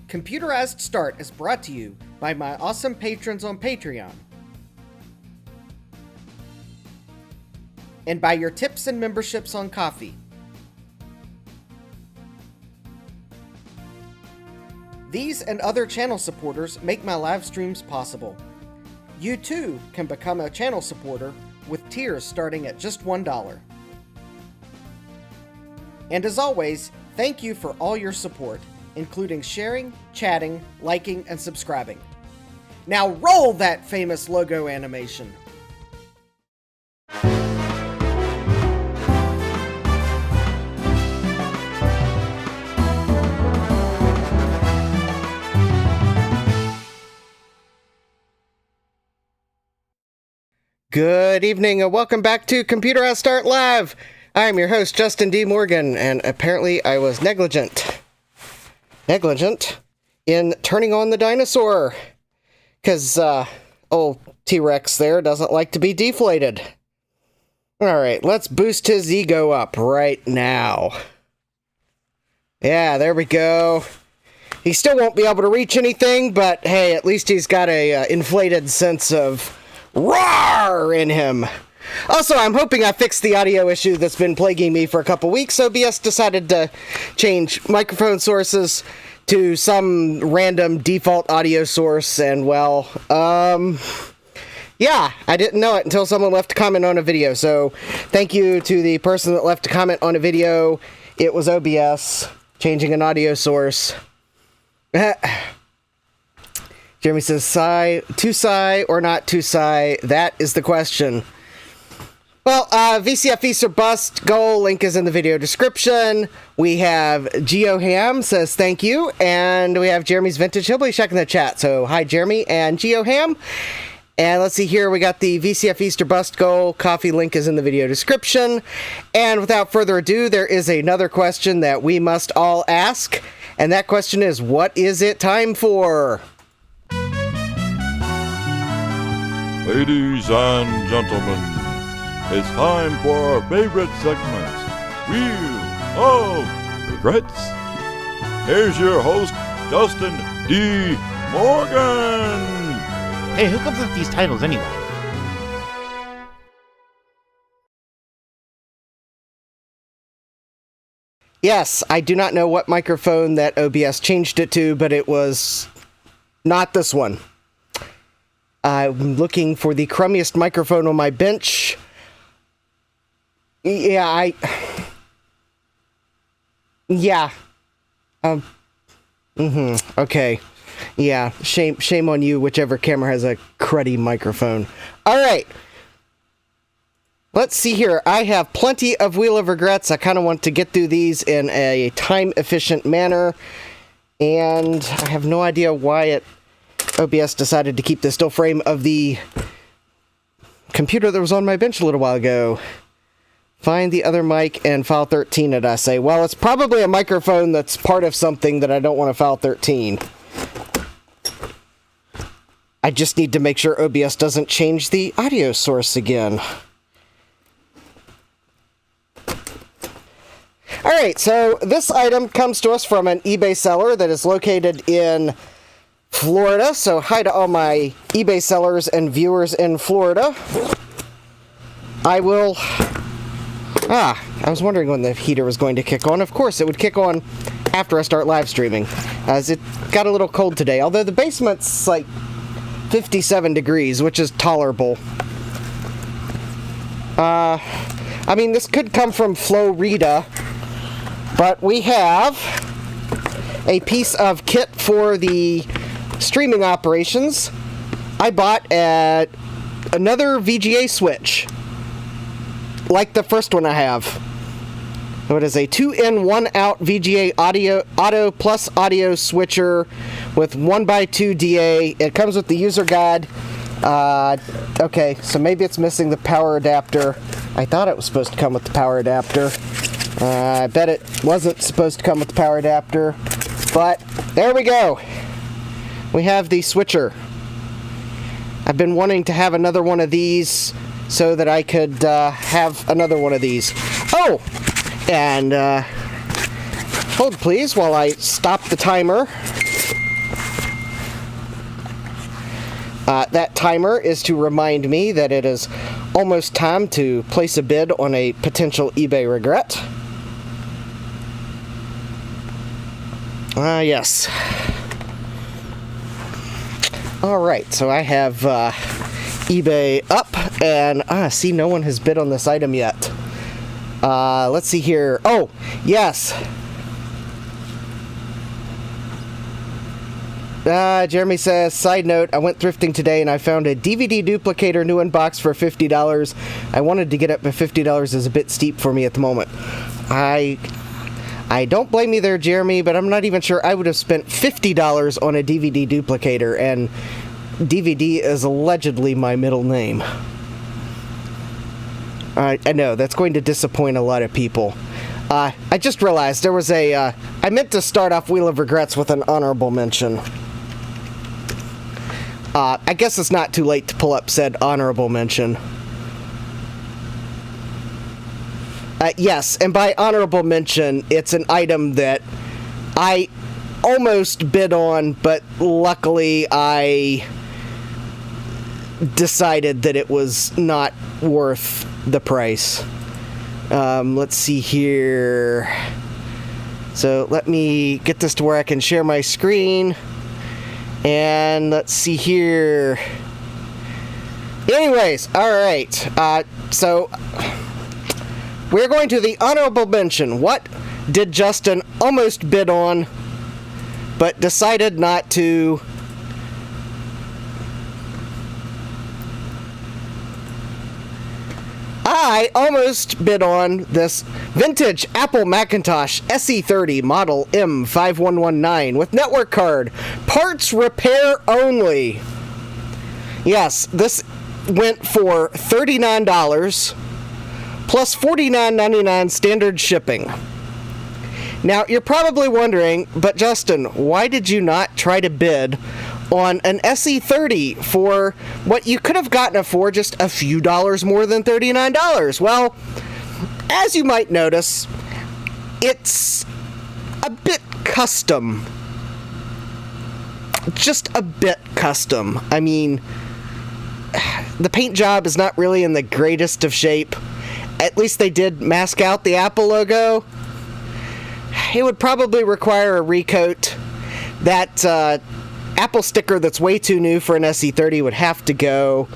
Computerized Start is brought to you by my awesome patrons on Patreon, and by your tips and memberships on Ko-fi. These and other channel supporters make my live streams possible. You too can become a channel supporter with tiers starting at just $1. And as always, thank you for all your support, including sharing, chatting, liking, and subscribing. Now roll that famous logo animation! Good evening and welcome back to Computerized Start Live! I'm your host, Justin D. Morgan, and apparently I was negligent in turning on the dinosaur, because old T-Rex there doesn't like to be deflated. Alright, let's boost his ego up right now. Yeah, there we go. He still won't be able to reach anything, but hey, at least he's got a inflated sense of roar in him. Also, I'm hoping I fixed the audio issue that's been plaguing me for a couple weeks. OBS decided to change microphone sources to some random default audio source, and well, yeah, I didn't know it until someone left a comment on a video, so thank you to the person that left a comment on a video. It was OBS changing an audio source. Jeremy says, TUSi or not TUSi? That is the question. Well, VCFEs or bust, goal, link is in the video description. We have GeoHam says thank you, and we have Jeremy's Vintage Hillbilly Shack in the chat. So, hi Jeremy and GeoHam. And let's see here, we got the VCF Easter Bust Goal. Coffee link is in the video description. And without further ado, there is another question that we must all ask. And that question is, what is it time for? Ladies and gentlemen, it's time for our favorite segment, Wheel of Regrets. Here's your host, Justin D. Morgan. Hey, who comes up with these titles anyway? Yes, I do not know what microphone that OBS changed it to, but it was not this one. I'm looking for the crummiest microphone on my bench. Yeah, okay. Yeah, shame on you, whichever camera has a cruddy microphone. Alright. Let's see here. I have plenty of Wheel of Regrets. I kind of want to get through these in a time-efficient manner. And I have no idea why OBS decided to keep the still frame of the computer that was on my bench a little while ago. Find the other mic and file 13 it, I say. Well, it's probably a microphone that's part of something that I don't want to file 13. I just need to make sure OBS doesn't change the audio source again. Alright, so this item comes to us from an eBay seller that is located in Florida. So hi to all my eBay sellers and viewers in Florida. I was wondering when the heater was going to kick on. Of course, it would kick on after I start live streaming, as it got a little cold today. Although the basement's like 57 degrees, which is tolerable. I mean, this could come from Florida, but we have a piece of kit for the streaming operations. I bought another VGA switch, like the first one I have. It is a 2-in 1-out VGA auto plus audio switcher with 1x2 DA. It comes with the user guide. Okay, so maybe it's missing the power adapter. I thought it was supposed to come with the power adapter. I bet it wasn't supposed to come with the power adapter. But there we go. We have the switcher. I've been wanting to have another one of these so that I could have another one of these. Oh! And hold please while I stop the timer. That timer is to remind me that it is almost time to place a bid on a potential eBay regret. Yes. Alright, so I have eBay up, and see, no one has bid on this item yet. Let's see here. Oh, yes. Jeremy says, side note, I went thrifting today and I found a DVD duplicator new in box for $50. I wanted to get it, but $50 is a bit steep for me at the moment. I don't blame you there, Jeremy, but I'm not even sure I would have spent $50 on a DVD duplicator, and DVD is allegedly my middle name. I know, that's going to disappoint a lot of people. I just realized there was I meant to start off Wheel of Regrets with an honorable mention. I guess it's not too late to pull up said honorable mention. Yes, and by honorable mention, it's an item that I almost bid on, but luckily I decided that it was not worth the price. Let's see here. So let me get this to where I can share my screen. And let's see here. Anyways, alright. So we're going to the honorable mention. What did Justin almost bid on, but decided not to? I almost bid on this vintage Apple Macintosh SE30 model M5119 with network card, parts repair only. Yes, this went for $39 plus $49.99 standard shipping. Now, you're probably wondering, but Justin, why did you not try to bid on an SE30 for what you could have gotten it for just a few dollars more than $39? Well, as you might notice, it's a bit custom. Just a bit custom. I mean, the paint job is not really in the greatest of shape. At least they did mask out the Apple logo. It would probably require a recoat. That Apple sticker that's way too new for an SE30 would have to go.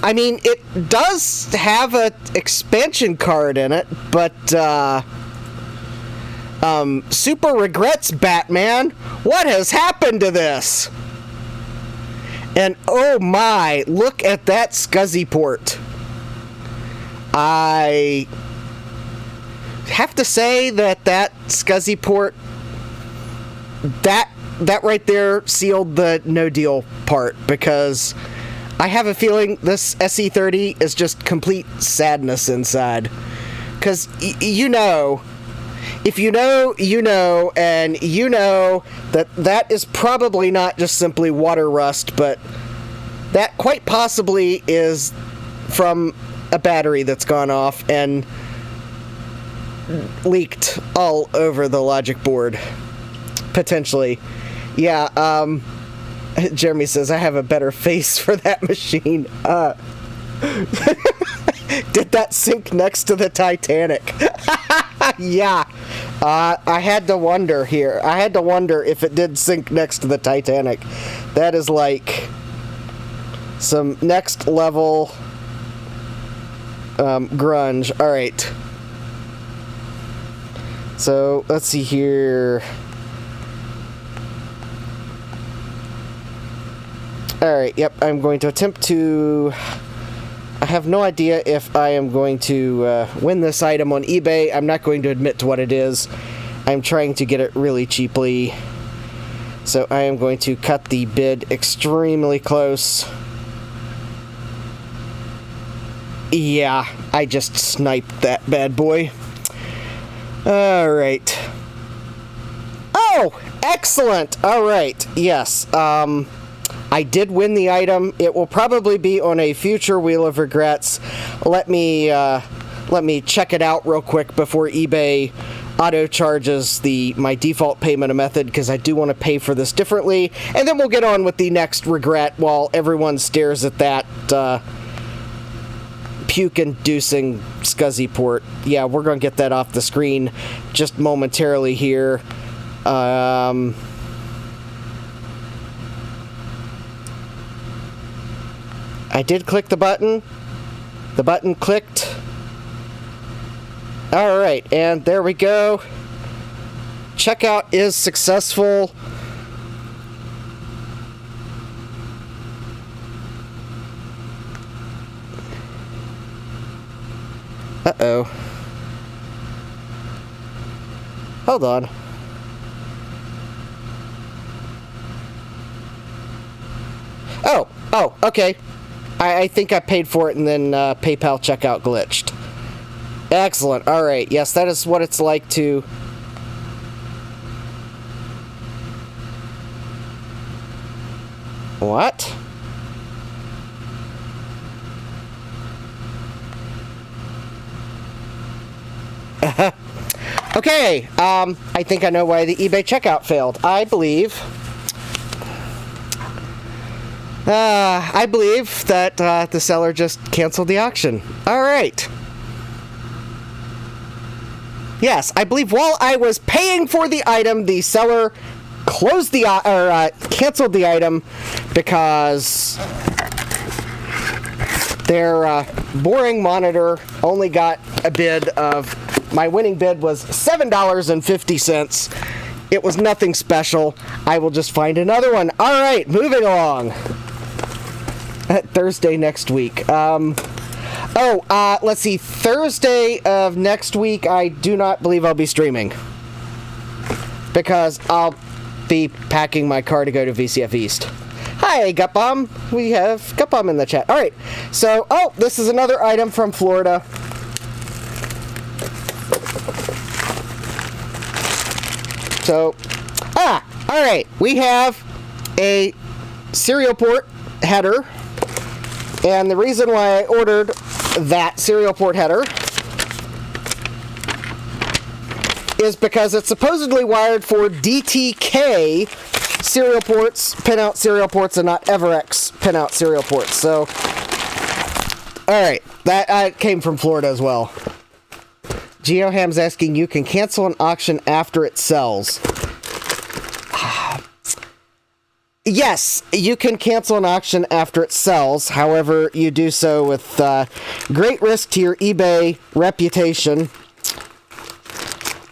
I mean, it does have an expansion card in it, but super regrets, Batman. What has happened to this? And oh my, look at that SCSI port. I have to say that SCSI port, that right there sealed the no deal part, because I have a feeling this SE30 is just complete sadness inside. Because you know, if you know, you know, and you know that is probably not just simply water rust, but that quite possibly is from a battery that's gone off and leaked all over the logic board. Potentially. Yeah, Jeremy says, I have a better face for that machine. Did that sink next to the Titanic? Yeah. I had to wonder here. I had to wonder if it did sink next to the Titanic. That is like some next level grunge. Alright. So, let's see here. Alright, yep, I'm going to attempt to... I have no idea if I am going to win this item on eBay. I'm not going to admit to what it is. I'm trying to get it really cheaply. So I am going to cut the bid extremely close. Yeah, I just sniped that bad boy. Alright. Oh, excellent! Alright, yes. I did win the item. It will probably be on a future Wheel of Regrets. Let me check it out real quick before eBay auto charges my default payment method because I do want to pay for this differently. And then we'll get on with the next regret while everyone stares at that puke-inducing SCSI port. Yeah, we're going to get that off the screen just momentarily here. I did click the button. The button clicked. Alright, and there we go. Checkout is successful. Uh-oh. Hold on. Oh, okay. I think I paid for it and then PayPal checkout glitched. Excellent. Alright, yes, that is what it's like to... What? Okay, I think I know why the eBay checkout failed. I believe that the seller just canceled the auction. All right. Yes, I believe while I was paying for the item, the seller closed the canceled the item because their boring monitor only got a bid of... My winning bid was $7.50. It was nothing special. I will just find another one. All right, moving along. Thursday next week. Let's see. Thursday of next week, I do not believe I'll be streaming. Because I'll be packing my car to go to VCF East. Hi, Gutbomb. We have Gutbomb in the chat. All right. So, this is another item from Florida. So, all right, we have a serial port header, and the reason why I ordered that serial port header is because it's supposedly wired for DTK serial ports, pinout serial ports, and not Everex pinout serial ports. So, all right, that came from Florida as well. GeoHam's asking, you can cancel an auction after it sells. Yes, you can cancel an auction after it sells. However, you do so with great risk to your eBay reputation.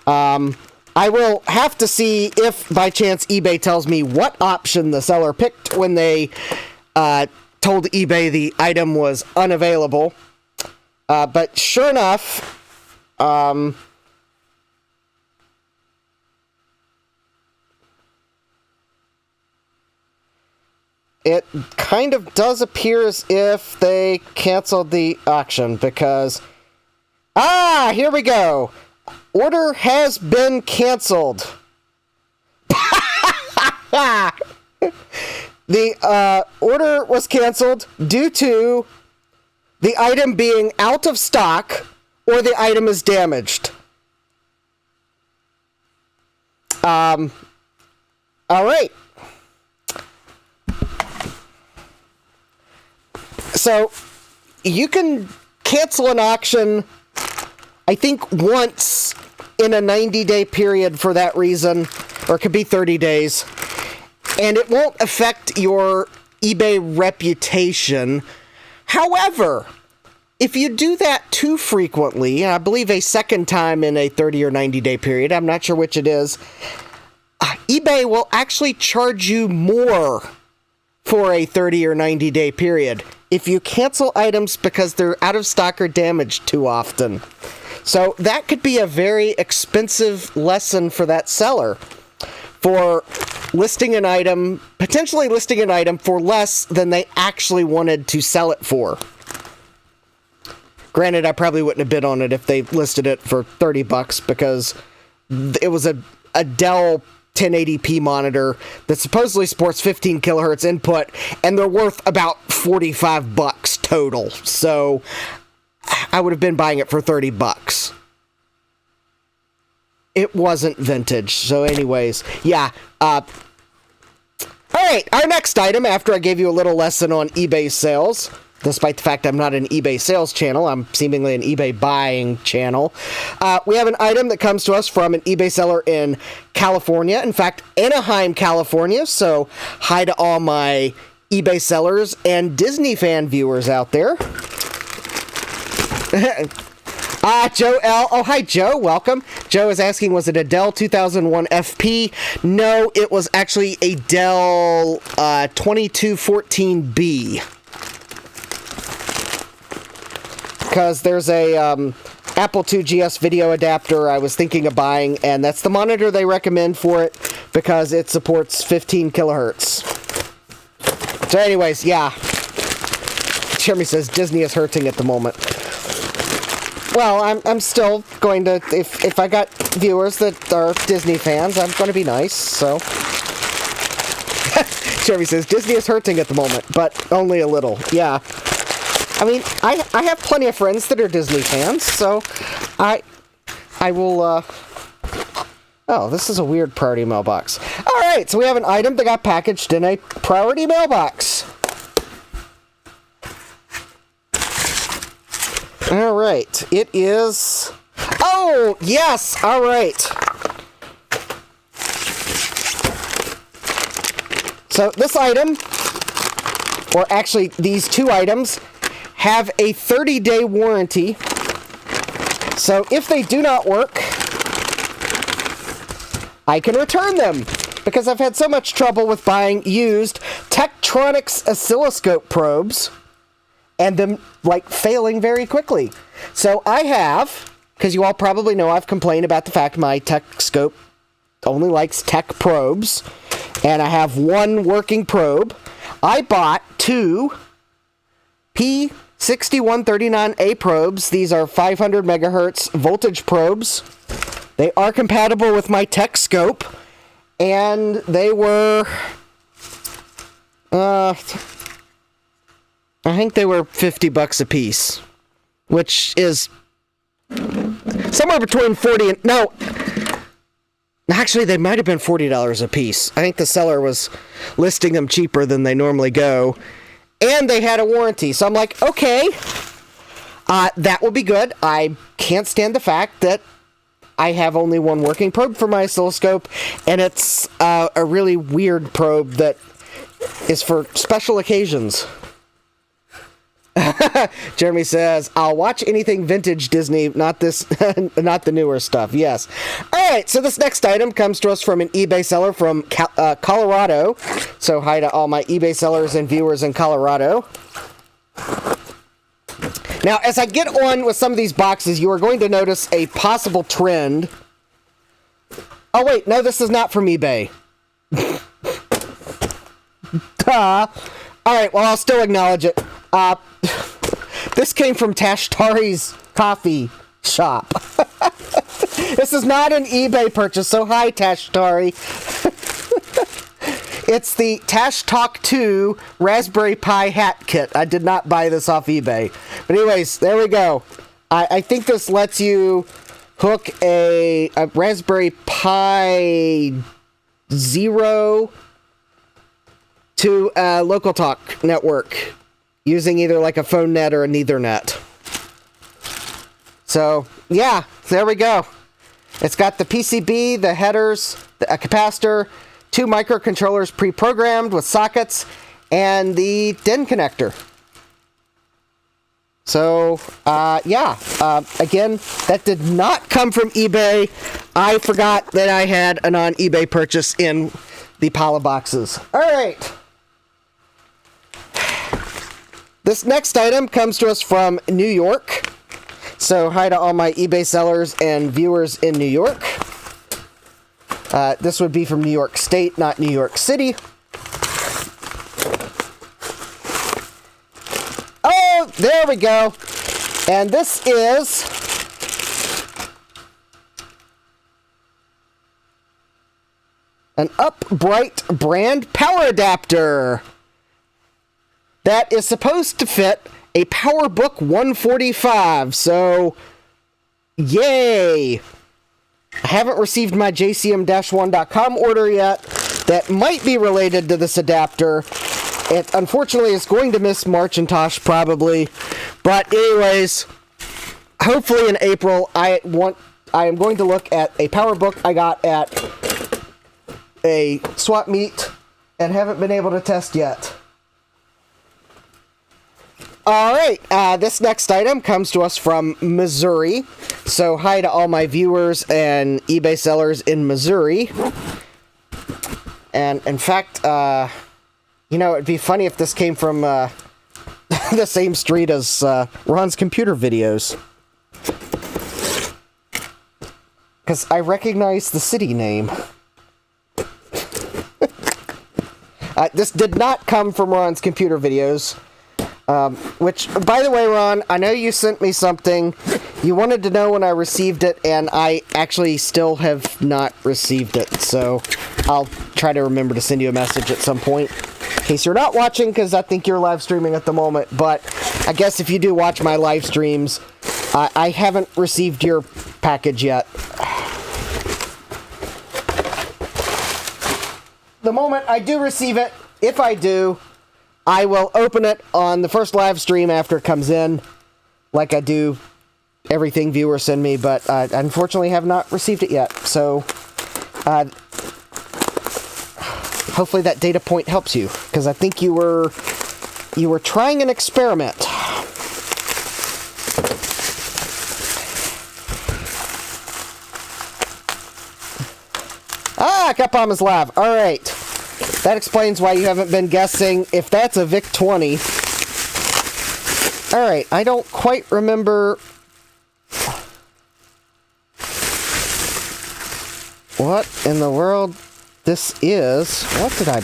I will have to see if, by chance, eBay tells me what option the seller picked when they told eBay the item was unavailable. But sure enough... it kind of does appear as if they canceled the auction because... here we go! Order has been canceled. The order was canceled due to the item being out of stock or the item is damaged. All right. So, you can cancel an auction, I think, once in a 90-day period for that reason, or it could be 30 days, and it won't affect your eBay reputation. However, if you do that too frequently, I believe a second time in a 30 or 90-day period, I'm not sure which it is, eBay will actually charge you more for a 30 or 90-day period if you cancel items because they're out of stock or damaged too often. So that could be a very expensive lesson for that seller for listing an item, potentially listing an item for less than they actually wanted to sell it for. Granted, I probably wouldn't have bid on it if they listed it for $30 because it was a Dell 1080p monitor that supposedly supports 15 kilohertz input, and they're worth about $45 total. So I would have been buying it for $30. it wasn't vintage. So anyways, yeah. All right, our next item, after I gave you a little lesson on eBay sales, despite the fact I'm not an eBay sales channel, I'm seemingly an eBay buying channel. We have an item that comes to us from an eBay seller in California. In fact, Anaheim, California. So hi to all my eBay sellers and Disney fan viewers out there. Joe L. Oh, hi, Joe. Welcome. Joe is asking, was it a Dell 2001 FP? No, it was actually a Dell 2214B. Because there's a Apple II GS video adapter I was thinking of buying, and that's the monitor they recommend for it because it supports 15 kilohertz. So anyways, yeah. Jeremy says Disney is hurting at the moment. Well, I'm still going to, if I got viewers that are Disney fans, I'm going to be nice, so. Jeremy says Disney is hurting at the moment, but only a little, yeah. I mean, I have plenty of friends that are Disney fans, so I will, oh, this is a weird priority mailbox. All right, so we have an item that got packaged in a priority mailbox. All right, it is, oh, yes, all right. So this item, or actually these two items, have a 30-day warranty. So if they do not work, I can return them because I've had so much trouble with buying used Tektronix oscilloscope probes and them like failing very quickly. So I have, because you all probably know I've complained about the fact my Tekscope only likes Tech probes, and I have one working probe. I bought two P6139A probes. These are 500 megahertz voltage probes. They are compatible with my Tekscope, and they were, I think they were $50 a piece, which is somewhere between 40 and, no, actually they might have been $40 a piece. I think the seller was listing them cheaper than they normally go. And they had a warranty. So I'm like, okay, that will be good. I can't stand the fact that I have only one working probe for my oscilloscope, and it's a really weird probe that is for special occasions. Jeremy says, I'll watch anything vintage Disney, not this, not the newer stuff. Yes. All right. So this next item comes to us from an eBay seller from Colorado. So hi to all my eBay sellers and viewers in Colorado. Now, as I get on with some of these boxes, you are going to notice a possible trend. Oh, wait. No, this is not from eBay. Duh. All right. Well, I'll still acknowledge it. This came from Tashtari's coffee shop. This is not an eBay purchase, so hi, Tashtari. It's the TashTalk II Raspberry Pi hat kit. I did not buy this off eBay. But anyways, there we go. I think this lets you hook a Raspberry Pi Zero to a local talk network using either like a phone net or an Ethernet. So, yeah, there we go. It's got the PCB, the headers, a capacitor, two microcontrollers pre-programmed with sockets, and the DIN connector. So, yeah, again, that did not come from eBay. I forgot that I had a non-eBay purchase in the pile of boxes. All right. This next item comes to us from New York. So hi to all my eBay sellers and viewers in New York. This would be from New York State, not New York City. Oh, there we go. And this is an Upright brand power adapter that is supposed to fit a PowerBook 145, so yay! I haven't received my jcm-1.com order yet. That might be related to this adapter. It unfortunately is going to miss Macintosh probably. But anyways, hopefully in April I am going to look at a PowerBook I got at a swap meet and haven't been able to test yet. Alright, this next item comes to us from Missouri. So hi to all my viewers and eBay sellers in Missouri. And in fact, you know, it'd be funny if this came from the same street as Ron's computer videos. Because I recognize the city name. This did not come from Ron's computer videos. Which, by the way, Ron, I know you sent me something. You wanted to know when I received it, and I actually still have not received it. So I'll try to remember to send you a message at some point. In case you're not watching, because I think you're live streaming at the moment. But I guess if you do watch my live streams, I haven't received your package yet. The moment I do receive it, if I do, I will open it on the first live stream after it comes in, like I do everything viewers send me, but I unfortunately have not received it yet. So, hopefully that data point helps you, because I think you were trying an experiment. Capcom is live. All right. That explains why you haven't been guessing if that's a VIC-20. Alright, I don't quite remember what in the world this is. What did I...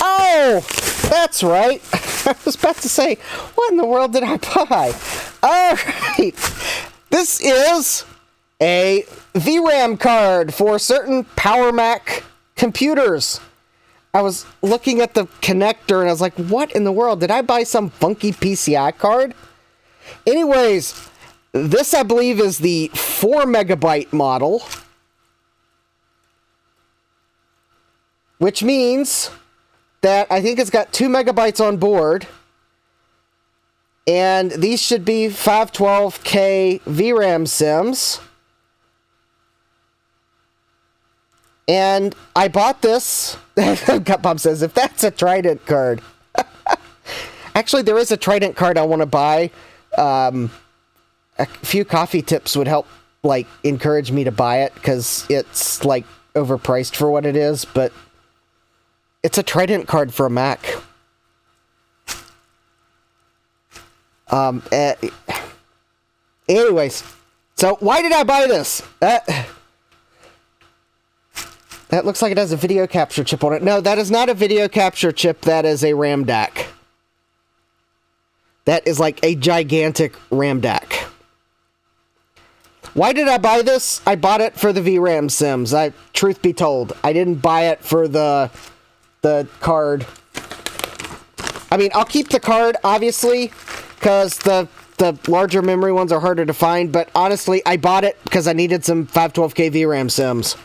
Oh! That's right! I was about to say, what in the world did I buy? Alright! This is a VRAM card for certain PowerMac computers. I was looking at the connector and I was like, what in the world? Did I buy some funky PCI card? Anyways, this I believe is the 4 megabyte model. Which means that I think it's got 2 megabytes on board. And these should be 512K VRAM sims. And I bought this. Cutbomb says, if that's a Trident card. Actually, there is a Trident card I want to buy. A few coffee tips would help, like, encourage me to buy it, because it's, like, overpriced for what it is, but it's a Trident card for a Mac. Anyways, so why did I buy this? That looks like it has a video capture chip on it. No, that is not a video capture chip. That is a RAM DAC. That is like a gigantic RAM DAC. Why did I buy this? I bought it for the VRAM sims. Truth be told, I didn't buy it for the card. I mean, I'll keep the card, obviously, because the larger memory ones are harder to find, but honestly, I bought it because I needed some 512K VRAM sims.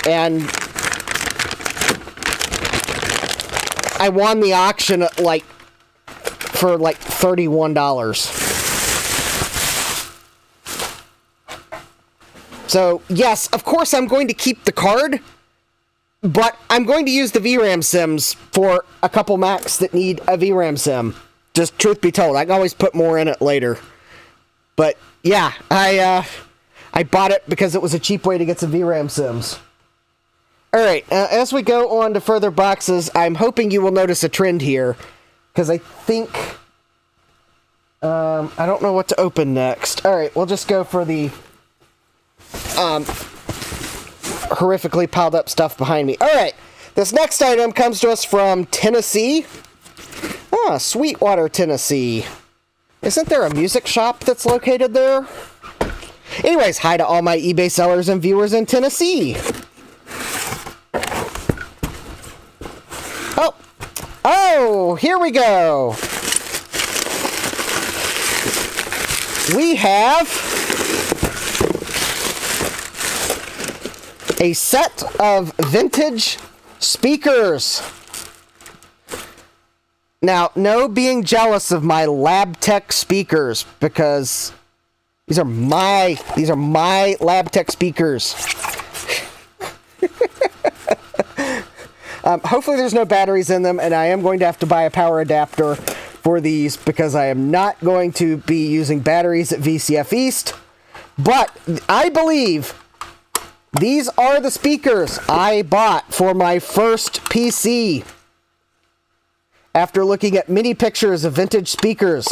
And I won the auction at for $31. So, yes, of course I'm going to keep the card, but I'm going to use the VRAM sims for a couple Macs that need a VRAM sim. Just truth be told, I can always put more in it later. But, yeah, I bought it because it was a cheap way to get some VRAM sims. Alright, as we go on to further boxes, I'm hoping you will notice a trend here, because I think... I don't know what to open next. Alright, we'll just go for the horrifically piled up stuff behind me. Alright, this next item comes to us from Tennessee. Sweetwater, Tennessee. Isn't there a music shop that's located there? Anyways, hi to all my eBay sellers and viewers in Tennessee. Oh, here we go. We have a set of vintage speakers. Now, no being jealous of my Labtec speakers, because these are my Labtec speakers. Hopefully there's no batteries in them, and I am going to have to buy a power adapter for these because I am not going to be using batteries at VCF East. But I believe these are the speakers I bought for my first PC. After looking at many pictures of vintage speakers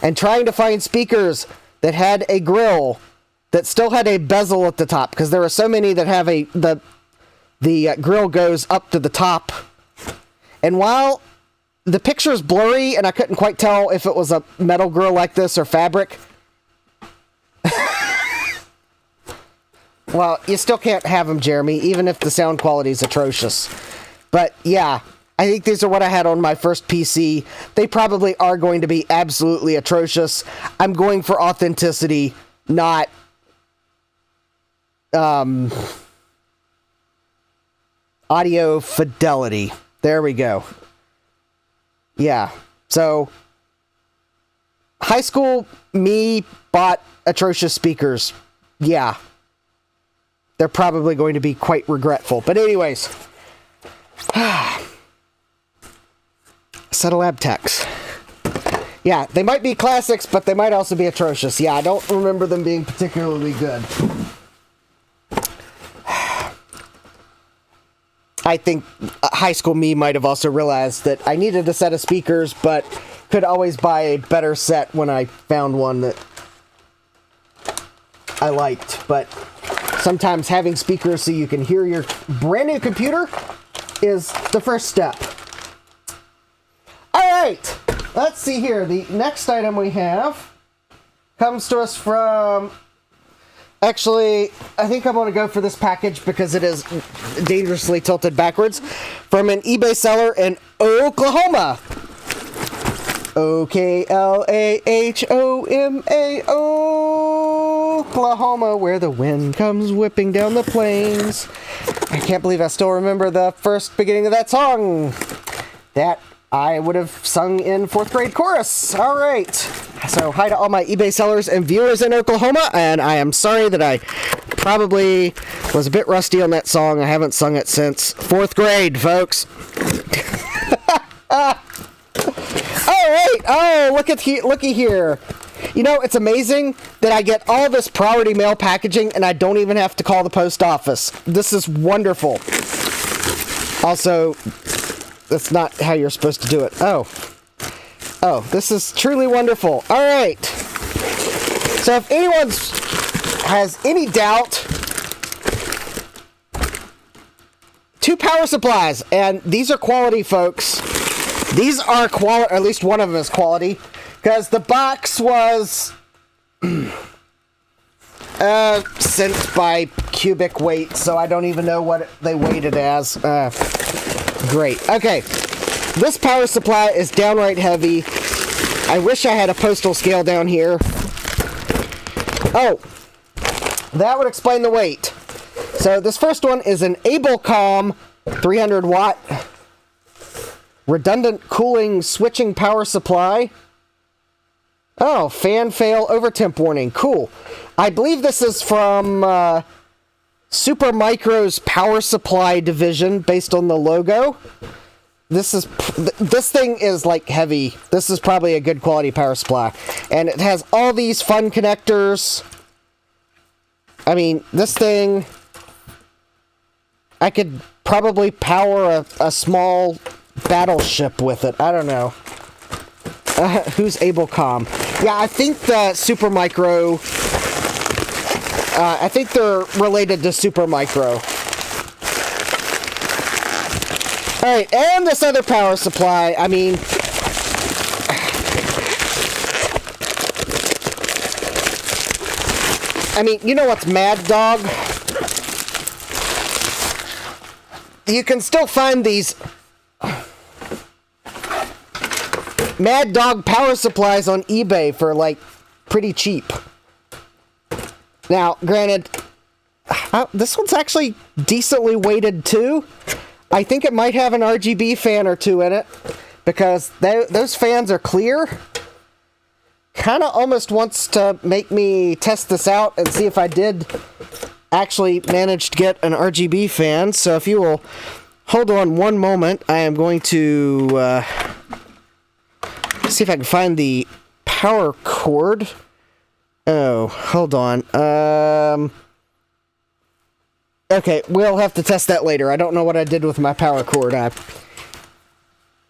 and trying to find speakers that had a grill that still had a bezel at the top, because there are so many that have the grill goes up to the top. And while the picture is blurry and I couldn't quite tell if it was a metal grill like this or fabric, well, you still can't have them, Jeremy, even if the sound quality is atrocious. But yeah, I think these are what I had on my first PC. They probably are going to be absolutely atrocious. I'm going for authenticity, not audio fidelity. There we go. Yeah. So, high school me bought atrocious speakers. Yeah. They're probably going to be quite regretful. But anyways. Set of Labtecs. Yeah, they might be classics, but they might also be atrocious. Yeah, I don't remember them being particularly good. I think high school me might have also realized that I needed a set of speakers, but could always buy a better set when I found one that I liked. But sometimes having speakers so you can hear your brand new computer is the first step. Alright, let's see here. The next item we have comes to us from... Actually, I think I'm going to go for this package because it is dangerously tilted backwards. From an eBay seller in Oklahoma. Oklahoma, Oklahoma, where the wind comes whipping down the plains. I can't believe I still remember the first beginning of that song. That I would have sung in 4th grade chorus. All right. So hi to all my eBay sellers and viewers in Oklahoma, and I am sorry that I probably was a bit rusty on that song. I haven't sung it since 4th grade, folks. All right. Oh, looky here. You know, it's amazing that I get all this priority mail packaging and I don't even have to call the post office. This is wonderful. Also, that's not how you're supposed to do it. Oh, this is truly wonderful. All right. So if anyone has any doubt, 2 power supplies, and these are quality, folks. These are quality, or at least one of them is quality, because the box was sent by cubic weight, so I don't even know what they weighed it as. Great. Okay. This power supply is downright heavy. I wish I had a postal scale down here. Oh, that would explain the weight. So this first one is an Ablecom 300 watt redundant cooling switching power supply. Oh, fan fail overtemp warning. Cool. I believe this is from Supermicro's power supply division based on the logo. This thing is like heavy. This is probably a good quality power supply. And it has all these fun connectors. I mean, this thing, I could probably power a small battleship with it. I don't know. Who's Ablecom? Yeah, I think the Supermicro, I think they're related to Supermicro. Alright, and this other power supply, I mean, you know what's mad, dog? You can still find these Mad Dog power supplies on eBay for, like, pretty cheap. Now, granted, This one's actually decently weighted too. I think it might have an RGB fan or two in it, because those fans are clear. Kind of almost wants to make me test this out and see if I did actually manage to get an RGB fan. So if you will hold on one moment, I am going to see if I can find the power cord. Oh, hold on. Okay, we'll have to test that later. I don't know what I did with my power cord. I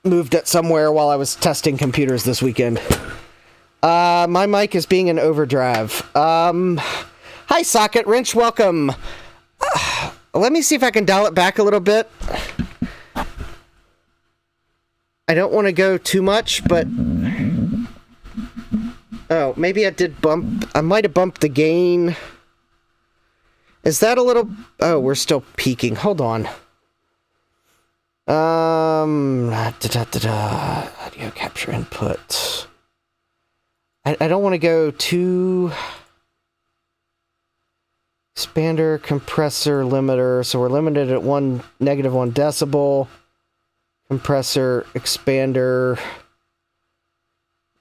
moved it somewhere while I was testing computers this weekend. My mic is being in overdrive. Hi, Socket Wrench, welcome. Let me see if I can dial it back a little bit. I don't want to go too much, but... Oh, maybe I did bump... I might have bumped the gain. Is that a little... Oh, we're still peaking. Hold on. Audio capture input. I don't want to go too... Expander, compressor, limiter. So we're limited at -1 decibel. Compressor, expander.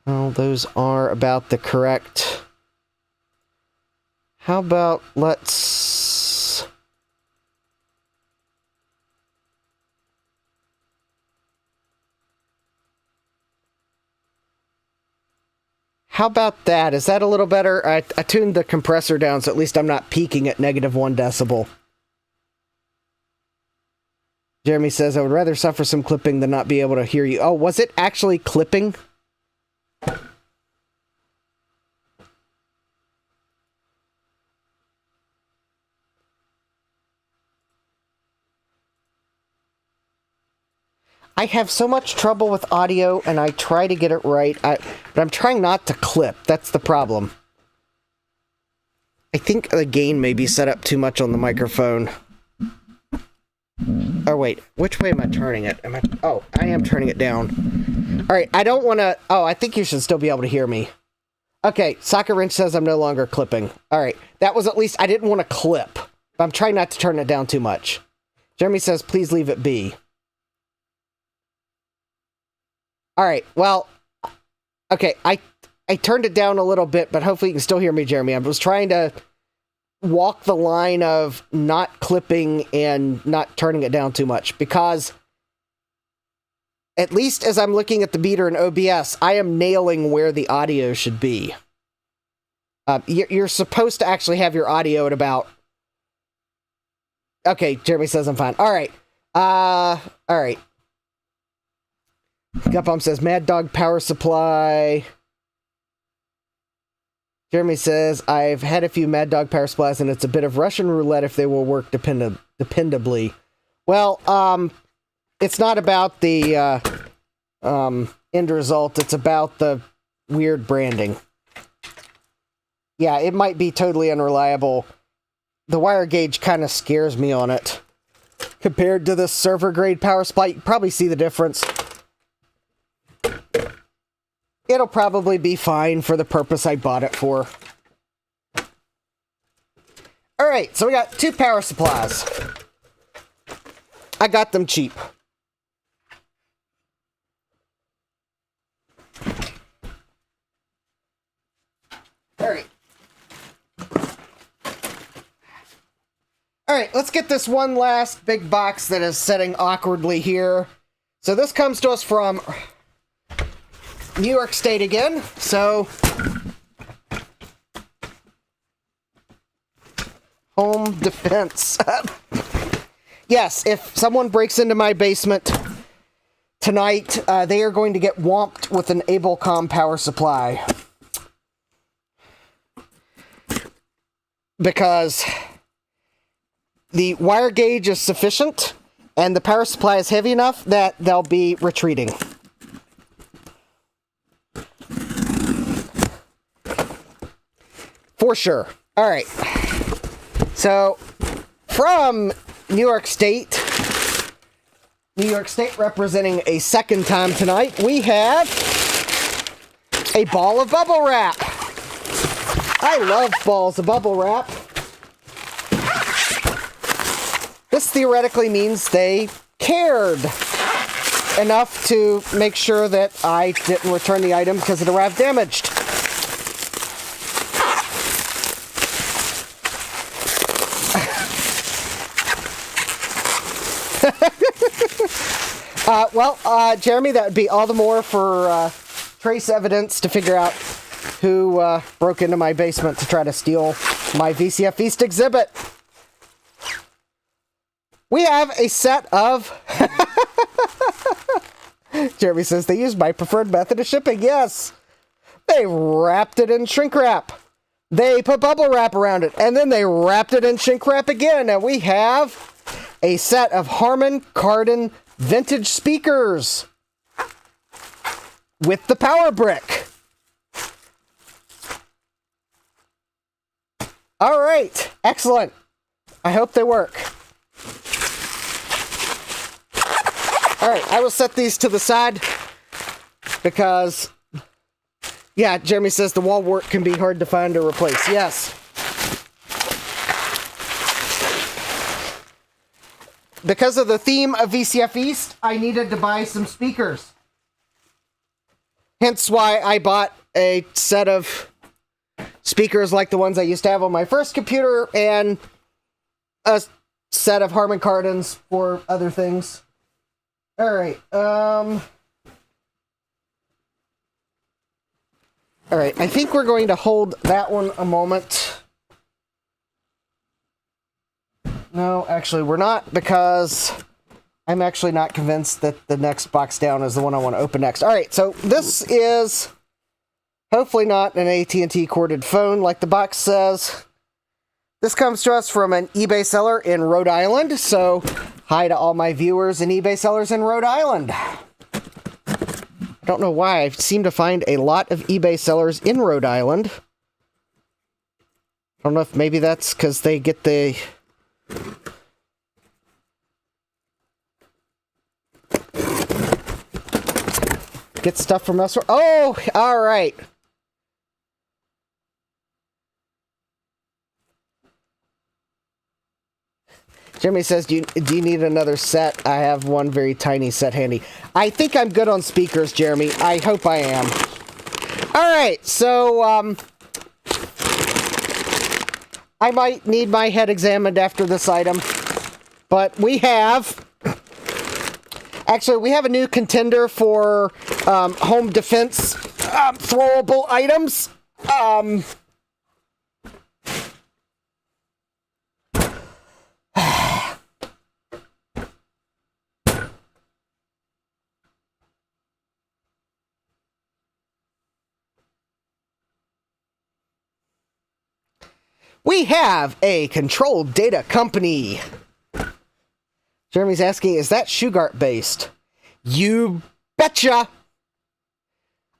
Well, those are about the correct... How about let's... How about that? Is that a little better? I tuned the compressor down, so at least I'm not peaking at -1 decibel. Jeremy says, I would rather suffer some clipping than not be able to hear you. Oh, was it actually clipping? I have so much trouble with audio, and I try to get it right, but I'm trying not to clip. That's the problem. I think the gain may be set up too much on the microphone. Oh, wait. Which way am I turning it? Oh, I am turning it down. Alright, I don't want to... Oh, I think you should still be able to hear me. Okay, Socket Wrench says I'm no longer clipping. Alright, that was at least... I didn't want to clip. But I'm trying not to turn it down too much. Jeremy says, please leave it be. Alright, well, okay, I turned it down a little bit, but hopefully you can still hear me, Jeremy. I was trying to walk the line of not clipping and not turning it down too much, because at least as I'm looking at the meter in OBS, I am nailing where the audio should be. You're supposed to actually have your audio at about... Okay, Jeremy says I'm fine. Alright, alright. Gutbomb says, Mad Dog power supply. Jeremy says, I've had a few Mad Dog power supplies, and it's a bit of Russian roulette if they will work dependably. Well, it's not about the end result. It's about the weird branding. Yeah, it might be totally unreliable. The wire gauge kind of scares me on it. Compared to the server-grade power supply, you can probably see the difference. It'll probably be fine for the purpose I bought it for. Alright, so we got 2 power supplies. I got them cheap. Alright. Alright, let's get this one last big box that is sitting awkwardly here. So this comes to us from New York State again, so home defense. Yes, if someone breaks into my basement tonight, they are going to get whomped with an Ablecom power supply. Because the wire gauge is sufficient, and the power supply is heavy enough that they'll be retreating. For sure. Alright. So, from New York State representing a second time tonight, we have a ball of bubble wrap. I love balls of bubble wrap. this theoretically means they cared enough to make sure that I didn't return the item because it arrived damaged. Jeremy, that would be all the more for trace evidence to figure out who broke into my basement to try to steal my VCF East exhibit. We have a set of... Jeremy says they used my preferred method of shipping. Yes. They wrapped it in shrink wrap. They put bubble wrap around it. And then they wrapped it in shrink wrap again. And we have a set of Harman Kardon vintage speakers with the power brick. All right. Excellent. I hope they work. All right, I will set these to the side because, yeah, Jeremy says the wall wart can be hard to find or replace. Yes. Because of the theme of VCF East, I needed to buy some speakers. Hence why I bought a set of speakers like the ones I used to have on my first computer and a set of Harman Kardons for other things. All right. All right. I think we're going to hold that one a moment. No, actually, we're not, because I'm actually not convinced that the next box down is the one I want to open next. All right. So this is hopefully not an AT&T corded phone like the box says. This comes to us from an eBay seller in Rhode Island, so hi to all my viewers and eBay sellers in Rhode Island. I don't know why, I seem to find a lot of eBay sellers in Rhode Island. I don't know if maybe that's because they get the... get stuff from elsewhere. Oh, all right. Jeremy says, do you need another set? I have one very tiny set handy. I think I'm good on speakers, Jeremy. I hope I am. All right, so I might need my head examined after this item. But we have... Actually, we have a new contender for home defense throwable items. We have a controlled data company. Jeremy's asking, is that Shugart based? You betcha!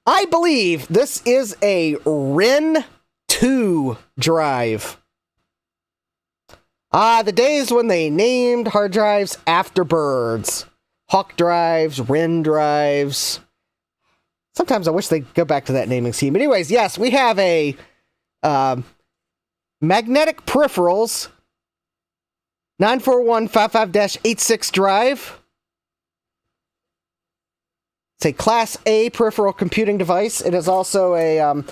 I believe this is a Ren 2 drive. The days when they named hard drives after birds. Hawk drives, Ren drives. Sometimes I wish they'd go back to that naming scheme. Anyways, yes, we have a magnetic peripherals 94155-86 drive. It's a Class A peripheral computing device. It is also a,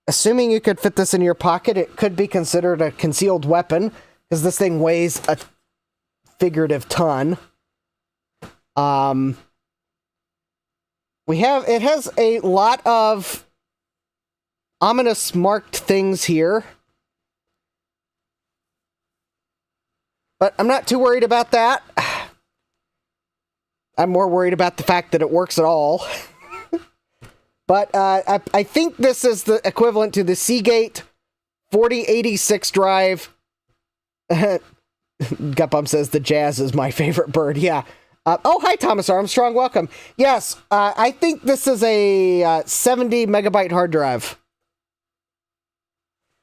assuming you could fit this in your pocket, it could be considered a concealed weapon, because this thing weighs a figurative ton. It has a lot of ominous marked things here. But I'm not too worried about that. I'm more worried about the fact that it works at all. But I think this is the equivalent to the Seagate 4086 drive. Gutbum says the Jazz is my favorite bird. Yeah. Oh, hi, Thomas Armstrong. Welcome. Yes, I think this is a 70 megabyte hard drive.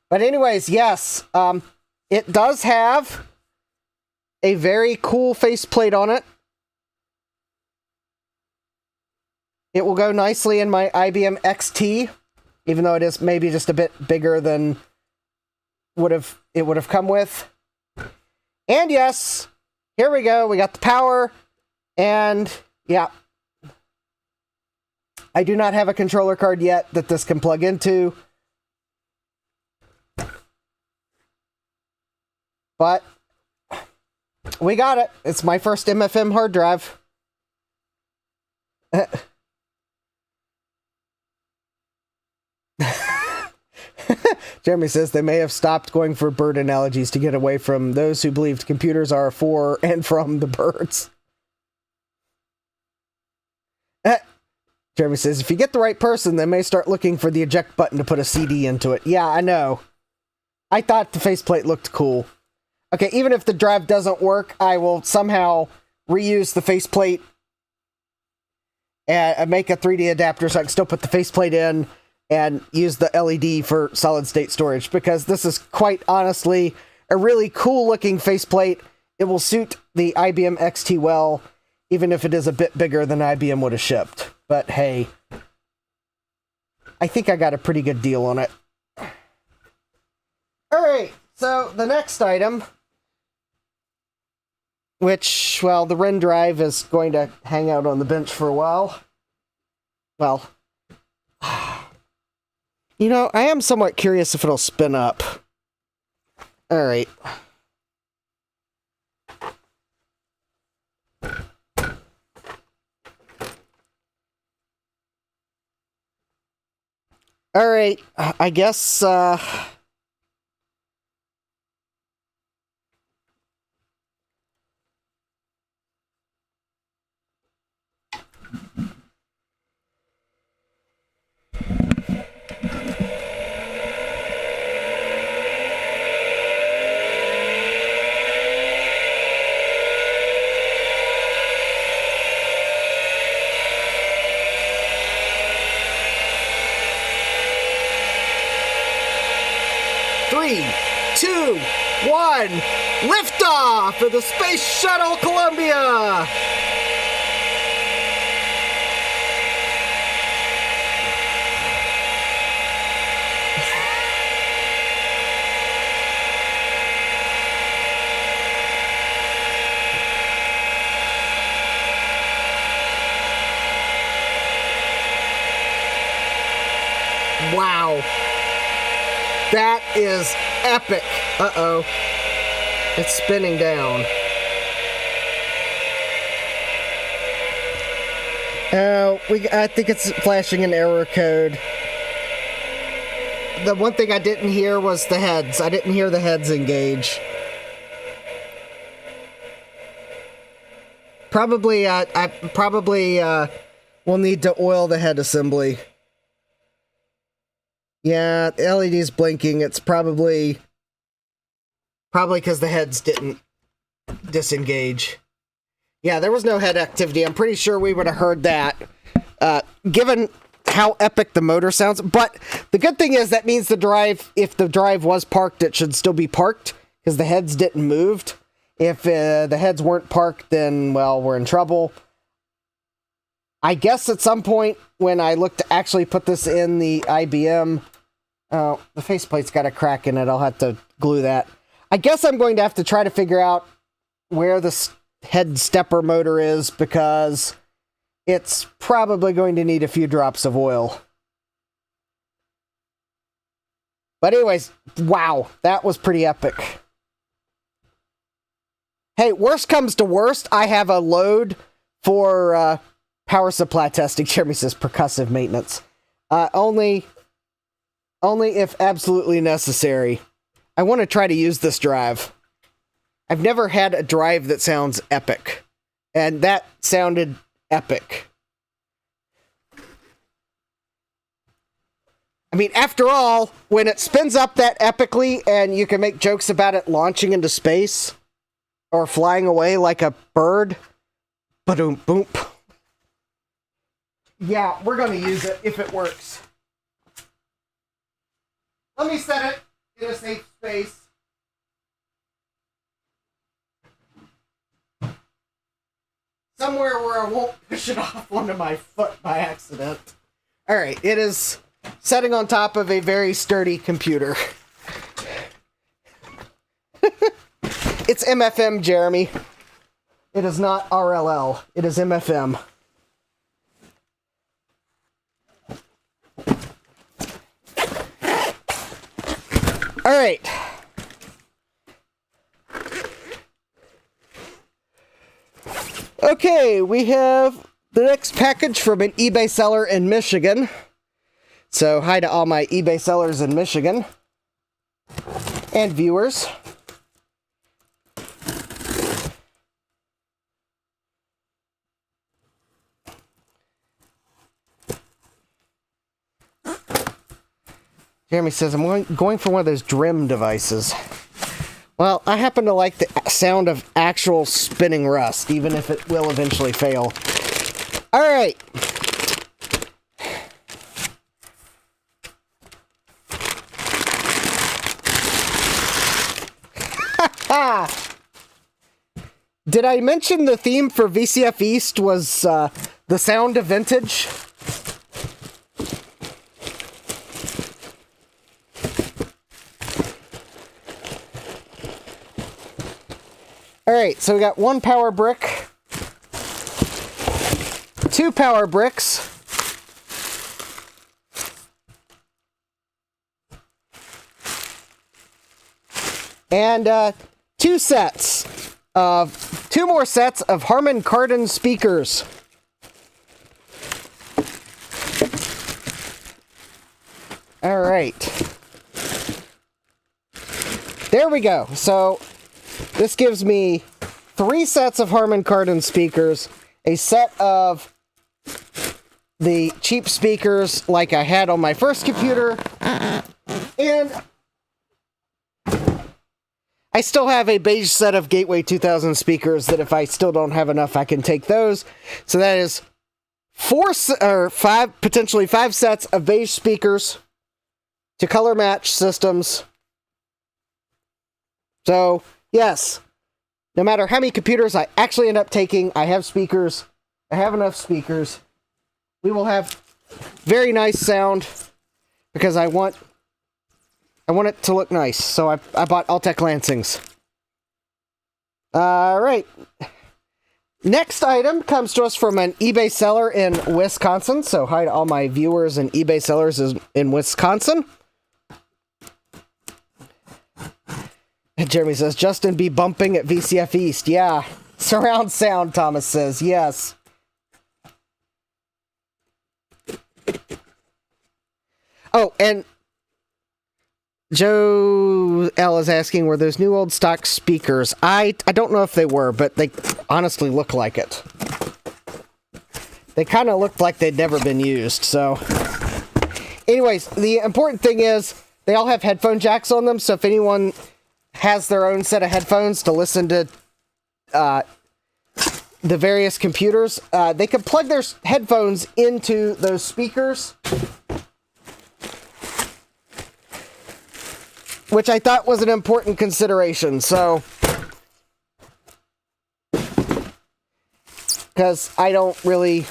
But anyways, yes, it does have a very cool faceplate on it. It will go nicely in my IBM XT, even though it is maybe just a bit bigger than it would have come with. And yes, here we go. We got the power, and yeah. I do not have a controller card yet that this can plug into. But we got it. It's my first MFM hard drive. Jeremy says they may have stopped going for bird analogies to get away from those who believed computers are for and from the birds. Jeremy says, if you get the right person, they may start looking for the eject button to put a CD into it. Yeah, I know. I thought the faceplate looked cool. Okay, even if the drive doesn't work, I will somehow reuse the faceplate and make a 3D adapter so I can still put the faceplate in and use the LED for solid-state storage, because this is quite honestly a really cool-looking faceplate. It will suit the IBM XT well, even if it is a bit bigger than IBM would have shipped. But hey, I think I got a pretty good deal on it. Alright, so the next item, which, well, the REN drive is going to hang out on the bench for a while. Well, you know, I am somewhat curious if it'll spin up. Alright. Alright, I guess, Three, two, one, liftoff of the Space Shuttle Columbia! Wow. That is epic. Uh-oh. It's spinning down. Oh, I think it's flashing an error code. The one thing I didn't hear was the heads. I didn't hear the heads engage. Probably, I probably will need to oil the head assembly. Yeah, the LED's blinking. It's probably because the heads didn't disengage. Yeah, there was no head activity. I'm pretty sure we would have heard that, given how epic the motor sounds. But the good thing is that means the drive, if the drive was parked, it should still be parked, because the heads didn't move. If the heads weren't parked, then, well, we're in trouble. I guess at some point when I look to actually put this in the IBM, oh, the faceplate's got a crack in it. I'll have to glue that. I guess I'm going to have to try to figure out where the head stepper motor is, because it's probably going to need a few drops of oil. But anyways, wow, that was pretty epic. Hey, worst comes to worst, I have a load for power supply testing. Jeremy says percussive maintenance. Only if absolutely necessary. I want to try to use this drive. I've never had a drive that sounds epic. And that sounded epic. I mean, after all, when it spins up that epically and you can make jokes about it launching into space or flying away like a bird, ba-doom boom. Yeah, we're going to use it if it works. Let me set it in a safe space. Somewhere where I won't push it off onto my foot by accident. Alright, it is setting on top of a very sturdy computer. It's MFM, Jeremy. It is not RLL. It is MFM. All right. Okay, we have the next package from an eBay seller in Michigan. So, hi to all my eBay sellers in Michigan and viewers. Jeremy says, I'm going for one of those DRIM devices. Well, I happen to like the sound of actual spinning rust, even if it will eventually fail. All right. Did I mention the theme for VCF East was the sound of vintage? Alright, so we got one power brick, two power bricks, and two more sets of Harman Kardon speakers. Alright. There we go. So this gives me 3 sets of Harman Kardon speakers, a set of the cheap speakers like I had on my first computer, and I still have a beige set of Gateway 2000 speakers that if I still don't have enough, I can take those. So that is 5, potentially 5 sets of beige speakers to color match systems. So, yes, no matter how many computers I actually end up taking, I have speakers. I have enough speakers. We will have very nice sound because I want it to look nice. So I bought Altec Lansings. All right. Next item comes to us from an eBay seller in Wisconsin. So hi to all my viewers and eBay sellers in Wisconsin. Jeremy says, Justin be bumping at VCF East. Yeah. Surround sound, Thomas says. Yes. Oh, and Joe L is asking, were those new old stock speakers? I don't know if they were, but they honestly look like it. They kind of looked like they'd never been used, so. Anyways, the important thing is they all have headphone jacks on them, so if anyone has their own set of headphones to listen to the various computers, they can plug their headphones into those speakers, which I thought was an important consideration. So, because I didn't really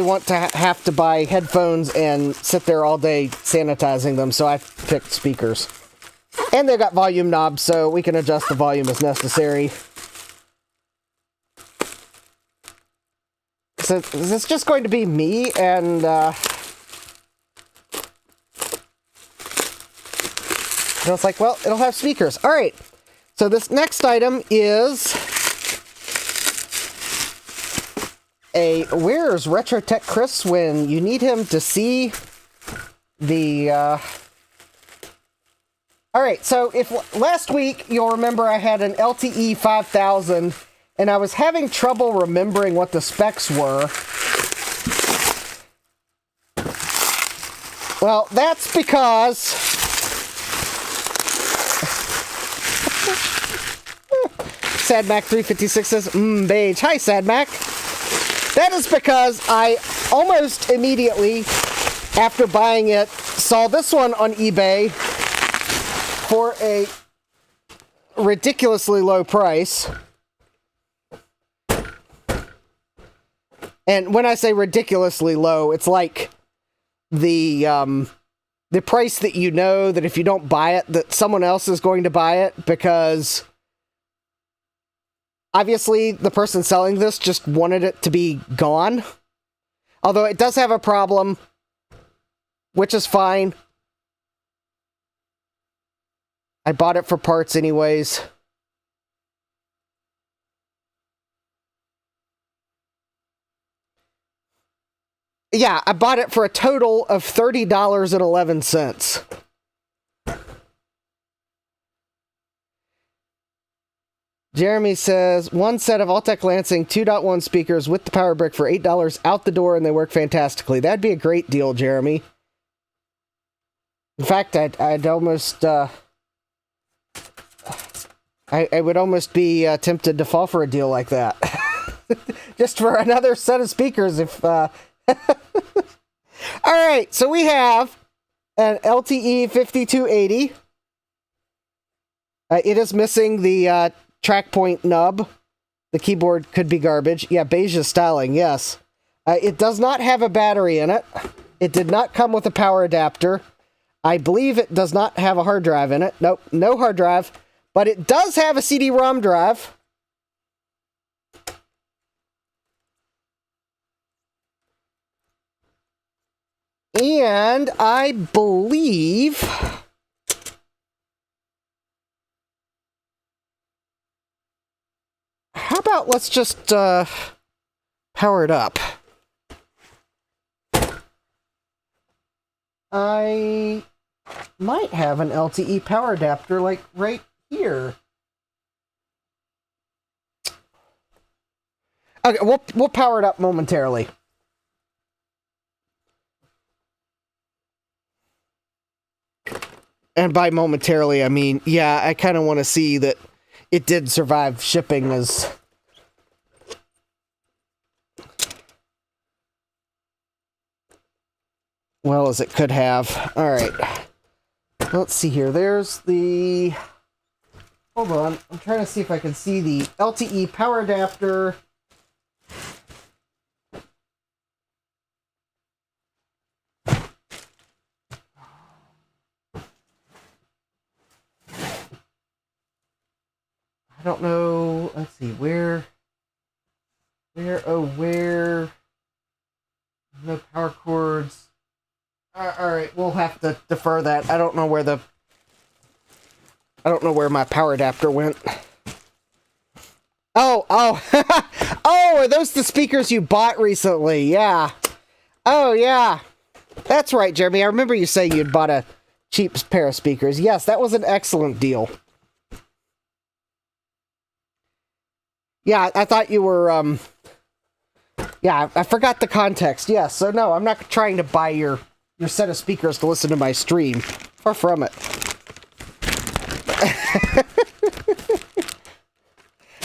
want to have to buy headphones and sit there all day sanitizing them, so I picked speakers. And they've got volume knobs, so we can adjust the volume as necessary. So is this just going to be me and I was like, well, it'll have speakers. All right. So this next item is where's Retrotech Chris when you need him to see the All right, so if last week you'll remember I had an LTE 5000 and I was having trouble remembering what the specs were. Well, that's because SadMac356 says, beige. Hi, SadMac. That is because I almost immediately, after buying it, saw this one on eBay for a ridiculously low price. And when I say ridiculously low, it's like the price that you know that if you don't buy it, that someone else is going to buy it because Obviously, the person selling this just wanted it to be gone. Although it does have a problem, which is fine. I bought it for parts anyways. Yeah, I bought it for a total of $30.11. Jeremy says, one set of Altec Lansing 2.1 speakers with the power brick for $8 out the door, and they work fantastically. That'd be a great deal, Jeremy. In fact, I'd almost... I would almost be tempted to fall for a deal like that. Just for another set of speakers, if... Alright, so we have an LTE 5280. It is missing the track point nub. The keyboard could be garbage. Yeah, beige styling, yes. It does not have a battery in it. It did not come with a power adapter. I believe it does not have a hard drive in it. Nope, no hard drive. But it does have a CD-ROM drive. And I believe... How about let's just power it up? I might have an LTE power adapter, like, right here. Okay, we'll power it up momentarily. And by momentarily, I mean, yeah, I kind of want to see that it did survive shipping as well as it could have. All right. Let's see here. There's the... Hold on. I'm trying to see if I can see the LTE power adapter. I don't know. Let's see. Where? Where? No power cords. Alright, we'll have to defer that. I don't know where my power adapter went. Oh! Oh, are those the speakers you bought recently? Yeah. Oh, yeah. That's right, Jeremy. I remember you saying you'd bought a cheap pair of speakers. Yes, that was an excellent deal. Yeah, I thought you were, yeah, I forgot the context. Yes, so no, I'm not trying to buy your set of speakers to listen to my stream. Far from it.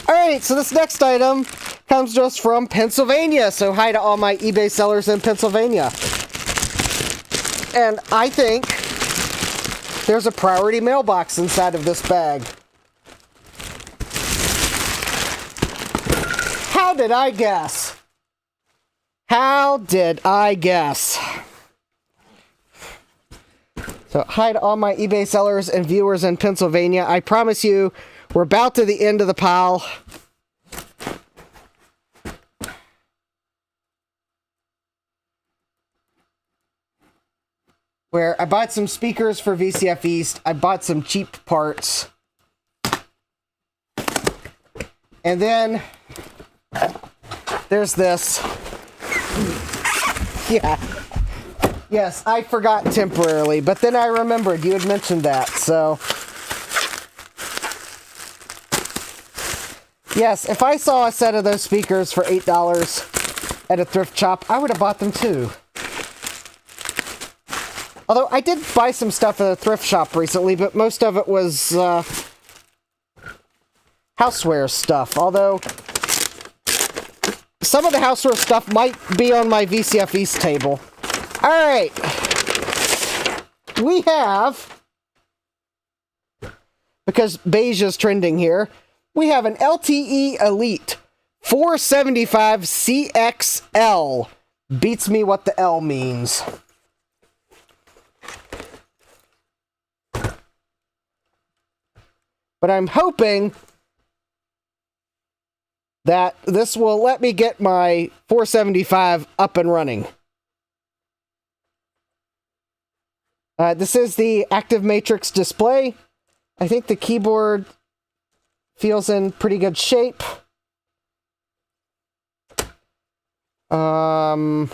Alright, so this next item comes to us from Pennsylvania. So hi to all my eBay sellers in Pennsylvania. And I think there's a priority mailbox inside of this bag. How did I guess? How did I guess? So, hi to all my eBay sellers and viewers in Pennsylvania. I promise you, we're about to the end of the pile. Where I bought some speakers for VCF East. I bought some cheap parts. And then there's this. Yeah. Yes, I forgot temporarily, but then I remembered you had mentioned that, so. Yes, if I saw a set of those speakers for $8 at a thrift shop, I would have bought them too. Although I did buy some stuff at a thrift shop recently, but most of it was houseware stuff, although some of the houseware stuff might be on my VCF East table. Alright. We have, because beige is trending here, we have an LTE Elite 475 CXL. Beats me what the L means. But I'm hoping that this will let me get my 475 up and running. This is the active matrix display. I think the keyboard feels in pretty good shape. Alright,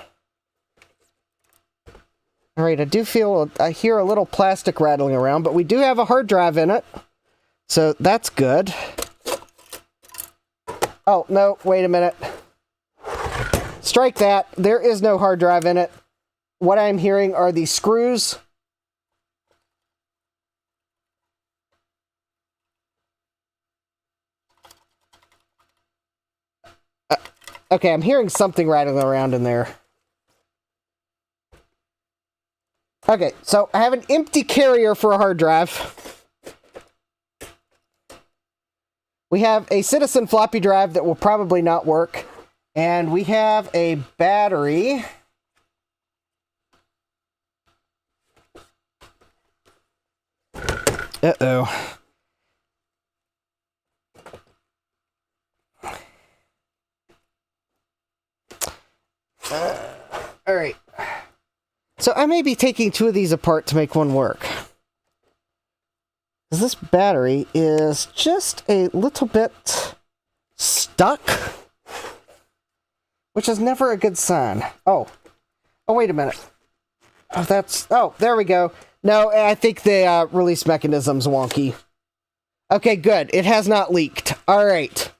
I hear a little plastic rattling around, but we do have a hard drive in it, so that's good. Oh, no, wait a minute. Strike that. There is no hard drive in it. What I'm hearing are the screws. Okay, I'm hearing something rattling around in there. Okay, so I have an empty carrier for a hard drive. We have a Citizen floppy drive that will probably not work. And we have a battery. Uh-oh. Alright. So I may be taking two of these apart to make one work. This battery is just a little bit stuck, which is never a good sign. Oh, wait a minute. Oh, there we go. No, I think the release mechanism's wonky. Okay, good. It has not leaked. Alright.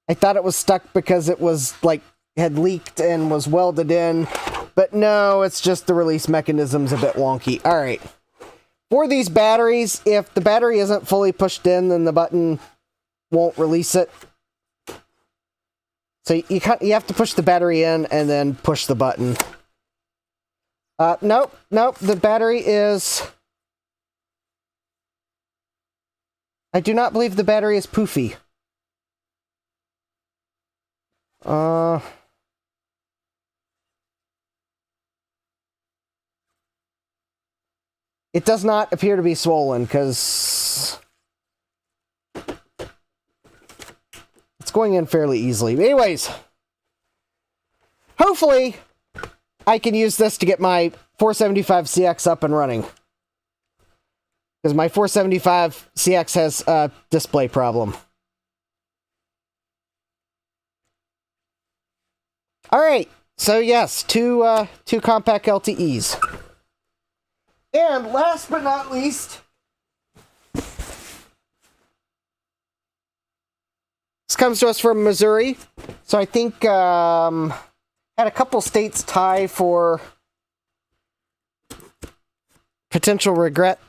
I thought it was stuck because it was, like, had leaked and was welded in. But no, it's just the release mechanism's a bit wonky. Alright. For these batteries, if the battery isn't fully pushed in, then the button won't release it. So you have to push the battery in and then push the button. Nope, the battery is... I do not believe the battery is poofy. It does not appear to be swollen, because it's going in fairly easily. Anyways, hopefully I can use this to get my 475CX up and running. Because my 475CX has a display problem. Alright, so yes, two Compaq LTEs. And last but not least, this comes to us from Missouri. So I think had a couple states tie for potential regret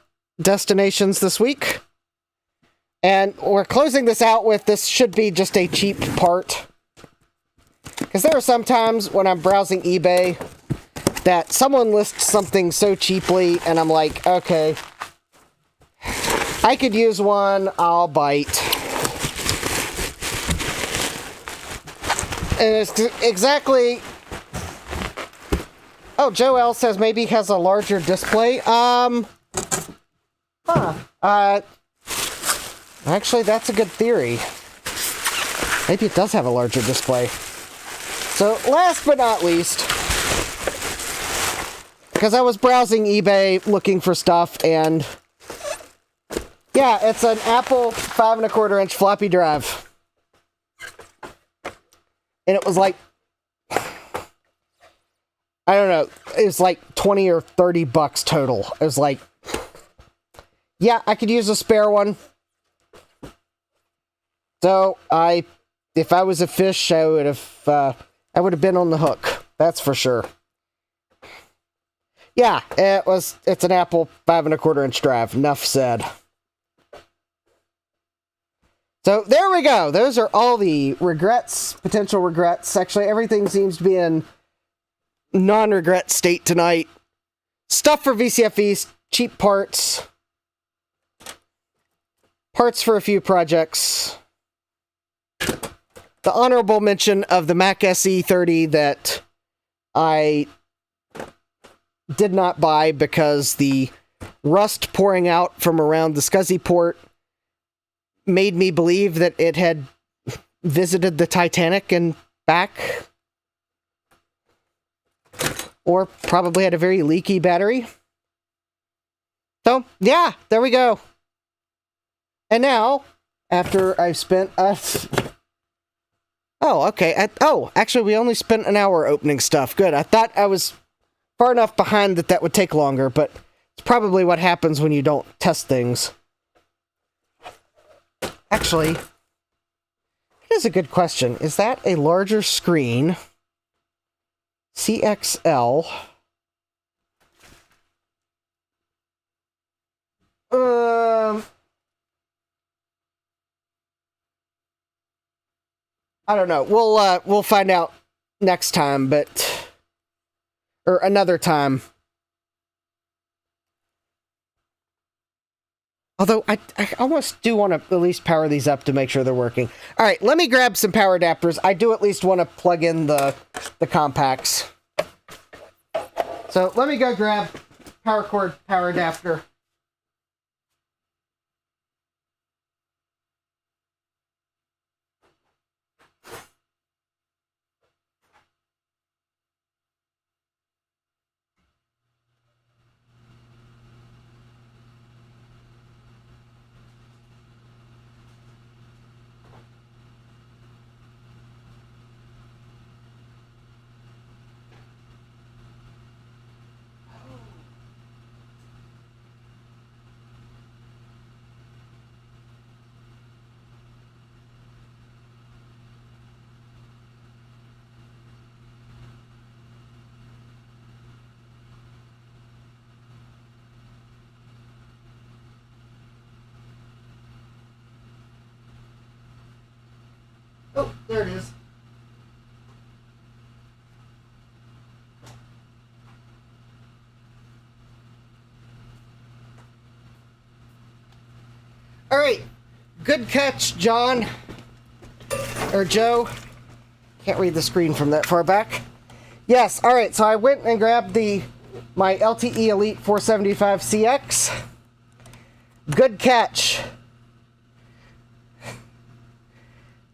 destinations this week. And we're closing this out with this should be just a cheap part. Because there are some times when I'm browsing eBay that someone lists something so cheaply, and I'm like, okay, I could use one, I'll bite. And it's exactly... Oh, Joe L says maybe he has a larger display. Actually, that's a good theory. Maybe it does have a larger display. So, last but not least... Because I was browsing eBay looking for stuff, and yeah, it's an Apple 5 1/4" floppy drive. And it was like, I don't know, it was like 20 or 30 bucks total. It was like, yeah, I could use a spare one. So if I was a fish, I would have been on the hook. That's for sure. Yeah, it's an Apple 5 1/4" drive. Enough said. So there we go. Those are all the regrets, potential regrets. Actually, everything seems to be in non-regret state tonight. Stuff for VCFEs, cheap parts. Parts for a few projects. The honorable mention of the Mac SE 30 that I did not buy because the rust pouring out from around the SCSI port made me believe that it had visited the Titanic and back. Or probably had a very leaky battery. So, yeah, there we go. And now, after I've spent oh, okay. Actually, we only spent an hour opening stuff. Good. I thought I was far enough behind that would take longer, but it's probably what happens when you don't test things. Actually, here's a good question. Is that a larger screen? CXL. I don't know. We'll find out next time, or another time. Although I almost do want to at least power these up to make sure they're working. All right, let me grab some power adapters. I do at least want to plug in the compacts. So let me go grab power cord, power adapter. Oh, there it is. All right. Good catch, John. Or Joe. Can't read the screen from that far back. Yes, all right. So I went and grabbed my LTE Elite 475CX. Good catch.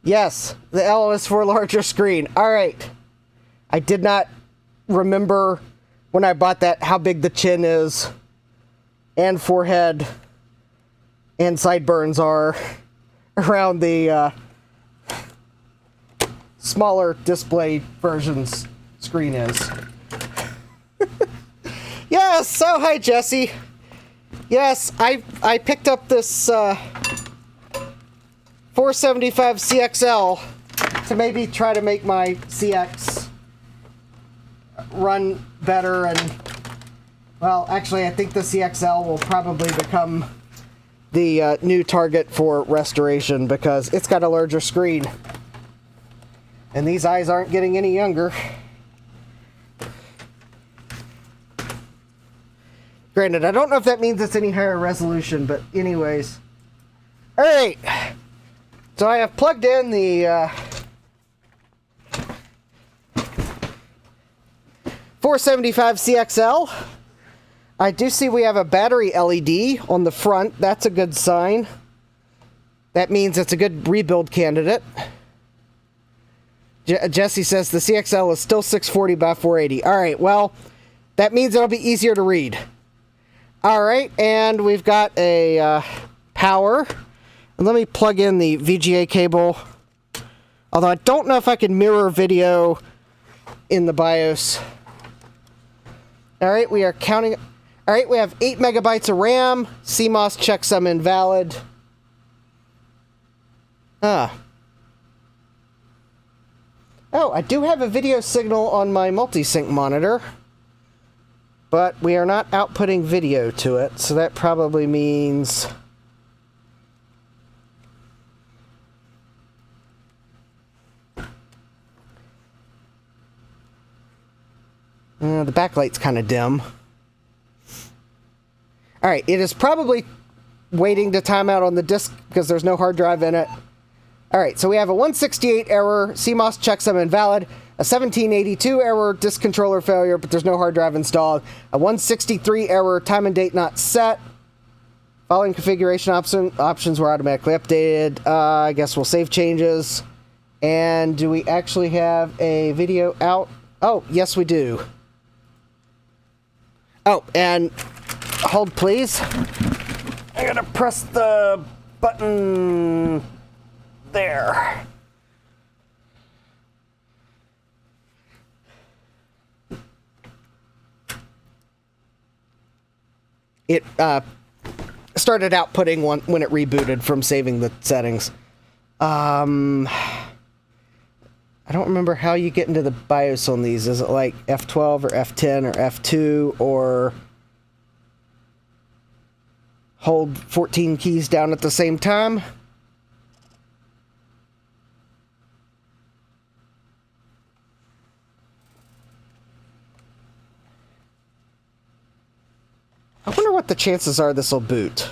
Yes, the L is for larger screen. All right. I did not remember when I bought that how big the chin is and forehead and sideburns are around the smaller display version's screen is. Yes, so hi Jesse. Yes, I picked up this 475 CXL to maybe try to make my CX run better, and well, actually I think the CXL will probably become the new target for restoration because it's got a larger screen and these eyes aren't getting any younger. Granted, I don't know if that means it's any higher resolution, but anyways. All right. So I have plugged in the 475 CXL. I do see we have a battery LED on the front. That's a good sign. That means it's a good rebuild candidate. Jesse says the CXL is still 640 by 480. All right, well, that means it'll be easier to read. All right, and we've got a power. And let me plug in the VGA cable. Although I don't know if I can mirror video in the BIOS. All right, we are counting. All right, we have 8 megabytes of RAM. CMOS checksum invalid. Oh, I do have a video signal on my multi-sync monitor. But we are not outputting video to it, so that probably means... the backlight's kind of dim. Alright, it is probably waiting to time out on the disk because there's no hard drive in it. Alright, so we have a 168 error, CMOS checksum invalid, a 1782 error, disk controller failure, but there's no hard drive installed, a 163 error, time and date not set. Following configuration options were automatically updated. I guess we'll save changes. And do we actually have a video out? Oh, yes we do. Oh, and hold please. I'm gonna press the button there. It started outputting one when it rebooted from saving the settings. I don't remember how you get into the BIOS on these. Is it like F12 or F10 or F2 or hold 14 keys down at the same time? I wonder what the chances are this will boot.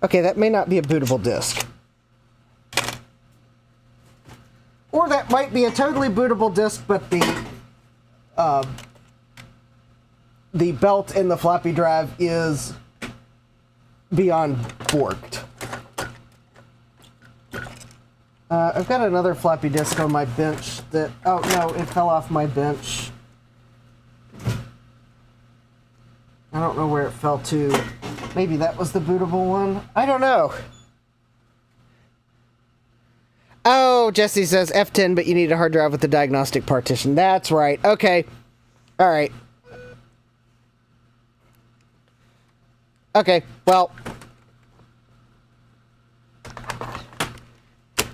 Okay, that may not be a bootable disk. Or that might be a totally bootable disk, but the belt in the floppy drive is beyond borked. I've got another floppy disk on my bench that... Oh, no, it fell off my bench. I don't know where it fell to. Maybe that was the bootable one? I don't know. Oh, Jesse says F10, but you need a hard drive with the diagnostic partition. That's right. Okay. All right. Okay, well...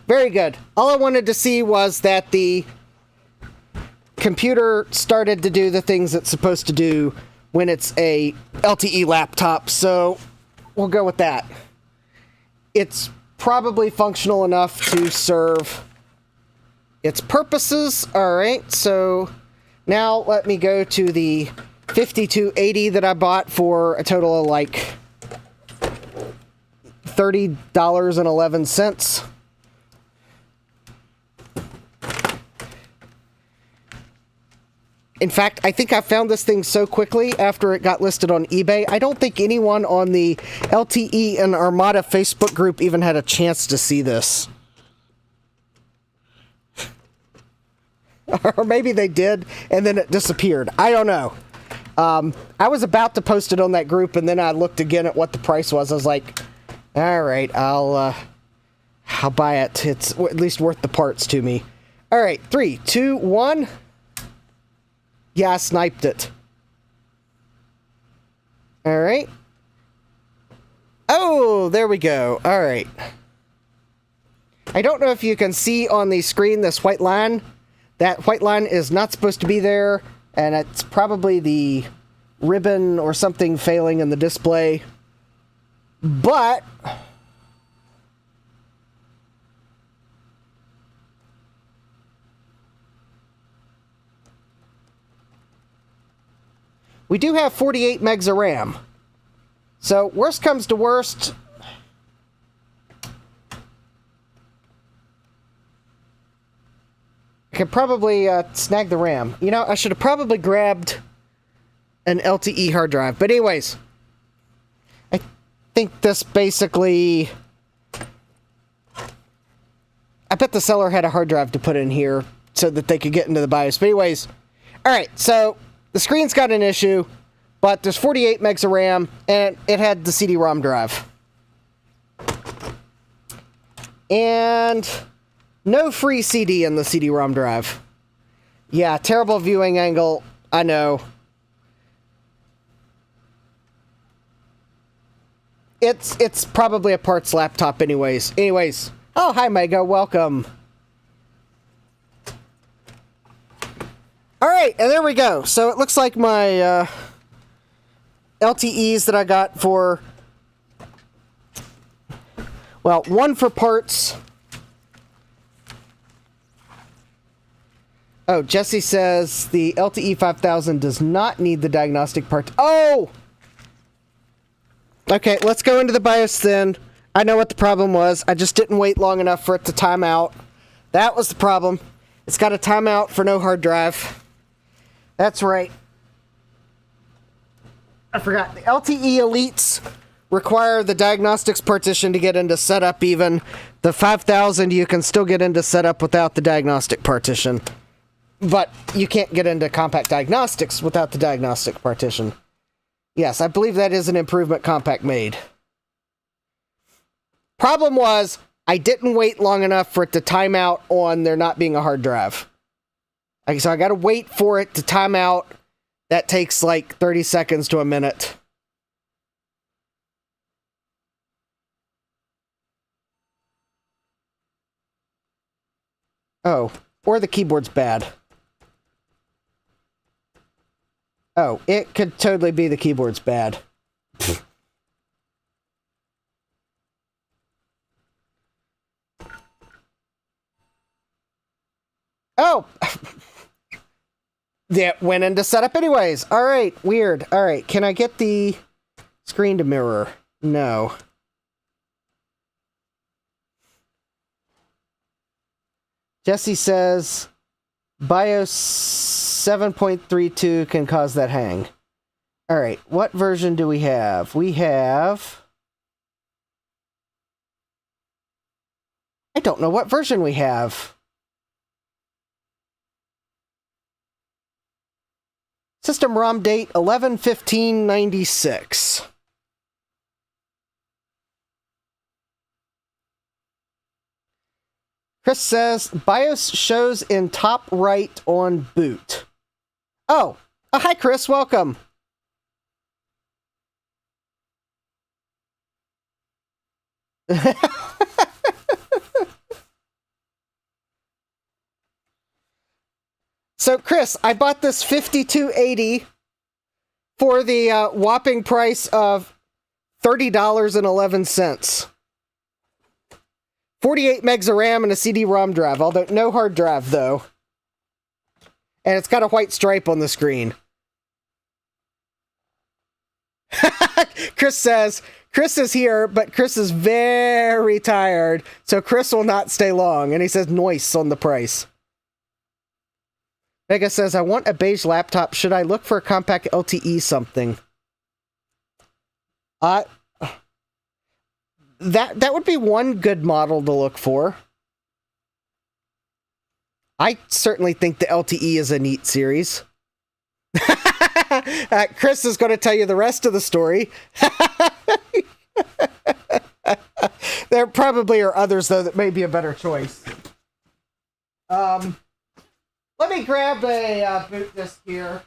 Very good. All I wanted to see was that the computer started to do the things it's supposed to do when it's a LTE laptop, so we'll go with that. It's probably functional enough to serve its purposes. All right, so now let me go to the 5280 that I bought for a total of like $30.11. In fact, I think I found this thing so quickly after it got listed on eBay, I don't think anyone on the LTE and Armada Facebook group even had a chance to see this. Or maybe they did, and then it disappeared. I don't know. I was about to post it on that group, and then I looked again at what the price was. I was like, all right, I'll buy it. It's at least worth the parts to me. All right, 3, 2, 1... Yeah, I sniped it. All right. Oh, there we go. All right. I don't know if you can see on the screen this white line. That white line is not supposed to be there, and it's probably the ribbon or something failing in the display. But... we do have 48 megs of RAM. So, worst comes to worst, I could probably snag the RAM. You know, I should have probably grabbed an LTE hard drive. But anyways, I think this basically... I bet the seller had a hard drive to put in here so that they could get into the BIOS. But anyways, alright, so... the screen's got an issue, but there's 48 megs of RAM, and it had the CD-ROM drive. And no free CD in the CD-ROM drive. Yeah, terrible viewing angle, I know. It's probably a parts laptop anyways. Anyways, oh, hi Mega, welcome. Alright, and there we go. So it looks like my LTEs that I got for... well, one for parts. Oh, Jesse says the LTE 5000 does not need the diagnostic part. Oh! Okay, let's go into the BIOS then. I know what the problem was. I just didn't wait long enough for it to time out. That was the problem. It's got a timeout for no hard drive. That's right. I forgot. The LTE Elites require the diagnostics partition to get into setup even. The 5000 you can still get into setup without the diagnostic partition. But you can't get into Compaq Diagnostics without the diagnostic partition. Yes, I believe that is an improvement Compaq made. Problem was, I didn't wait long enough for it to time out on there not being a hard drive. So I gotta wait for it to time out. That takes like 30 seconds to a minute. Oh, or the keyboard's bad. Oh, it could totally be the keyboard's bad. Oh! That went into setup anyways. Alright, weird. Alright, can I get the screen to mirror? No. Jesse says BIOS 7.32 can cause that hang. Alright, what version do we have? We have... I don't know what version we have. System ROM date 11/15/96. Chris says, BIOS shows in top right on boot. Oh, hi Chris, welcome. So Chris, I bought this 5280 for the whopping price of $30.11. 48 megs of RAM and a CD-ROM drive, although no hard drive, though. And it's got a white stripe on the screen. Chris says, Chris is here, but Chris is very tired, so Chris will not stay long. And he says, noise on the price. Vega says, I want a beige laptop. Should I look for a Compaq LTE something? That would be one good model to look for. I certainly think the LTE is a neat series. Chris is going to tell you the rest of the story. There probably are others, though, that may be a better choice. Let me grab a boot disk here.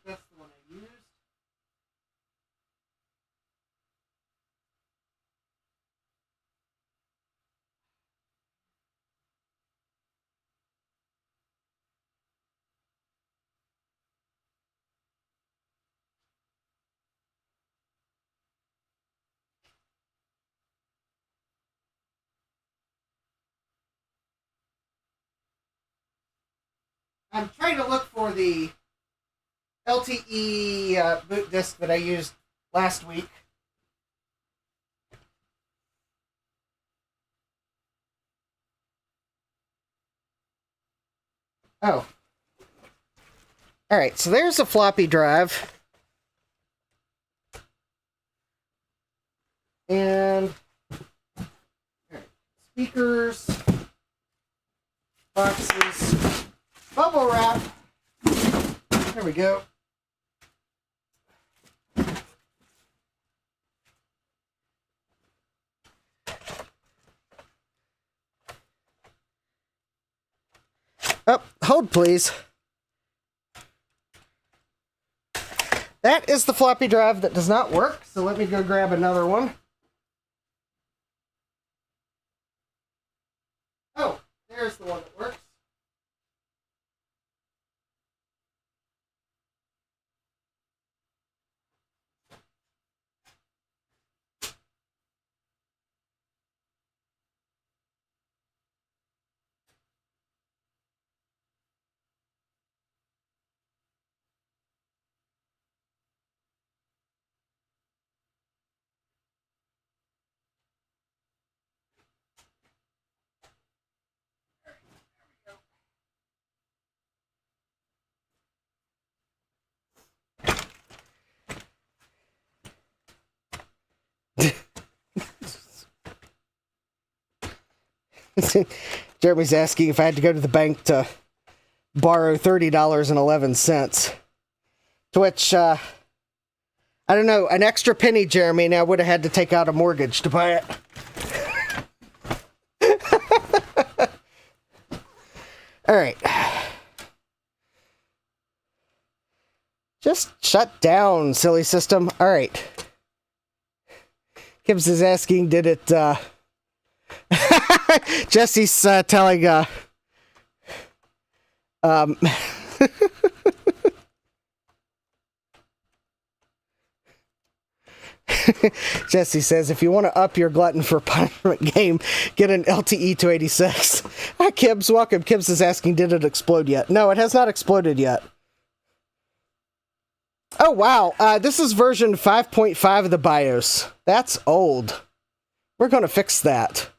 That's the one I used. I'm trying to look for the LTE boot disk that I used last week. Oh. Alright, so there's a floppy drive. And speakers, boxes, bubble wrap. There we go. Oh, hold please. That is the floppy drive that does not work, so let me go grab another one. Oh, there's the one that works. Jeremy's asking if I had to go to the bank to borrow $30.11. To which, I don't know, an extra penny, Jeremy, and I would have had to take out a mortgage to buy it. All right. Just shut down, silly system. All right. Gibbs is asking, did it, Jesse's telling, Jesse says, if you want to up your glutton for punishment game, get an LTE 286. Hi, Kibbs. Welcome. Kibbs is asking, did it explode yet? No, it has not exploded yet. Oh, wow. This is version 5.5 of the BIOS. That's old. We're going to fix that.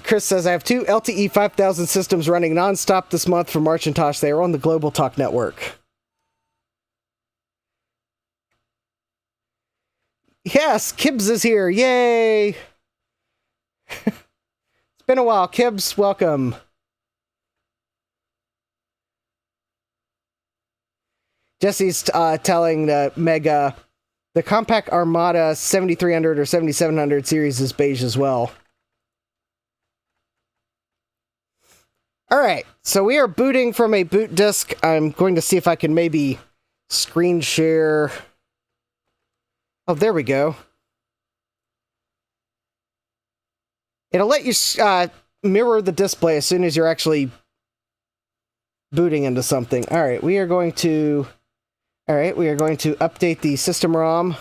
Chris says, I have 2 LTE 5000 systems running nonstop this month for Macintosh. They are on the Global Talk network. Yes, Kibbs is here. Yay! It's been a while. Kibbs, welcome. Jesse's telling Meg, the Compaq Armada 7300 or 7700 series is beige as well. Alright, so we are booting from a boot disk. I'm going to see if I can maybe screen share. Oh, there we go. It'll let you mirror the display as soon as you're actually booting into something. Alright, we are going to update the system ROM.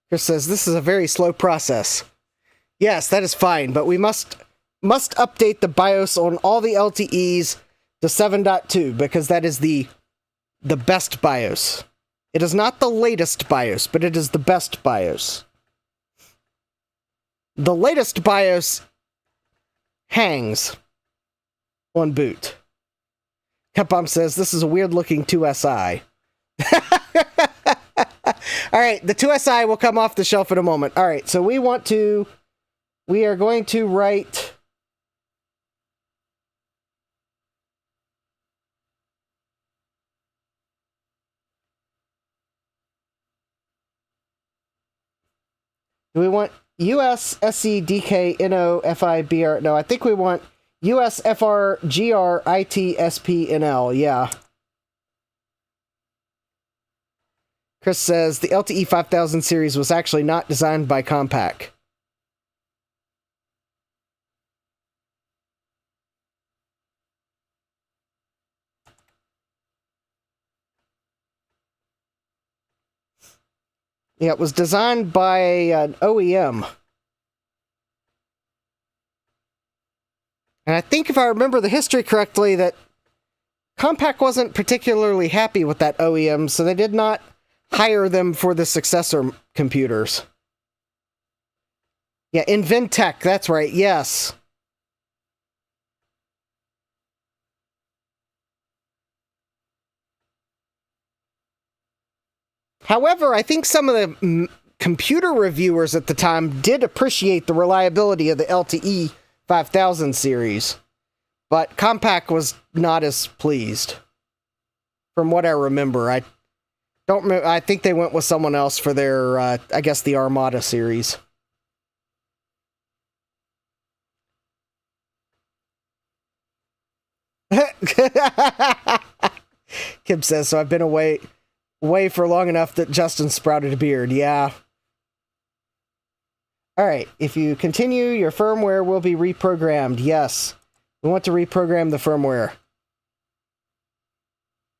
Chris says, this is a very slow process. Yes, that is fine, but we must update the BIOS on all the LTEs to 7.2, because that is the best BIOS. It is not the latest BIOS, but it is the best BIOS. The latest BIOS hangs on boot. Capom says, this is a weird-looking 2SI. Alright, the 2SI will come off the shelf in a moment. Alright, so we are going to write... Do we want US SE DK FI BR? No, I think we want US FR GR IT SP NL. Yeah. Chris says the LTE 5000 series was actually not designed by Compaq. Yeah, it was designed by an OEM. And I think if I remember the history correctly, that Compaq wasn't particularly happy with that OEM, so they did not hire them for the successor computers. Yeah, Inventec, that's right, yes. However, I think some of the computer reviewers at the time did appreciate the reliability of the LTE 5000 series, but Compaq was not as pleased. From what I remember, I think they went with someone else for their, I guess, the Armada series. Kim says, so I've been away for long enough that Justin sprouted a beard. Yeah. Alright, if you continue, your firmware will be reprogrammed. Yes. We want to reprogram the firmware.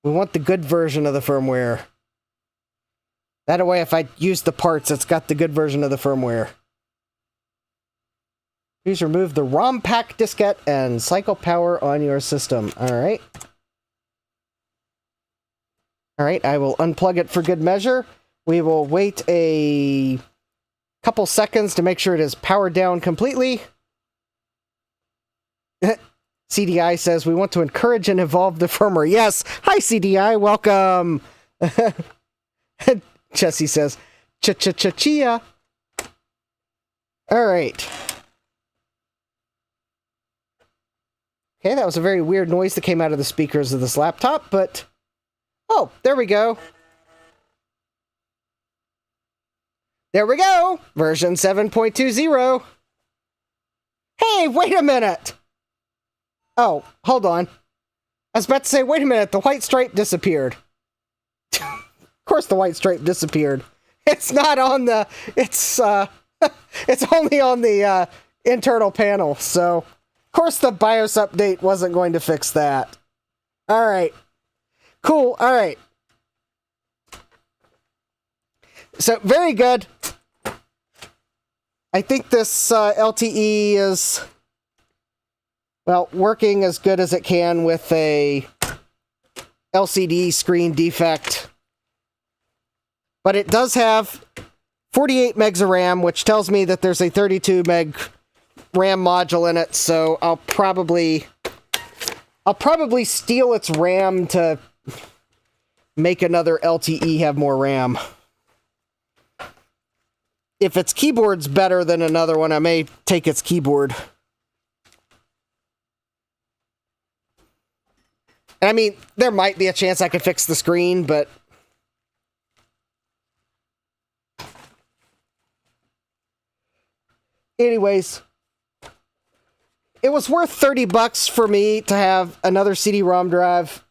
We want the good version of the firmware. That way, if I use the parts, it's got the good version of the firmware. Please remove the ROM pack diskette and cycle power on your system. Alright. Alright, I will unplug it for good measure. We will wait a couple seconds to make sure it is powered down completely. CDI says, we want to encourage and evolve the firmware. Yes. Hi, CDI. Welcome. Jesse says, cha-cha-cha-chia. All right. Okay, that was a very weird noise that came out of the speakers of this laptop, but... Oh, there we go. There we go! Version 7.20. Hey, wait a minute! Oh, hold on. I was about to say, wait a minute, the white stripe disappeared. Of course the white stripe disappeared. It's not on the... It's, it's only on the, internal panel, so... Of course the BIOS update wasn't going to fix that. Alright. Cool, alright. So, very good. I think this LTE is, well, working as good as it can with a LCD screen defect. But it does have 48 megs of RAM, which tells me that there's a 32 meg RAM module in it, so I'll probably steal its RAM to make another LTE have more RAM. If its keyboard's better than another one, I may take its keyboard. And I mean, there might be a chance I could fix the screen, but... Anyways, it was worth $30 for me to have another CD-ROM drive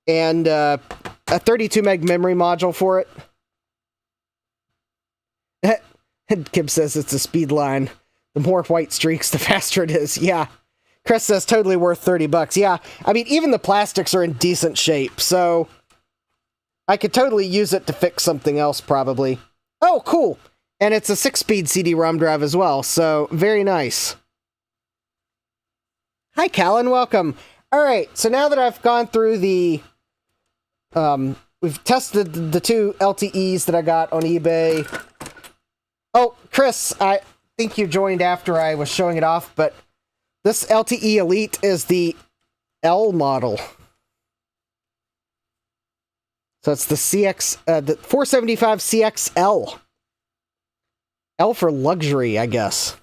and a 32 meg memory module for it. Kib says it's a speed line. The more white streaks, the faster it is. Yeah. Chris says totally worth $30. Yeah. I mean, even the plastics are in decent shape, so I could totally use it to fix something else, probably. Oh, cool. And it's a 6-speed CD-ROM drive as well, so very nice. Hi, Callan. Welcome. All right. So now that I've gone through the... we've tested the two LTEs that I got on eBay. Oh, Chris, I think you joined after I was showing it off, but this LTE Elite is the L model. So it's the the 475 CXL. L for luxury, I guess.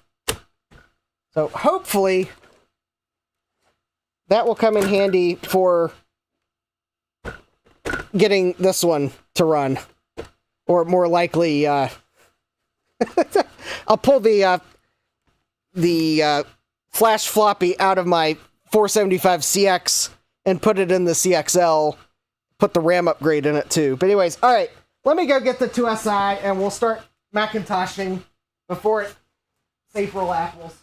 So hopefully that will come in handy for getting this one to run. Or more likely, I'll pull the flash floppy out of my 475 CX and put it in the CXL, put the RAM upgrade in it too. But anyways, all right, let me go get the IIsi and we'll start Macintoshing before it's April apples.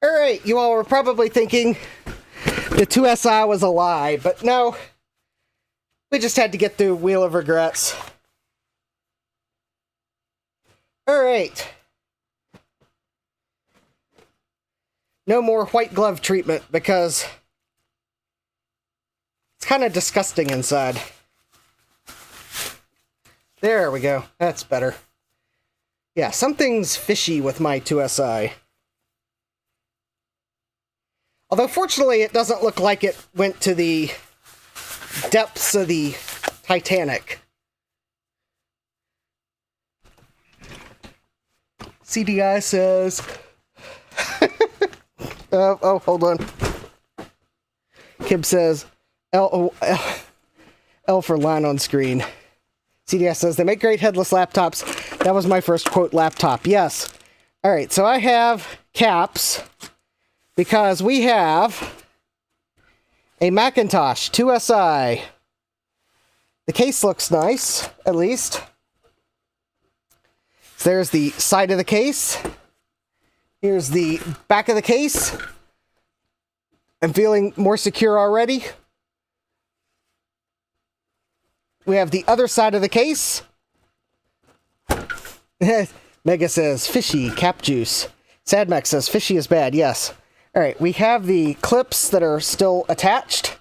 Alright, you all were probably thinking the IIsi was a lie, but no. We just had to get through Wheel of Regrets. Alright. No more white glove treatment, because it's kind of disgusting inside. There we go. That's better. Yeah, something's fishy with my IIsi. Although, fortunately, it doesn't look like it went to the depths of the Titanic. CDI says... oh, hold on. Kib says, L for line on screen. CDI says, they make great headless laptops. That was my first quote laptop. Yes. All right, so I have caps because we have a Macintosh IIsi. The case looks nice, at least. So there's the side of the case. Here's the back of the case. I'm feeling more secure already. We have the other side of the case. Mega says, fishy, cap juice. Sadmax says, fishy is bad, yes. Alright, we have the clips that are still attached.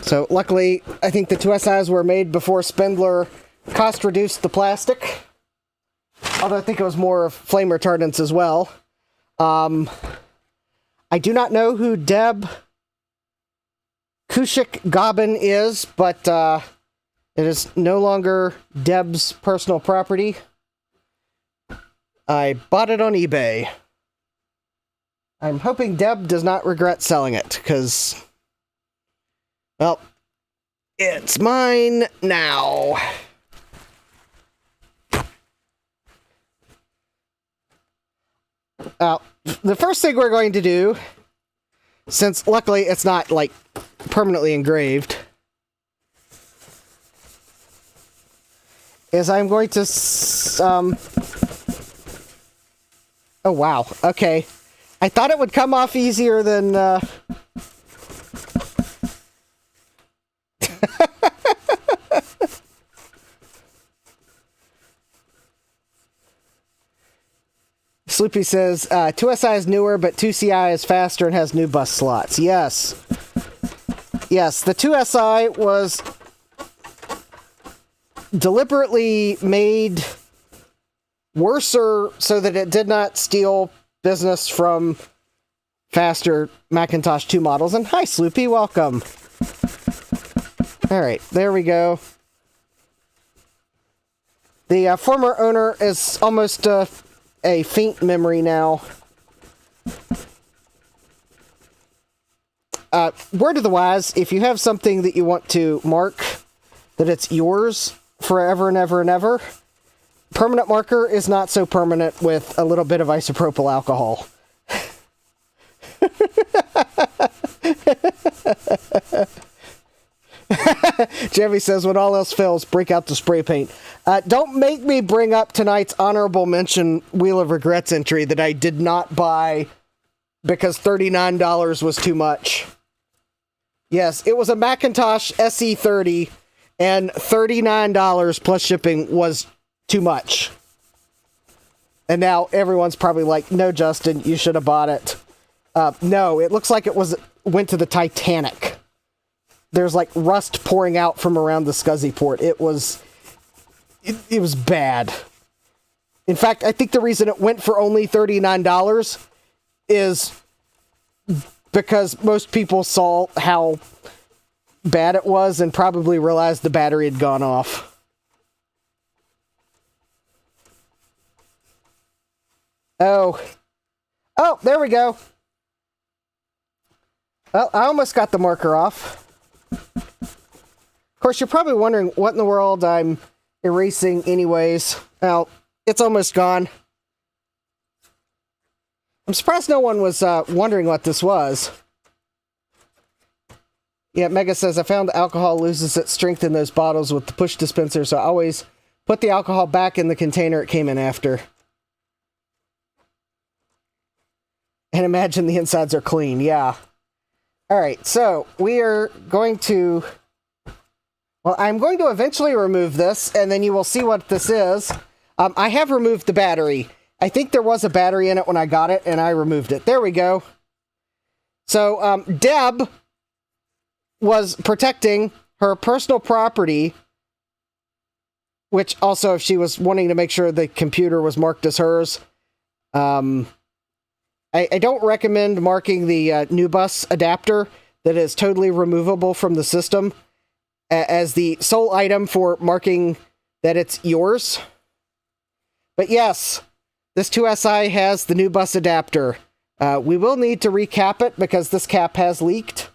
So, luckily, I think the IIsis were made before Spindler cost-reduced the plastic. Although I think it was more of flame retardants as well. I do not know who Deb Kushik-Gobbin is, but it is no longer Deb's personal property. I bought it on eBay. I'm hoping Deb does not regret selling it, because, well, it's mine now. The first thing we're going to do, since luckily it's not, like, permanently engraved, is I'm going to, oh wow, okay. I thought it would come off easier than, Sloopy says, IIsi is newer, but IIsi is faster and has NuBus slots. Yes. Yes, the IIsi was deliberately made worser so that it did not steal business from faster Macintosh II models. And hi, Sloopy, welcome. All right, there we go. The former owner is almost a faint memory now. Word of the wise, if you have something that you want to mark that it's yours forever and ever and ever, permanent marker is not so permanent with a little bit of isopropyl alcohol. Jeffy says, when all else fails, break out the spray paint. Don't make me bring up tonight's honorable mention Wheel of Regrets entry that I did not buy because $39 was too much. Yes, it was a Macintosh SE 30, and $39 plus shipping was too much. And now everyone's probably like, no, Justin, you should have bought it. No, it looks like it went to the Titanic. There's like rust pouring out from around the SCSI port. It was bad. In fact, I think the reason it went for only $39 is because most people saw how bad it was and probably realized the battery had gone off. Oh, there we go. Well, I almost got the marker off. Of course, you're probably wondering what in the world I'm erasing anyways. Well, it's almost gone. I'm surprised no one was wondering what this was. Yeah, Mega says, I found alcohol loses its strength in those bottles with the push dispenser, so I always put the alcohol back in the container it came in after. And imagine the insides are clean, yeah. Alright, so we are going to... Well, I'm going to eventually remove this, and then you will see what this is. I have removed the battery. I think there was a battery in it when I got it, and I removed it. There we go. So, Deb was protecting her personal property, which also, if she was wanting to make sure the computer was marked as hers, I don't recommend marking the NuBus adapter that is totally removable from the system as the sole item for marking that it's yours. But yes, this IIsi has the NuBus adapter. We will need to recap it because this cap has leaked.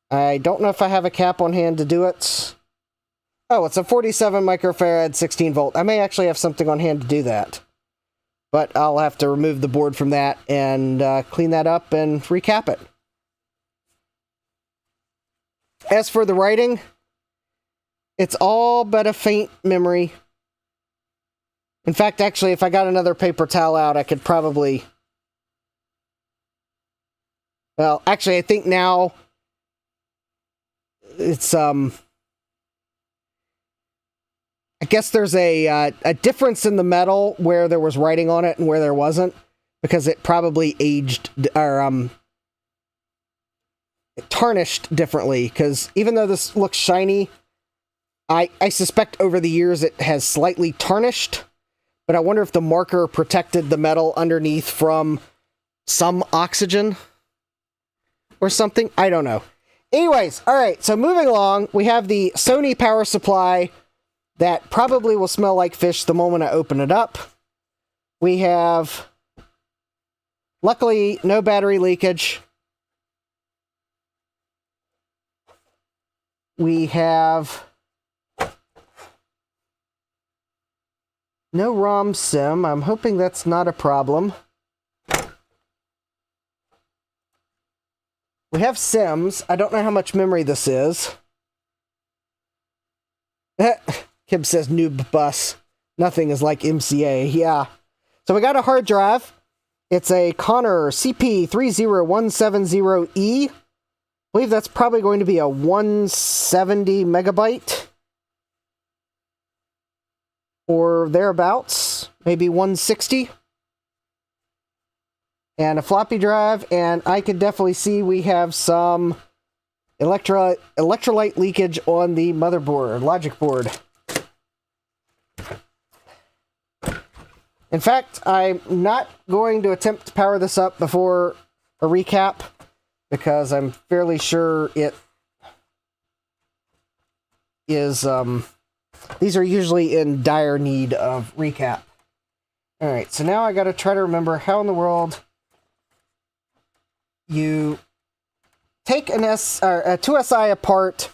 I don't know if I have a cap on hand to do it. Oh, it's a 47 microfarad 16 volt. I may actually have something on hand to do that. But I'll have to remove the board from that and clean that up and recap it. As for the writing, it's all but a faint memory. In fact, actually, if I got another paper towel out, I could probably... Well, actually, I think now it's, I guess there's a difference in the metal where there was writing on it and where there wasn't, because it probably aged, or, it tarnished differently, because even though this looks shiny, I suspect over the years it has slightly tarnished, but I wonder if the marker protected the metal underneath from some oxygen or something. I don't know. Anyways, alright, so moving along, we have the Sony power supply that probably will smell like fish the moment I open it up. We have, luckily, no battery leakage. We have no ROM sim. I'm hoping that's not a problem. We have sims. I don't know how much memory this is. Kib says NuBus. Nothing is like MCA. Yeah. So we got a hard drive. It's a Connor CP30170E. I believe that's probably going to be a 170 megabyte. Or thereabouts. Maybe 160. And a floppy drive, and I can definitely see we have some electrolyte leakage on the motherboard, logic board. In fact, I'm not going to attempt to power this up before a recap, because I'm fairly sure it is, these are usually in dire need of recap. Alright, so now I gotta try to remember how in the world you take an a 2SI apart,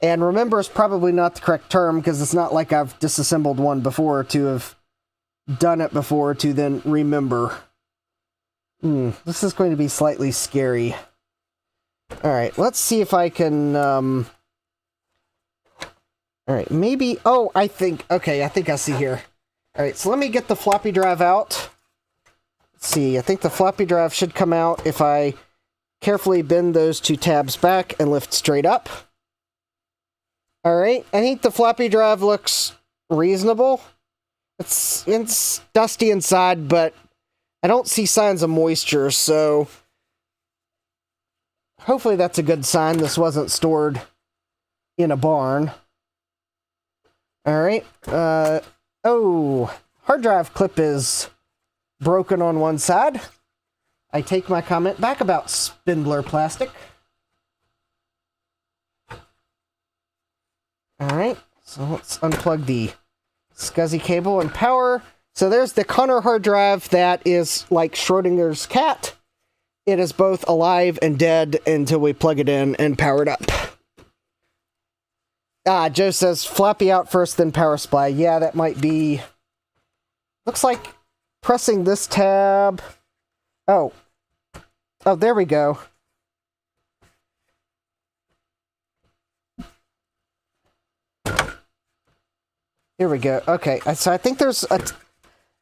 and remember is probably not the correct term, because it's not like I've disassembled one before to have done it before to then remember. This is going to be slightly scary. Alright, let's see if I can, alright, maybe, oh, I think I see here. Alright, so let me get the floppy drive out. Let's see, I think the floppy drive should come out if I carefully bend those two tabs back and lift straight up. Alright, I think the floppy drive looks reasonable. It's dusty inside, but I don't see signs of moisture, so hopefully that's a good sign this wasn't stored in a barn. Alright, oh, hard drive clip is broken on one side. I take my comment back about spindler plastic. Alright, so let's unplug the SCSI cable and power. So there's the Connor hard drive that is like Schrodinger's cat. It is both alive and dead until we plug it in and power it up. Ah, Joe says floppy out first, then power supply. Yeah, that might be... Looks like pressing this tab... Oh, there we go. Here we go. Okay, so I think there's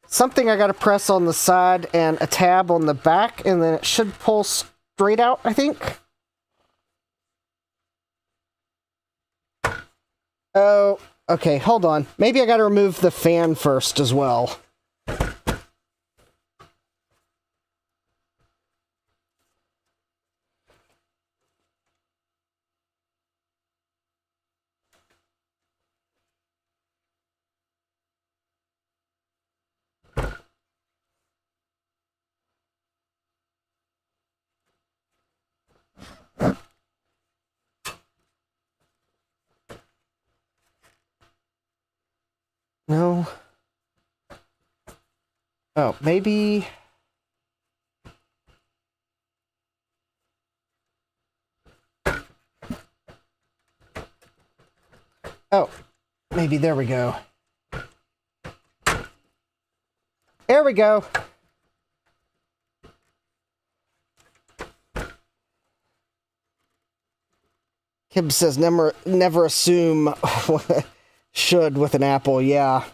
something I gotta press on the side and a tab on the back, and then it should pull straight out, I think. Oh, okay, hold on. Maybe I gotta remove the fan first as well. No. Oh, maybe... Oh, maybe there we go. There we go. Kib says never assume should with an Apple. Yeah.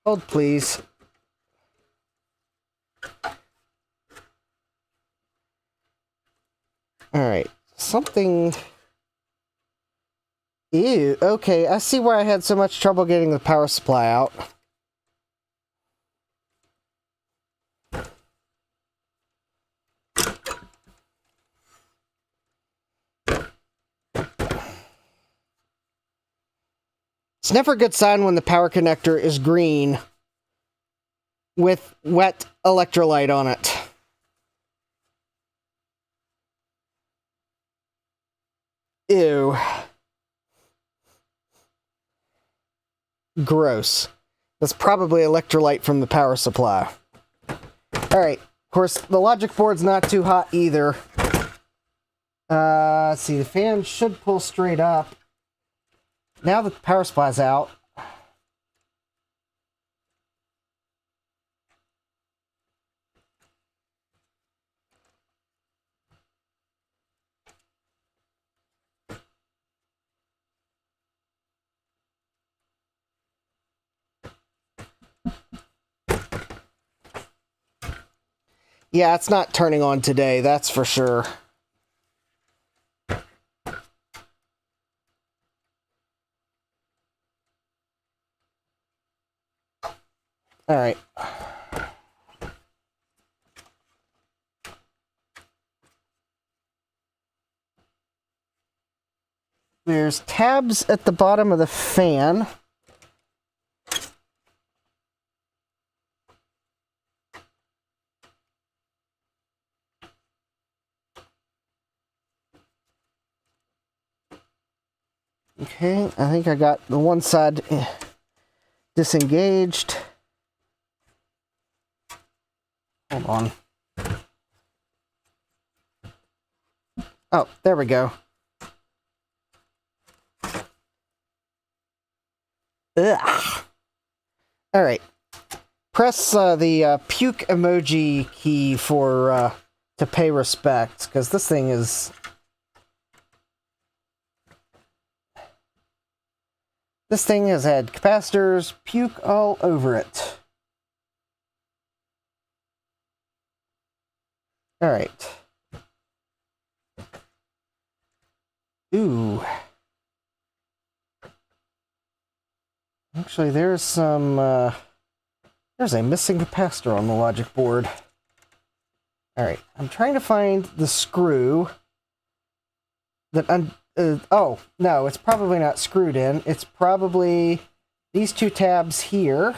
Hold please. Alright. Something... Ew. Okay, I see why I had so much trouble getting the power supply out. It's never a good sign when the power connector is green with wet electrolyte on it. Ew. Gross. That's probably electrolyte from the power supply. Alright, of course, the logic board's not too hot either. Let's see, the fan should pull straight up. Now that the power supply's out. Yeah, it's not turning on today, that's for sure. All right. There's tabs at the bottom of the fan. Okay, I think I got the one side disengaged. Hold on. Oh, there we go. Ugh. All right. Press the puke emoji key for to pay respect, because this thing is... This thing has had capacitors puke all over it. All right. Ooh. Actually, there's some, there's a missing capacitor on the logic board. All right, I'm trying to find the screw that oh, no, it's probably not screwed in. It's probably these two tabs here.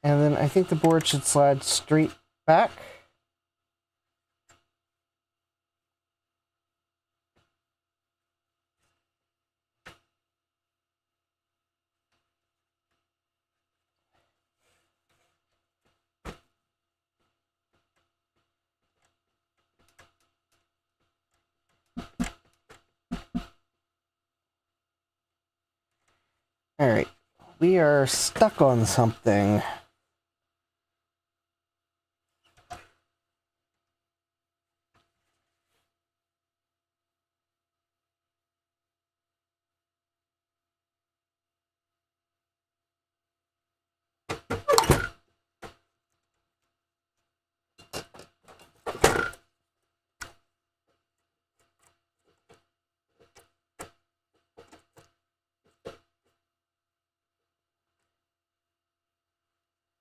And then I think the board should slide straight back. All right, we are stuck on something.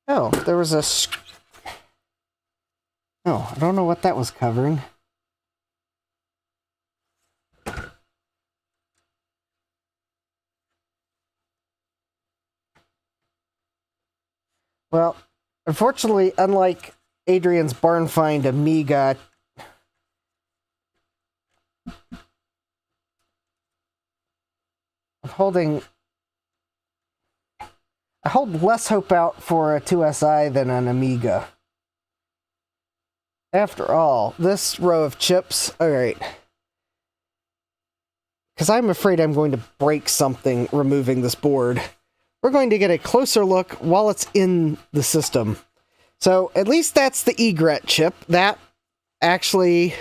Oh, there was a... Oh, I don't know what that was covering. Well, unfortunately, unlike Adrian's barn find Amiga, I hold less hope out for a 2SI than an Amiga. After all, this row of chips... Alright. because I'm afraid I'm going to break something removing this board, we're going to get a closer look while it's in the system. So at least that's the Egret chip. That actually,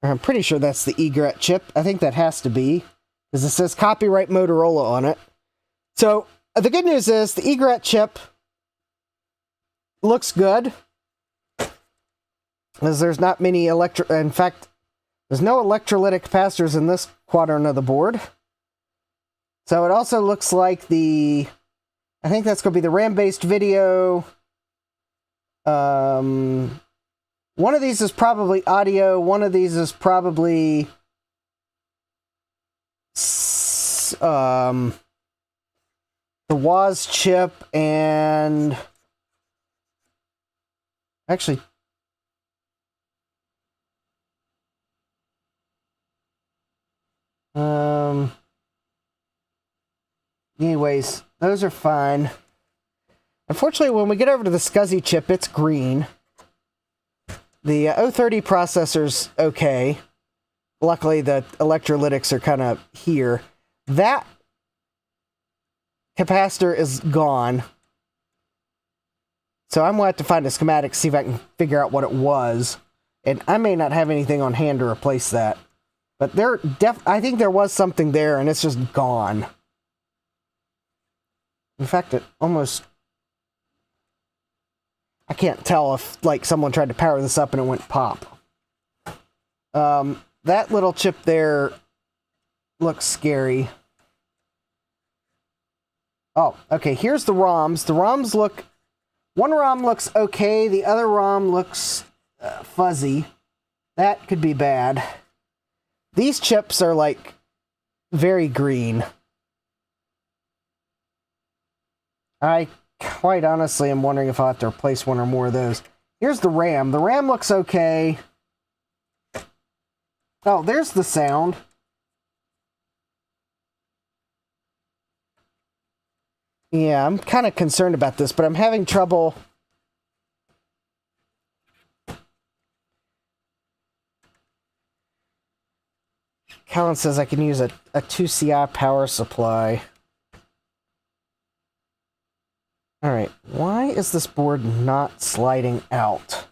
I'm pretty sure that's the Egret chip. I think that has to be, because it says copyright Motorola on it. So the good news is the Egret chip looks good, as there's not many in fact, there's no electrolytic capacitors in this quadrant of the board. So it also looks like I think that's going to be the RAM-based video. One of these is probably audio. One of these is probably the WAS chip, and actually anyways, those are fine. Unfortunately, when we get over to the SCSI chip, it's green. The 030 processor's okay. Luckily, the electrolytics are kind of here. That capacitor is gone. So I'm going to have to find a schematic, see if I can figure out what it was. And I may not have anything on hand to replace that. But I think there was something there, and it's just gone. In fact, it almost... I can't tell if, like, someone tried to power this up and it went pop. That little chip there looks scary. Oh, okay, here's the ROMs. The ROMs look... One ROM looks okay, the other ROM looks fuzzy. That could be bad. These chips are, like, very green. I quite honestly am wondering if I'll have to replace one or more of those. Here's the RAM. The RAM looks okay. Oh, there's the sound. Yeah, I'm kind of concerned about this, but I'm having trouble. Callan says I can use a IIsi power supply. Alright, why is this board not sliding out?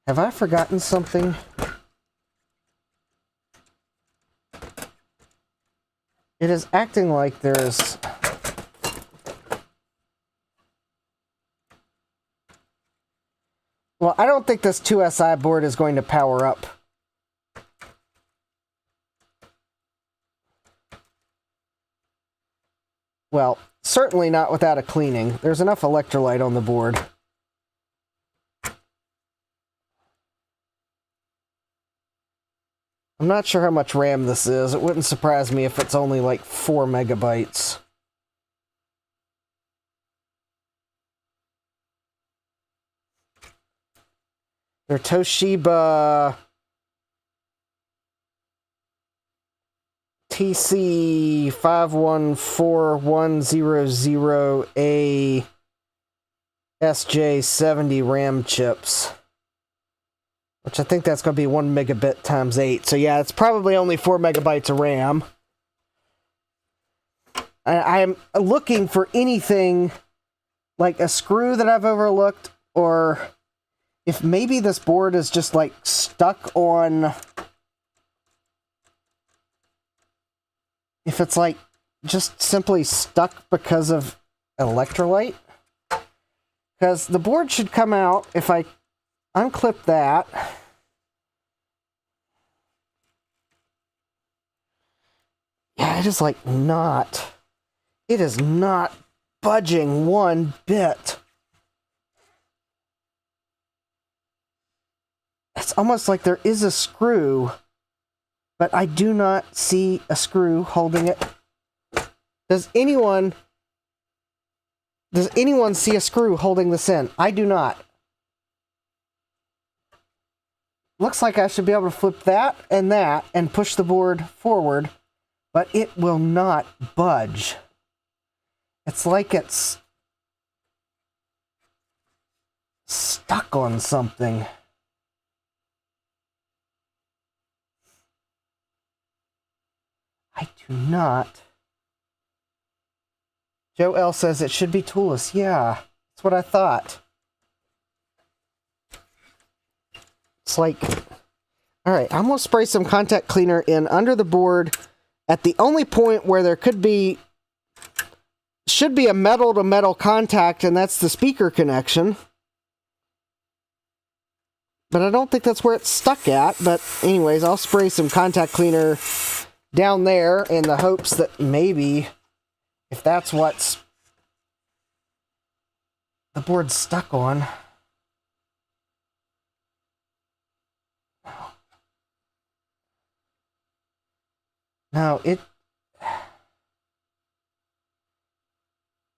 Have I forgotten something? It is acting like there's... Well, I don't think this IIsi board is going to power up. Well, certainly not without a cleaning. There's enough electrolyte on the board. I'm not sure how much RAM this is. It wouldn't surprise me if it's only like 4 megabytes. They're Toshiba TC514100A SJ70 RAM chips. Which I think that's going to be 1 megabit times 8. So yeah, it's probably only 4 megabytes of RAM. I'm looking for anything like a screw that I've overlooked, or if maybe this board is just like stuck on... If it's like just simply stuck because of electrolyte. Because the board should come out if I unclip that. Yeah, it is like not. It is not budging one bit. It's almost like there is a screw, but I do not see a screw holding it. Does anyone see a screw holding this in? I do not. Looks like I should be able to flip that and push the board forward, but it will not budge. It's like it's stuck on something. I do not. Joe L says it should be toolless. Yeah, that's what I thought. It's like, all right, I'm going to spray some contact cleaner in under the board at the only point where there should be a metal-to-metal contact, and that's the speaker connection. But I don't think that's where it's stuck at. But anyways, I'll spray some contact cleaner down there in the hopes that maybe, if that's what's the board's stuck on. No, it...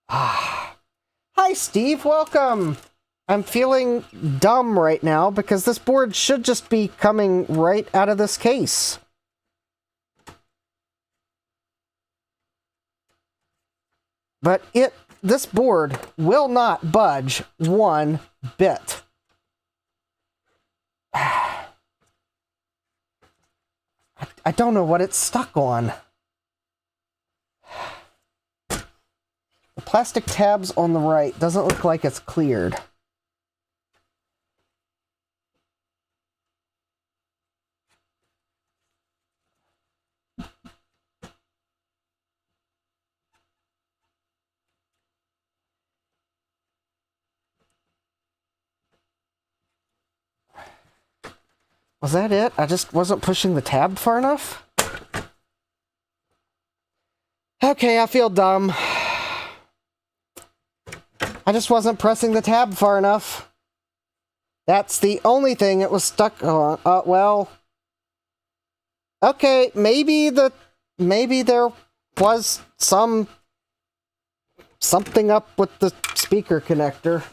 Hi, Steve. Welcome. I'm feeling dumb right now because this board should just be coming right out of this case. But this board will not budge one bit. I don't know what it's stuck on. The plastic tabs on the right doesn't look like it's cleared. Was that it? I just wasn't pushing the tab far enough? Okay, I feel dumb. I just wasn't pressing the tab far enough. That's the only thing it was stuck on. Well... Okay, maybe there was something up with the speaker connector.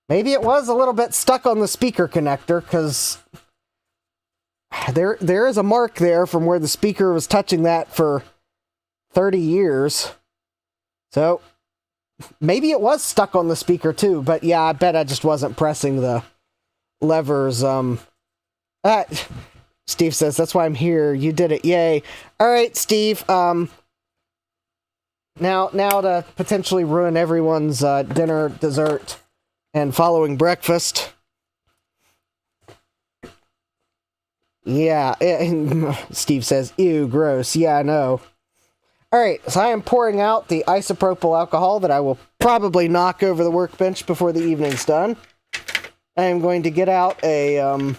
Maybe it was a little bit stuck on the speaker connector, because there is a mark there from where the speaker was touching that for 30 years. So, maybe it was stuck on the speaker too, but yeah, I bet I just wasn't pressing the levers. Steve says, that's why I'm here. You did it. Yay. Alright, Steve. Now to potentially ruin everyone's dinner, dessert, and following breakfast. Yeah, Steve says, ew, gross. Yeah, I know. Alright, so I am pouring out the isopropyl alcohol that I will probably knock over the workbench before the evening's done. I am going to get out a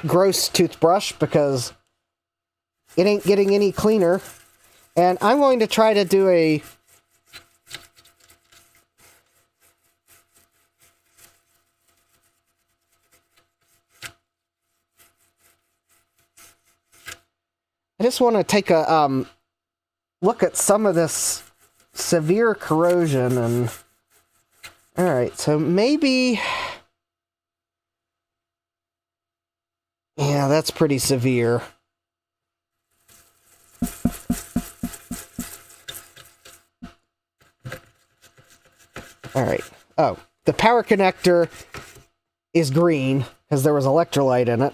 gross toothbrush because it ain't getting any cleaner. And I'm going to try to do a... I just want to take a look at some of this severe corrosion and... Alright, so maybe... Yeah, that's pretty severe. Alright. Oh, the power connector is green because there was electrolyte in it.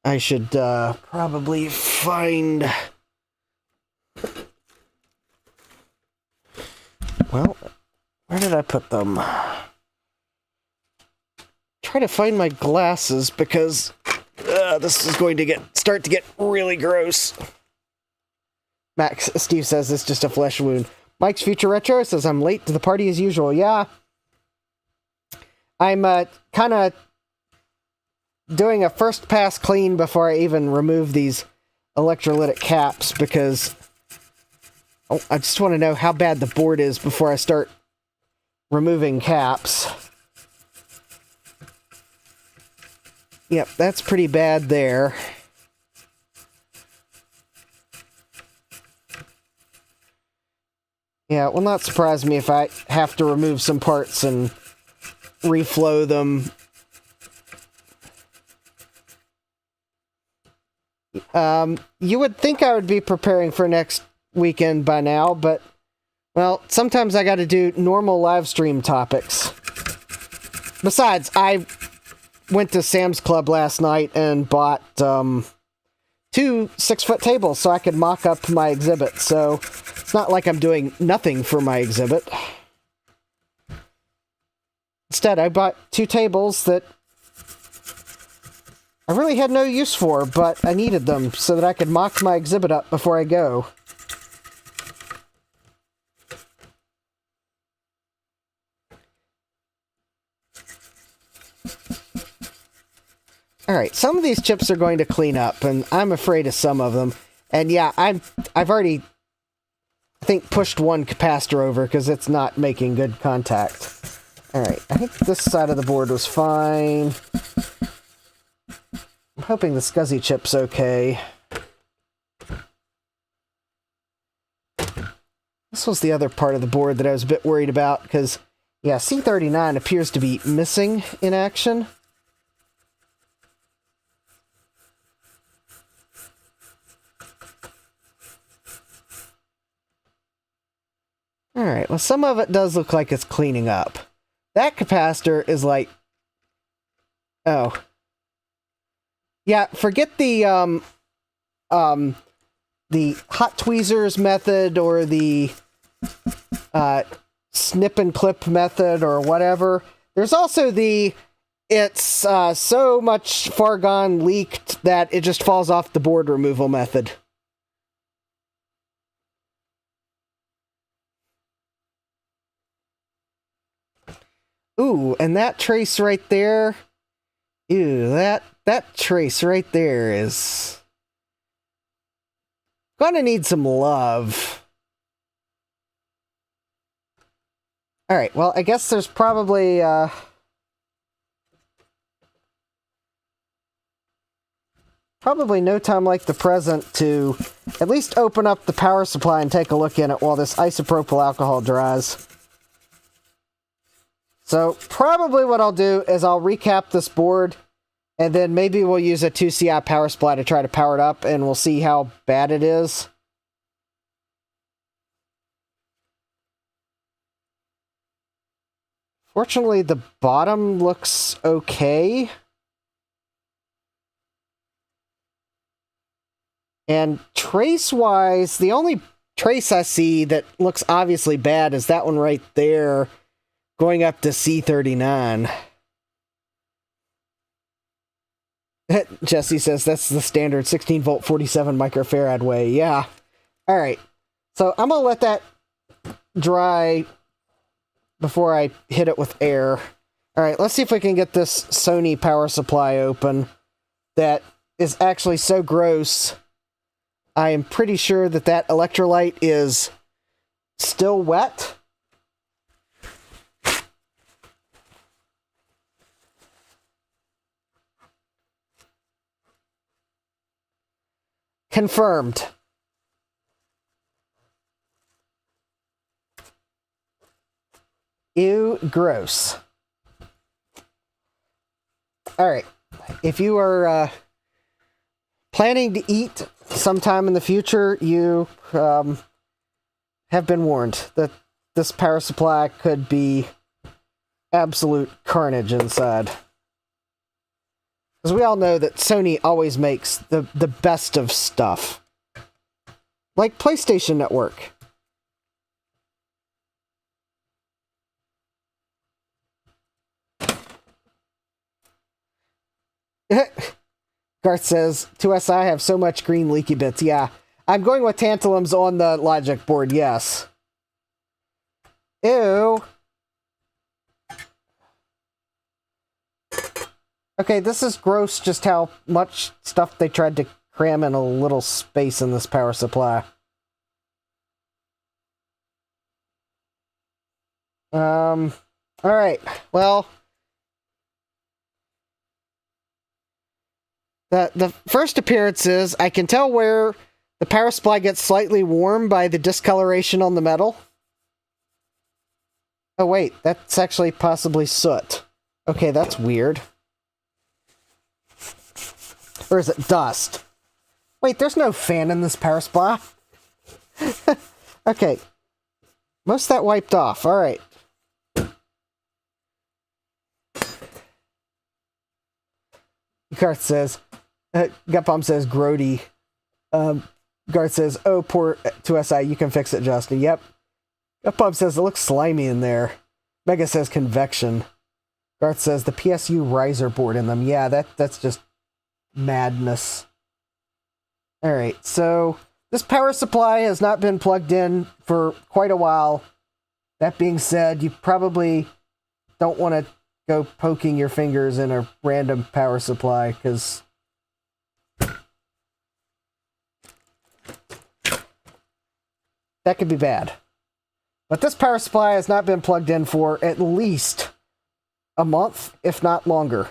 I should probably find... Well, where did I put them? Try to find my glasses because this is going to start to get really gross. Steve says it's just a flesh wound. Mike's Future Retro says I'm late to the party as usual. Yeah. I'm kind of doing a first pass clean before I even remove these electrolytic caps because I just want to know how bad the board is before I start removing caps. Yep, that's pretty bad there. Yeah, it will not surprise me if I have to remove some parts and reflow them. You would think I would be preparing for next weekend by now, but, well, sometimes I gotta do normal live stream topics. Besides, I went to Sam's Club last night and bought, 2 6-foot tables so I could mock up my exhibit, so it's not like I'm doing nothing for my exhibit. Instead, I bought 2 tables that I really had no use for, but I needed them so that I could mock my exhibit up before I go. Alright, some of these chips are going to clean up, and I'm afraid of some of them. And yeah, I've already, I think, pushed one capacitor over because it's not making good contact. Alright, I think this side of the board was fine. I'm hoping the SCSI chip's okay. This was the other part of the board that I was a bit worried about, because, yeah, C39 appears to be missing in action. Alright, well, some of it does look like it's cleaning up. That capacitor is like... Oh. Yeah, forget the hot tweezers method or the snip and clip method or whatever. There's also the it's so much far gone leaked that it just falls off the board removal method. Ooh, and that trace right there. Ew, that trace right there is gonna need some love. Alright, well, I guess there's probably no time like the present to at least open up the power supply and take a look in it while this isopropyl alcohol dries. So probably what I'll do is I'll recap this board, and then maybe we'll use a 2CI power supply to try to power it up, and we'll see how bad it is. Fortunately, the bottom looks okay. And trace-wise, the only trace I see that looks obviously bad is that one right there, going up to C39. Jesse says that's the standard 16 volt 47 microfarad way. Yeah. Alright. So I'm going to let that dry before I hit it with air. Alright, let's see if we can get this Sony power supply open. That is actually so gross. I am pretty sure that that electrolyte is still wet. Confirmed. Ew, gross. Alright, if you are planning to eat sometime in the future, you have been warned that this power supply could be absolute carnage inside. Because we all know that Sony always makes the best of stuff. Like PlayStation Network. Garth says, 2SI have so much green leaky bits. Yeah, I'm going with tantalums on the logic board, yes. Ew. Okay, this is gross just how much stuff they tried to cram in a little space in this power supply. Alright, well... The first appearance is, I can tell where the power supply gets slightly warm by the discoloration on the metal. Oh wait, that's actually possibly soot. Okay, that's weird. Or is it dust? Wait, there's no fan in this power supply. Okay. Most of that wiped off. All right. Garth says, Gutbomb says, Grody. Garth says, oh, poor IIsi, you can fix it, Justin. Yep. Gutbomb says, it looks slimy in there. Mega says, convection. Garth says, the PSU riser board in them. Yeah, that's just madness. All right, so this power supply has not been plugged in for quite a while. That being said, you probably don't want to go poking your fingers in a random power supply, because that could be bad. But this power supply has not been plugged in for at least a month, if not longer.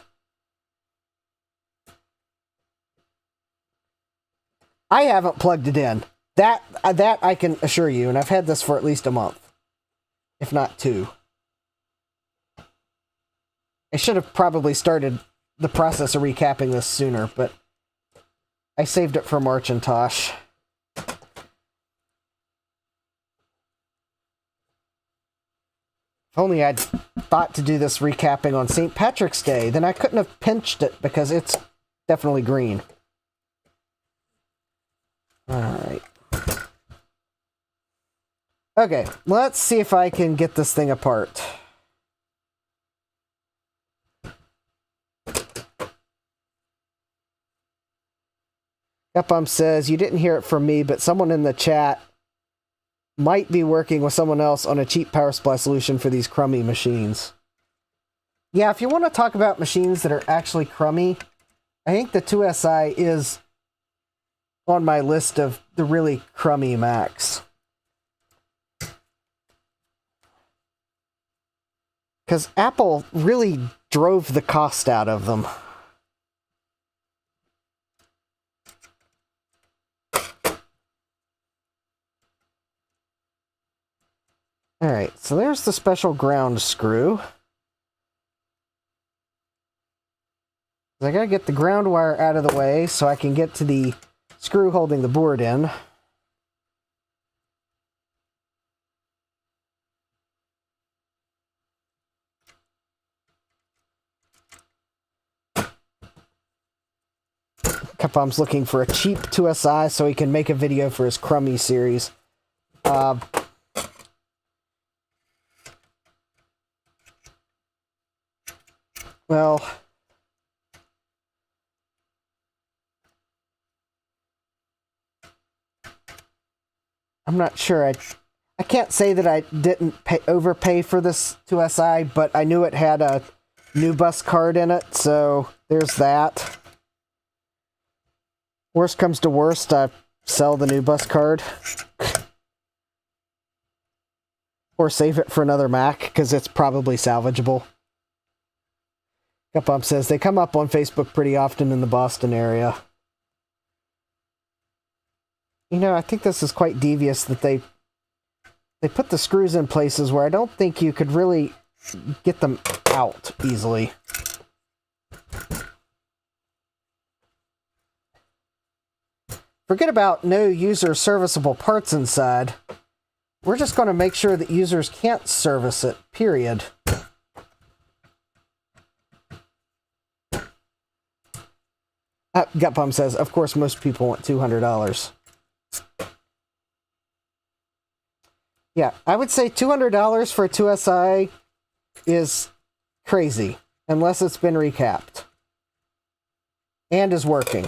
I haven't plugged it in. That I can assure you, and I've had this for at least a month, if not 2. I should have probably started the process of recapping this sooner, but I saved it for Macintosh. If only I'd thought to do this recapping on St. Patrick's Day, then I couldn't have pinched it because it's definitely green. Alright. Okay, let's see if I can get this thing apart. Gutbomb says, you didn't hear it from me, but someone in the chat might be working with someone else on a cheap power supply solution for these crummy machines. Yeah, if you want to talk about machines that are actually crummy, I think the IIsi is on my list of the really crummy Macs. Because Apple really drove the cost out of them. Alright, so there's the special ground screw. I gotta get the ground wire out of the way so I can get to the screw holding the board in. Capcom's looking for a cheap IIsi so he can make a video for his crummy series. Well, I'm not sure. I can't say that I didn't overpay for this IIsi, but I knew it had a NuBus card in it, so there's that. Worst comes to worst, I sell the NuBus card. Or save it for another Mac, because it's probably salvageable. Gutbomb says, they come up on Facebook pretty often in the Boston area. You know, I think this is quite devious that they put the screws in places where I don't think you could really get them out easily. Forget about no user serviceable parts inside. We're just going to make sure that users can't service it, period. Gutbomb says, of course most people want $200. Yeah, I would say $200 for a IIsi is crazy, unless it's been recapped. And is working.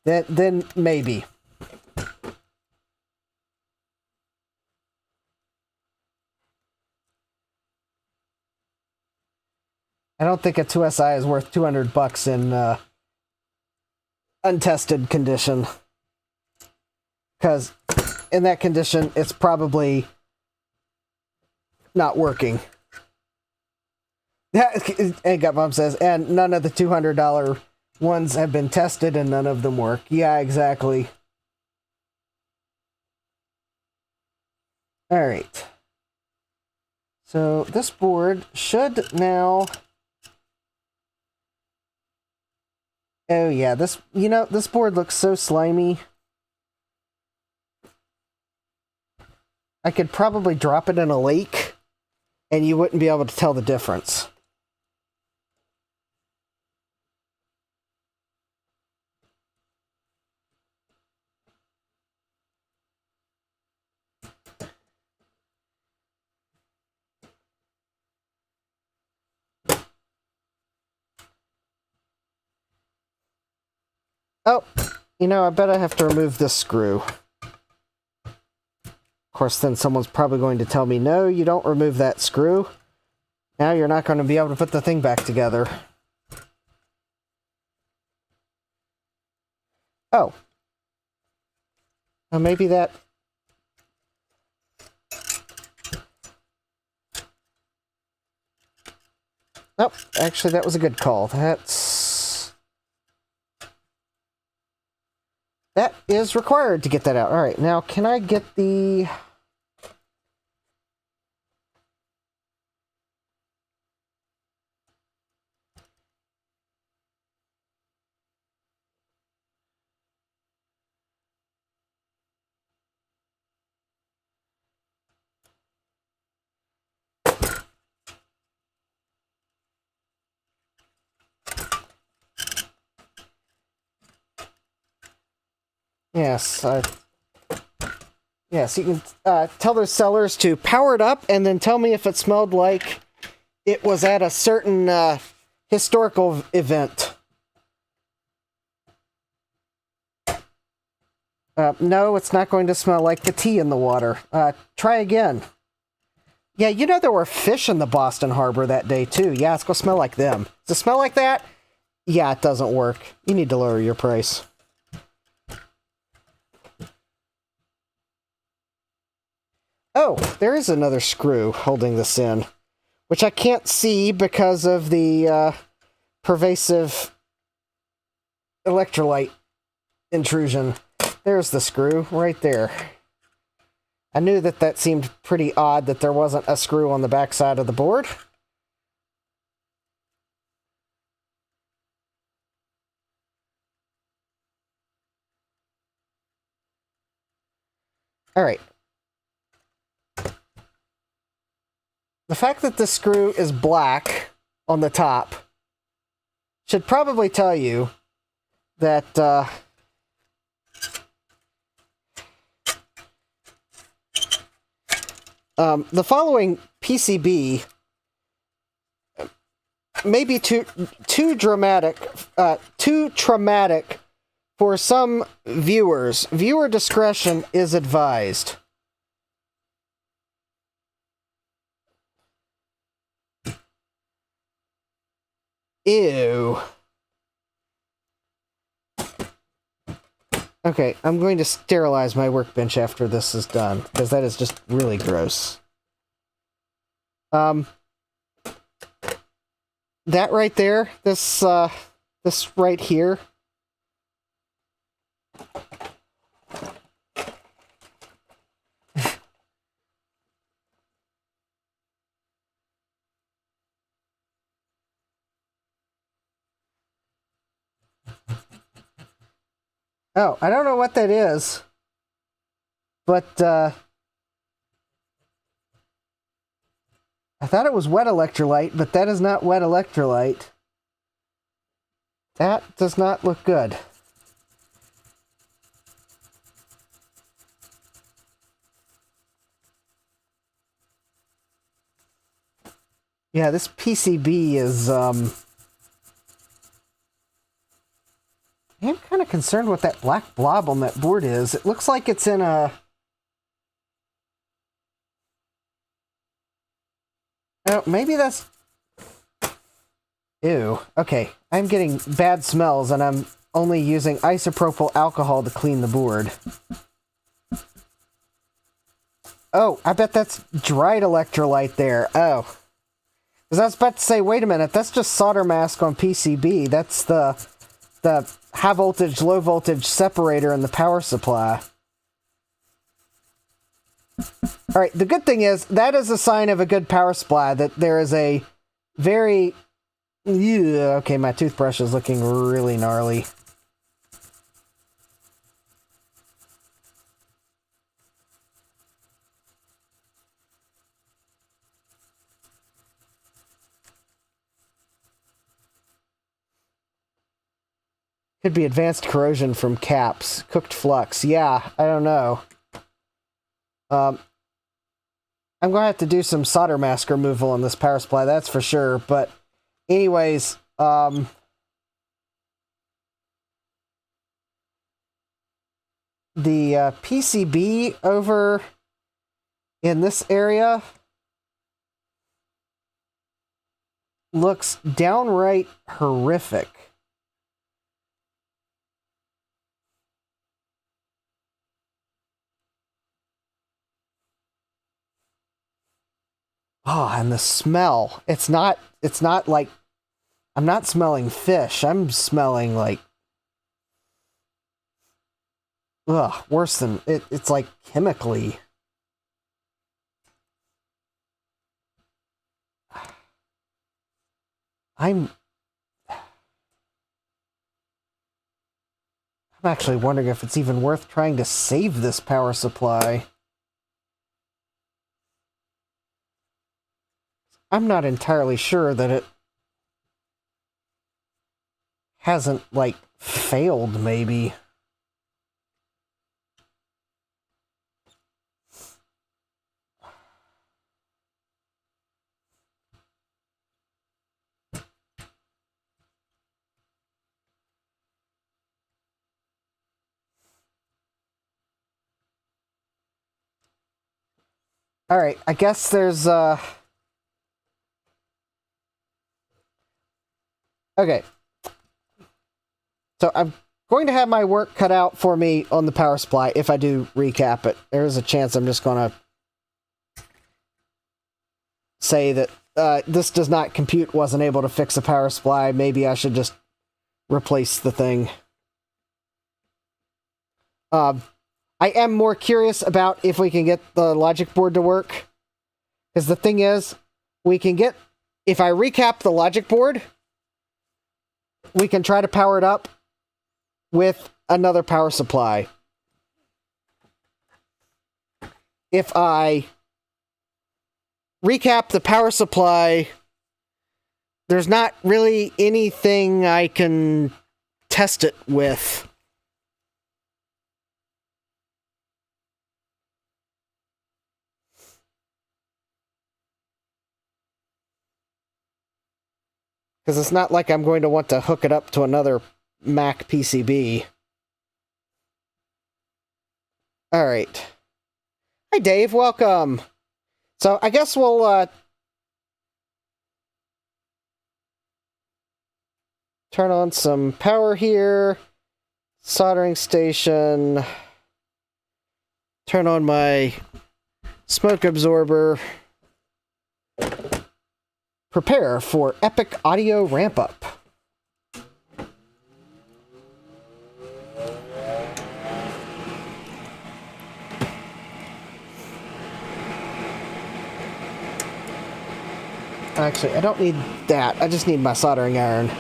Then maybe. I don't think a IIsi is worth $200 in untested condition. Because in that condition, it's probably not working. And Gutbomb says, and none of the $200 ones have been tested and none of them work. Yeah, exactly. Alright. So this board should now Oh yeah, this, you know, this board looks so slimy. I could probably drop it in a lake, and you wouldn't be able to tell the difference. Oh, you know, I bet I have to remove this screw. Of course, then someone's probably going to tell me, no, you don't remove that screw. Now you're not going to be able to put the thing back together. Oh. Well, maybe that... Nope, actually that was a good call. That is required to get that out. Alright, now can I get the... Yes, yes, you can tell those sellers to power it up and then tell me if it smelled like it was at a certain historical event. No, it's not going to smell like the tea in the water. Try again. Yeah, you know there were fish in the Boston Harbor that day too. Yeah, it's going to smell like them. Does it smell like that? Yeah, it doesn't work. You need to lower your price. Oh, there is another screw holding this in, which I can't see because of the pervasive electrolyte intrusion. There's the screw right there. I knew that that seemed pretty odd that there wasn't a screw on the back side of the board. All right. The fact that the screw is black on the top should probably tell you that the following PCB may be too traumatic for some viewers. Viewer discretion is advised. Ew. Okay, I'm going to sterilize my workbench after this is done, because that is just really gross. That right there, this right here. Oh, I don't know what that is, but I thought it was wet electrolyte, but that is not wet electrolyte. That does not look good. Yeah, this PCB is, I'm kind of concerned what that black blob on that board is. It looks like it's in a... Oh, maybe that's... Ew. Okay, I'm getting bad smells, and I'm only using isopropyl alcohol to clean the board. Oh, I bet that's dried electrolyte there. Oh. Because I was about to say, wait a minute, that's just solder mask on PCB. That's the high voltage, low voltage separator in the power supply. Alright, the good thing is, that is a sign of a good power supply, that there is a very Yeah, okay, my toothbrush is looking really gnarly. Could be advanced corrosion from caps. Cooked flux. Yeah, I don't know. I'm going to have to do some solder mask removal on this power supply, that's for sure. But anyways, the PCB over in this area looks downright horrific. Oh, and the smell. It's not like, I'm not smelling fish. I'm smelling like, ugh, worse than, it's like chemically. I'm actually wondering if it's even worth trying to save this power supply. I'm not entirely sure that it hasn't, like, failed, maybe. Alright, I guess there's, okay. So I'm going to have my work cut out for me on the power supply if I do recap it. There's a chance I'm just going to say that this does not compute, wasn't able to fix a power supply. Maybe I should just replace the thing. I am more curious about if we can get the logic board to work. Because the thing is, we can get, if I recap the logic board, we can try to power it up with another power supply. If I recap the power supply, there's not really anything I can test it with. Because it's not like I'm going to want to hook it up to another Mac PCB. Alright. Hi, Dave. Welcome. So, I guess we'll turn on some power here. Soldering station. Turn on my smoke absorber. Prepare for epic audio ramp-up. Actually, I don't need that. I just need my soldering iron.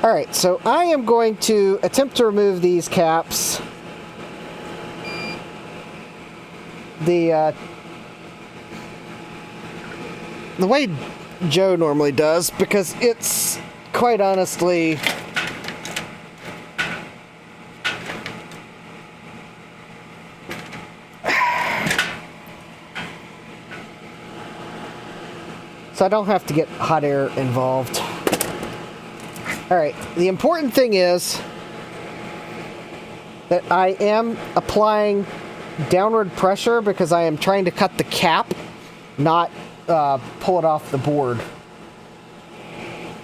Alright, so I am going to attempt to remove these caps. The way Joe normally does, because it's quite honestly so I don't have to get hot air involved. Alright, the important thing is that I am applying downward pressure because I am trying to cut the cap, not pull it off the board.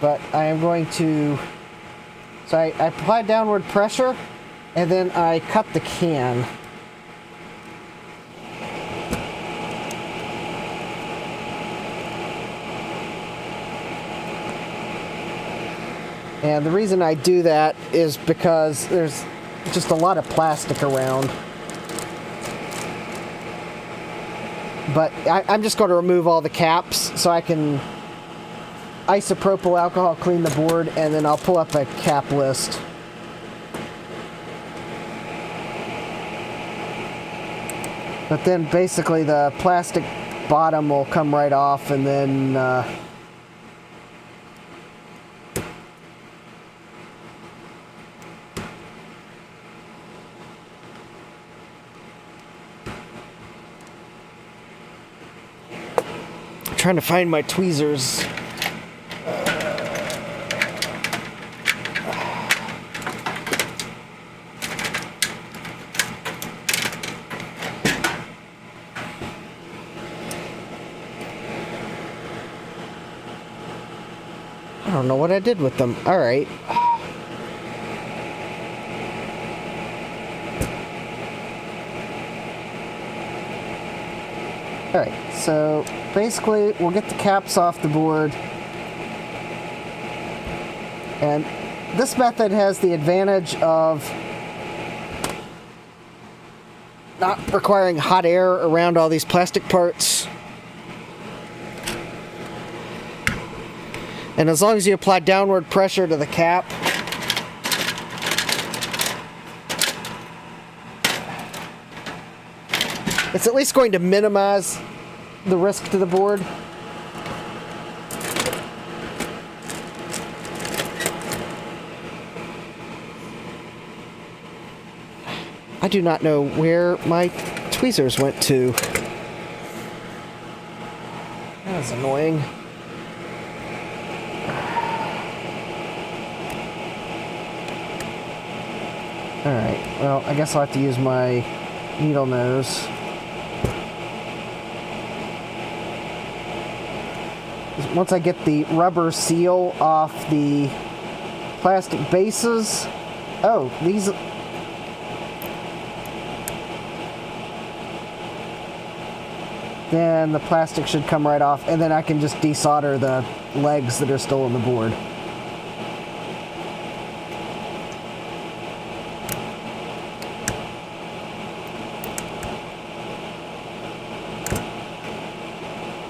But I am going to... So I apply downward pressure, and then I cut the can. And the reason I do that is because there's just a lot of plastic around. But I'm just going to remove all the caps so I can isopropyl alcohol clean the board, and then I'll pull up a cap list. But then basically the plastic bottom will come right off, and then trying to find my tweezers. I don't know what I did with them. All right. All right, so basically we'll get the caps off the board. And this method has the advantage of not requiring hot air around all these plastic parts. And as long as you apply downward pressure to the cap, it's at least going to minimize the risk to the board. I do not know where my tweezers went to. That was annoying. Alright, well, I guess I'll have to use my needle nose. Once I get the rubber seal off the plastic bases... Oh, these... Then the plastic should come right off, and then I can just desolder the legs that are still on the board.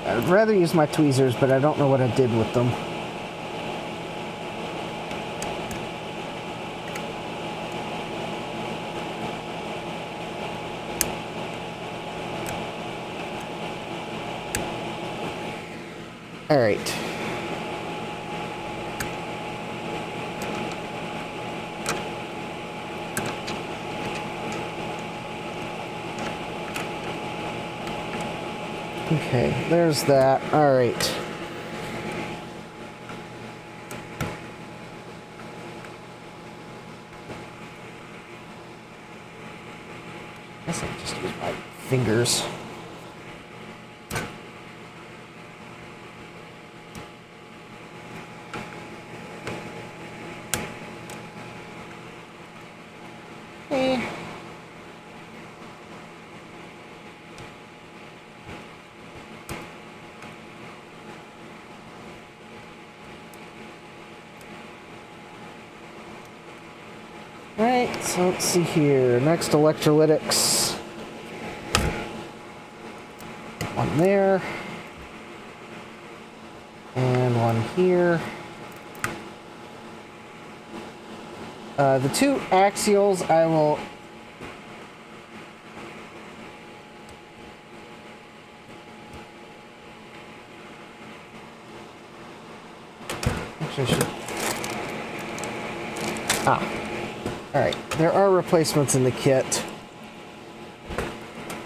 I'd rather use my tweezers, but I don't know what I did with them. All right. Okay, there's that. All right. I guess I'll just use my fingers. Alright, so let's see here. Next, electrolytics. One there. And one here. The two axials I will... Actually, I should... Alright, there are replacements in the kit.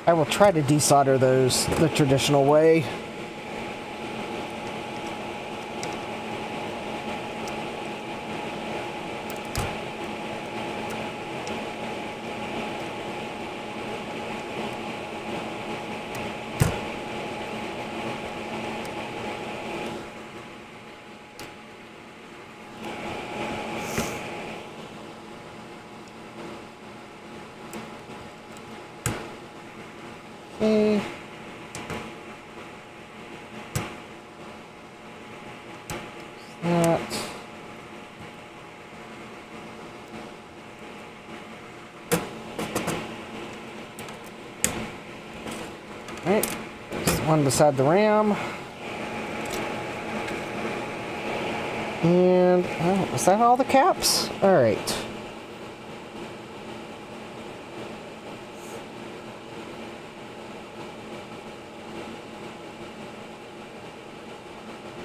I will try to desolder those the traditional way. Okay. That. Alright, there's one beside the RAM. And, oh, is that all the caps? Alright.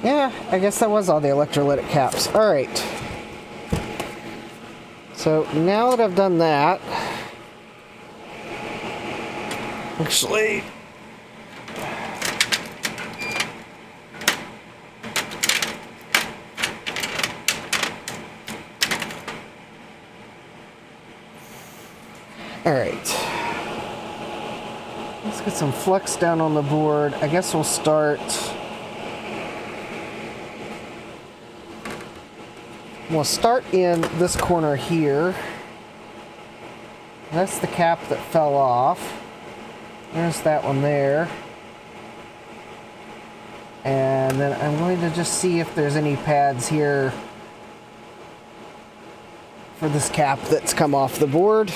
Yeah, I guess that was all the electrolytic caps. Alright. So, now that I've done that... Actually... Alright. Let's get some flux down on the board. I guess we'll start... We'll start in this corner here. That's the cap that fell off. There's that one there. And then I'm going to just see if there's any pads here for this cap that's come off the board.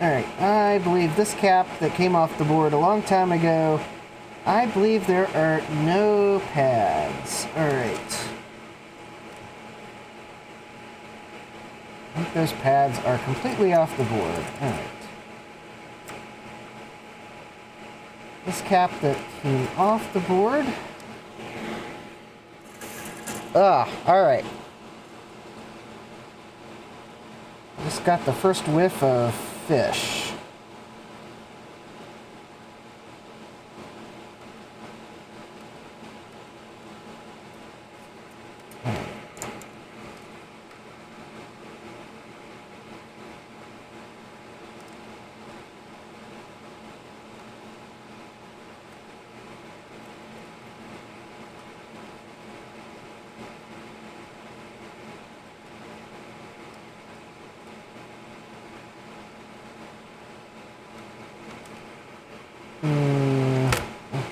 Alright, I believe this cap that came off the board a long time ago, I believe there are no pads. Alright. I think those pads are completely off the board. Alright. This cap that came off the board. Alright. Just got the first whiff of fish.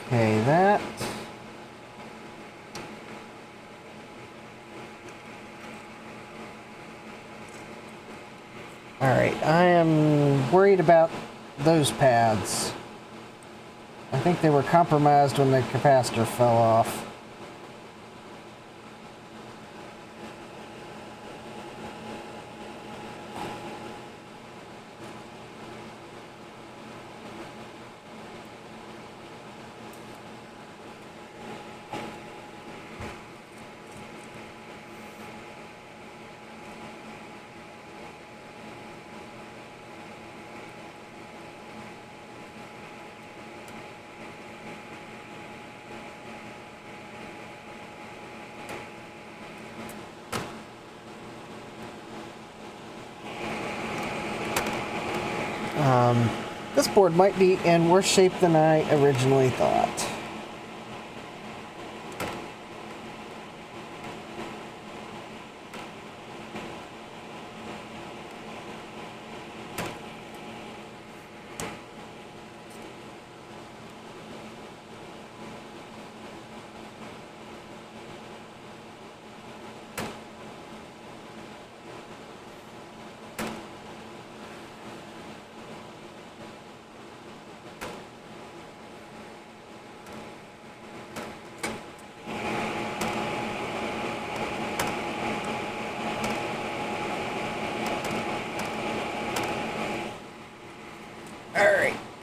Okay, that. Alright, I am worried about those pads. I think they were compromised when the capacitor fell off. This board might be in worse shape than I originally thought.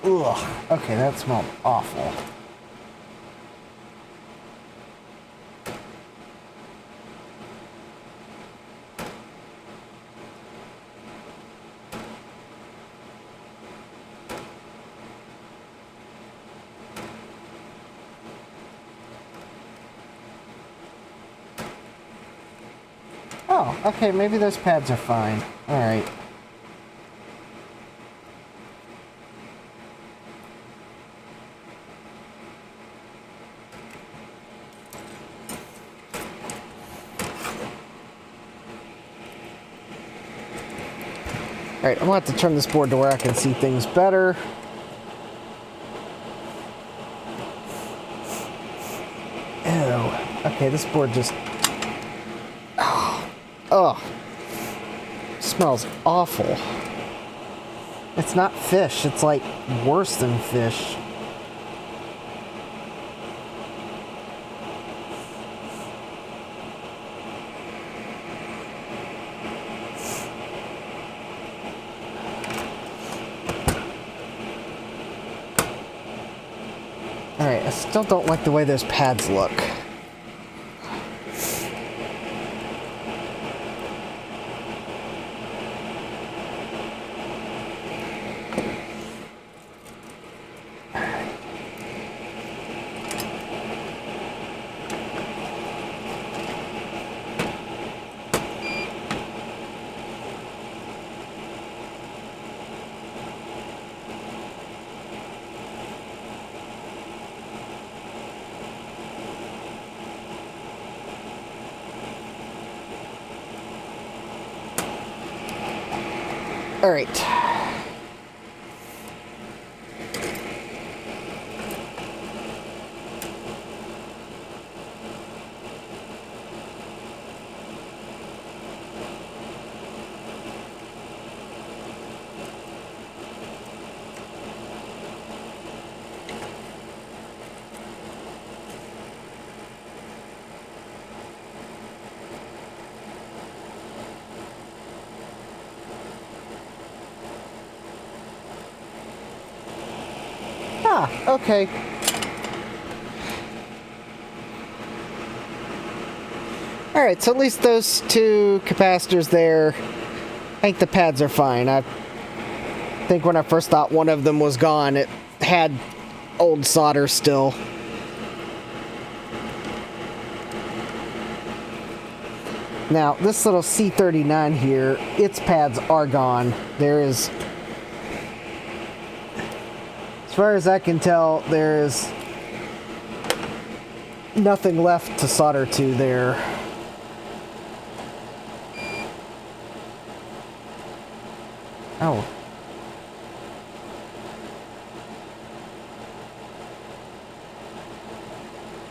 Ugh. Okay, that smelled awful. Oh, okay, maybe those pads are fine. Alright. Alright, I'm going to have to turn this board to where I can see things better. Okay, this board just... Oh. Smells awful. It's not fish. It's like worse than fish. Alright, I still don't like the way those pads look. All right. Ah, okay. Alright, so at least those two capacitors there, I think the pads are fine. I think when I first thought one of them was gone, it had old solder still. Now, this little C39 here, its pads are gone. There is... As far as I can tell, there is nothing left to solder to there. Oh.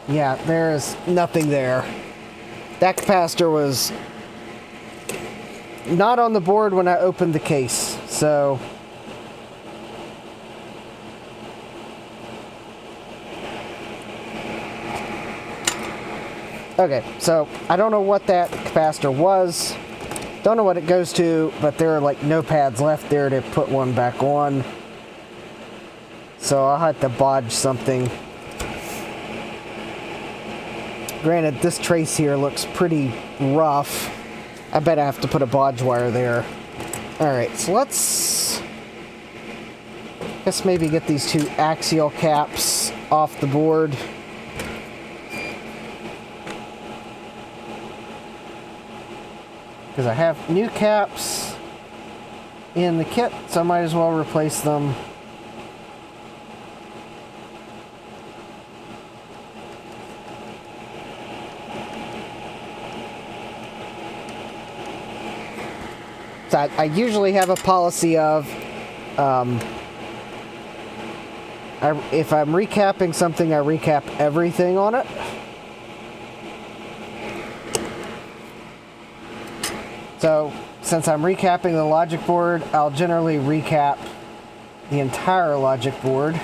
Yeah, there is nothing there. That capacitor was not on the board when I opened the case, so... Okay, so I don't know what that capacitor was. Don't know what it goes to, but there are like no pads left there to put one back on. So I'll have to bodge something. Granted, this trace here looks pretty rough. I bet I have to put a bodge wire there. Alright, so let's... guess maybe get these two axial caps off the board. Because I have new caps in the kit, so I might as well replace them. So I usually have a policy of, if I'm recapping something, I recap everything on it. So, since I'm recapping the logic board, I'll generally recap the entire logic board.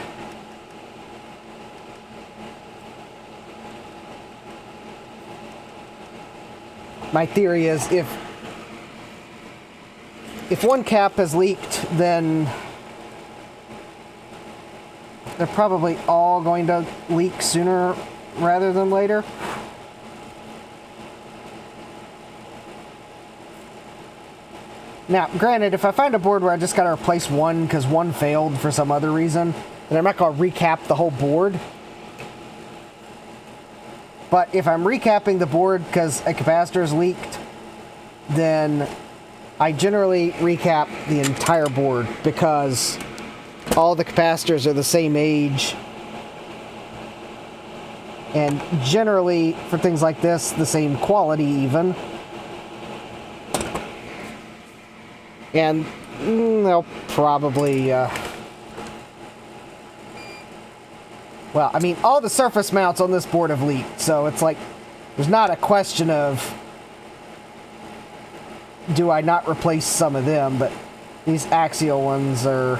My theory is if one cap has leaked, then they're probably all going to leak sooner rather than later. Now, granted, if I find a board where I just got to replace one because one failed for some other reason, then I'm not going to recap the whole board. But if I'm recapping the board because a capacitor is leaked, then I generally recap the entire board because all the capacitors are the same age. And generally, for things like this, the same quality even. And they'll probably, well, I mean, all the surface mounts on this board have leaked, so it's like There's not a question of do I not replace some of them, but these axial ones are...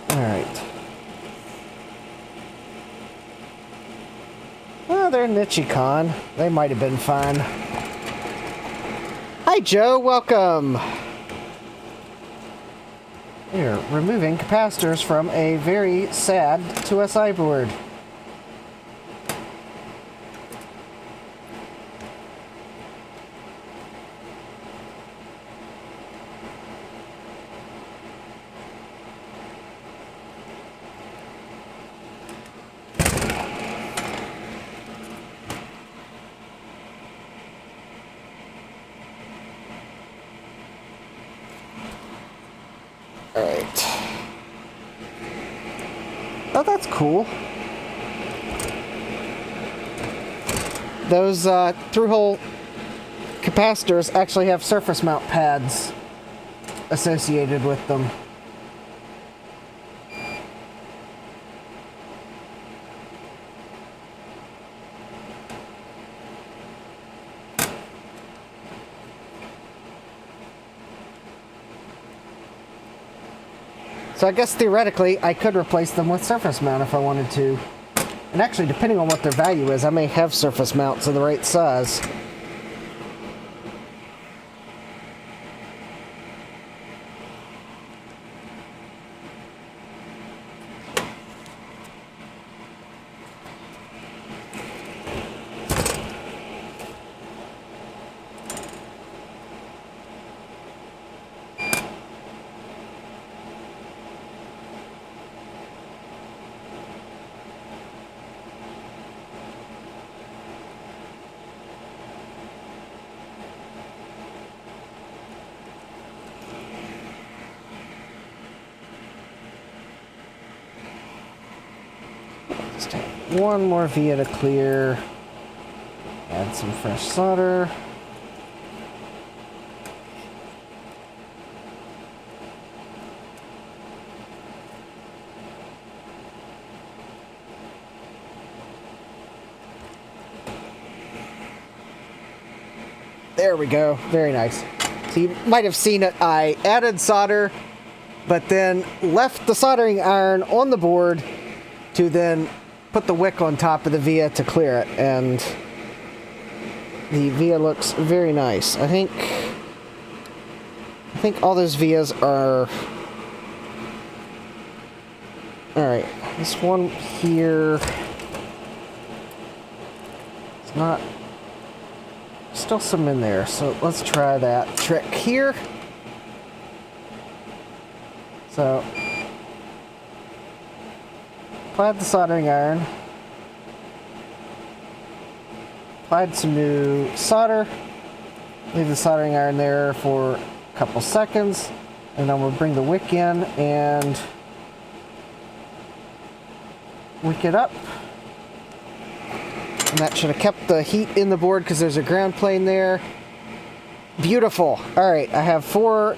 Alright. Well, they're Nichicon. They might have been fine. Hi, Joe. Welcome. We're removing capacitors from a very sad IIsi board. Alright. Oh, that's cool. Those through-hole capacitors actually have surface mount pads associated with them. So I guess theoretically I could replace them with surface mount if I wanted to. And actually, depending on what their value is, I may have surface mounts of the right size. Just take one more via to clear. Add some fresh solder. There we go. Very nice. So you might have seen it. I added solder, but then left the soldering iron on the board to then put the wick on top of the via to clear it, and the via looks very nice. I think all those vias are... Alright, this one here... It's not... Still some in there, so let's try that trick here. So... applied the soldering iron, applied some new solder, leave the soldering iron there for a couple seconds, and then we'll bring the wick in and wick it up. And that should have kept the heat in the board because there's a ground plane there. Beautiful. All right, I have 4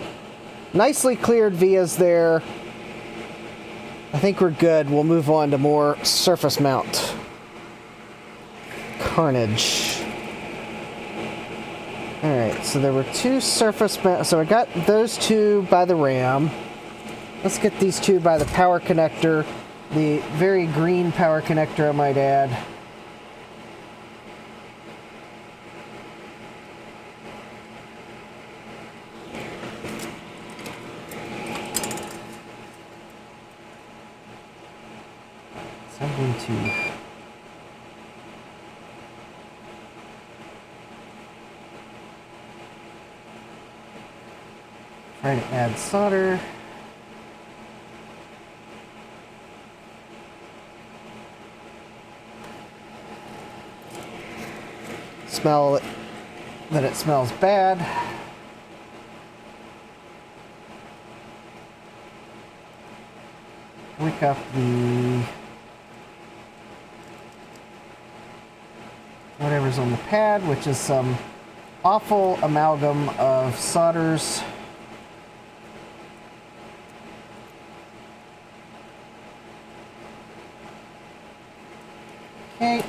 nicely cleared vias there. I think we're good. We'll move on to more surface mount carnage. Alright, so there were 2 surface mount. So I got those 2 by the RAM. Let's get these 2 by the power connector. The very green power connector, I might add. I'm going to try to add solder. Smell that it smells bad. Wick up the whatever's on the pad, which is some awful amalgam of solders. Okay.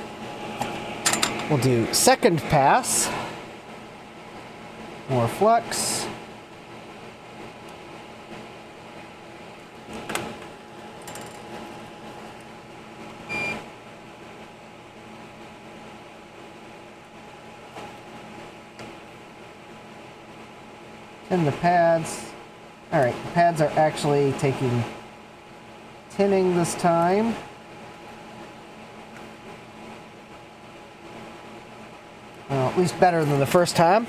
We'll do second pass. More flux. And the pads. Alright, the pads are actually taking tinning this time. Well, at least better than the first time.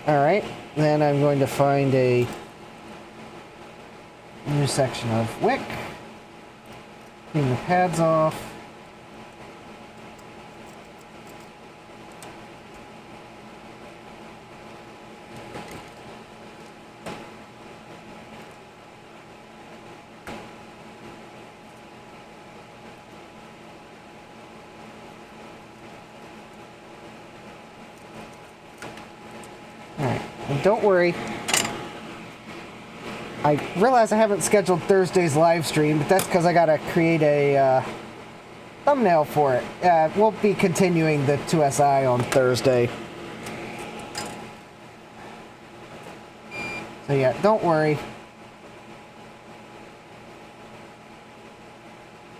Alright, then I'm going to find a new section of wick. Clean the pads off. And don't worry, I realize I haven't scheduled Thursday's live stream, but that's because I gotta create a thumbnail for it. We'll be continuing the IIsi on Thursday. So yeah, don't worry.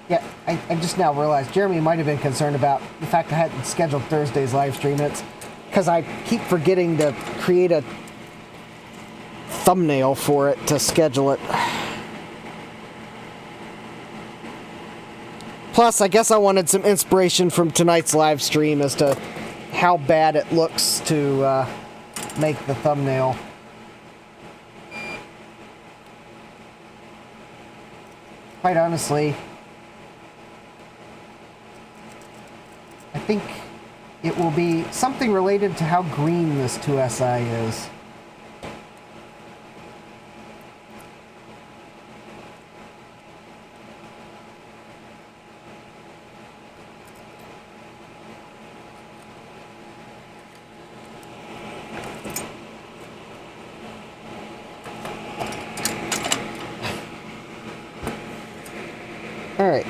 Yeah, I just now realized Jeremy might have been concerned about the fact I hadn't scheduled Thursday's live stream. It's because I keep forgetting to create a thumbnail for it to schedule it. Plus, I guess I wanted some inspiration from tonight's live stream as to how bad it looks to make the thumbnail. Quite honestly, I think it will be something related to how green this IIsi is. Alright,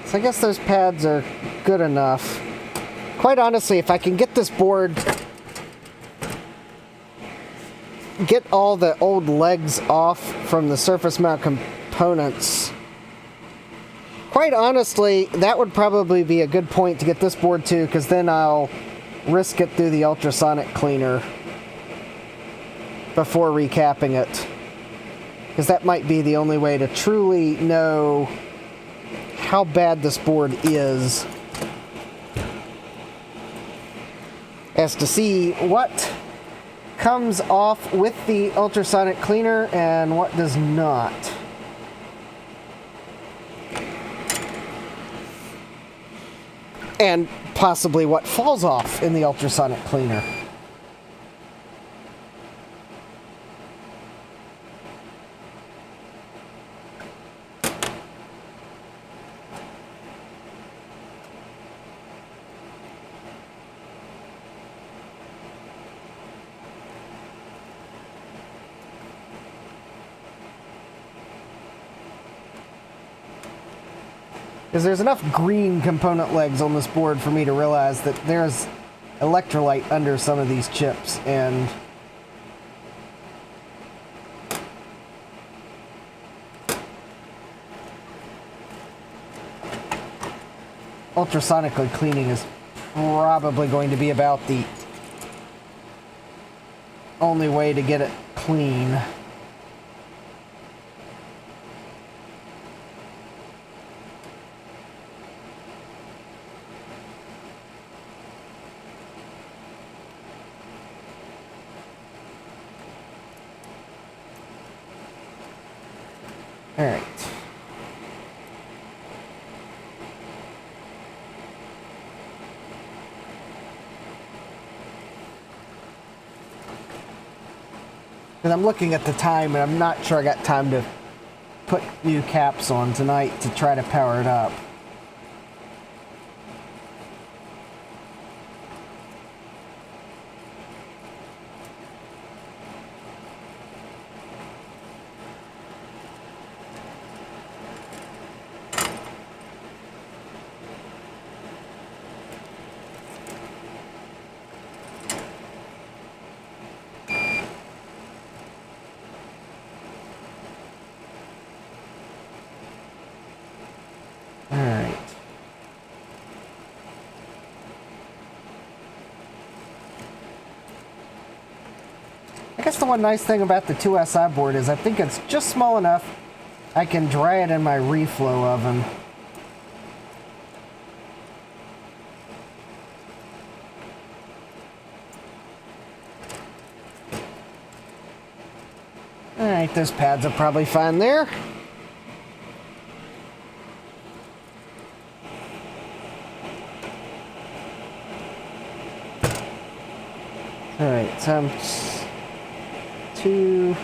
so I guess those pads are good enough. Quite honestly, if I can get this board, get all the old legs off from the surface mount components, quite honestly, that would probably be a good point to get this board to, because then I'll risk it through the ultrasonic cleaner before recapping it. Because that might be the only way to truly know how bad this board is, as to see what comes off with the ultrasonic cleaner and what does not. And possibly what falls off in the ultrasonic cleaner. Because there's enough green component legs on this board for me to realize that there's electrolyte under some of these chips, and ultrasonically cleaning is probably going to be about the only way to get it clean. All right. And I'm looking at the time, and I'm not sure I got time to put new caps on tonight to try to power it up. guess the one nice thing about the IIsi board is I think it's just small enough I can dry it in my reflow oven. Alright, those pads are probably fine there. Alright, so I'm two.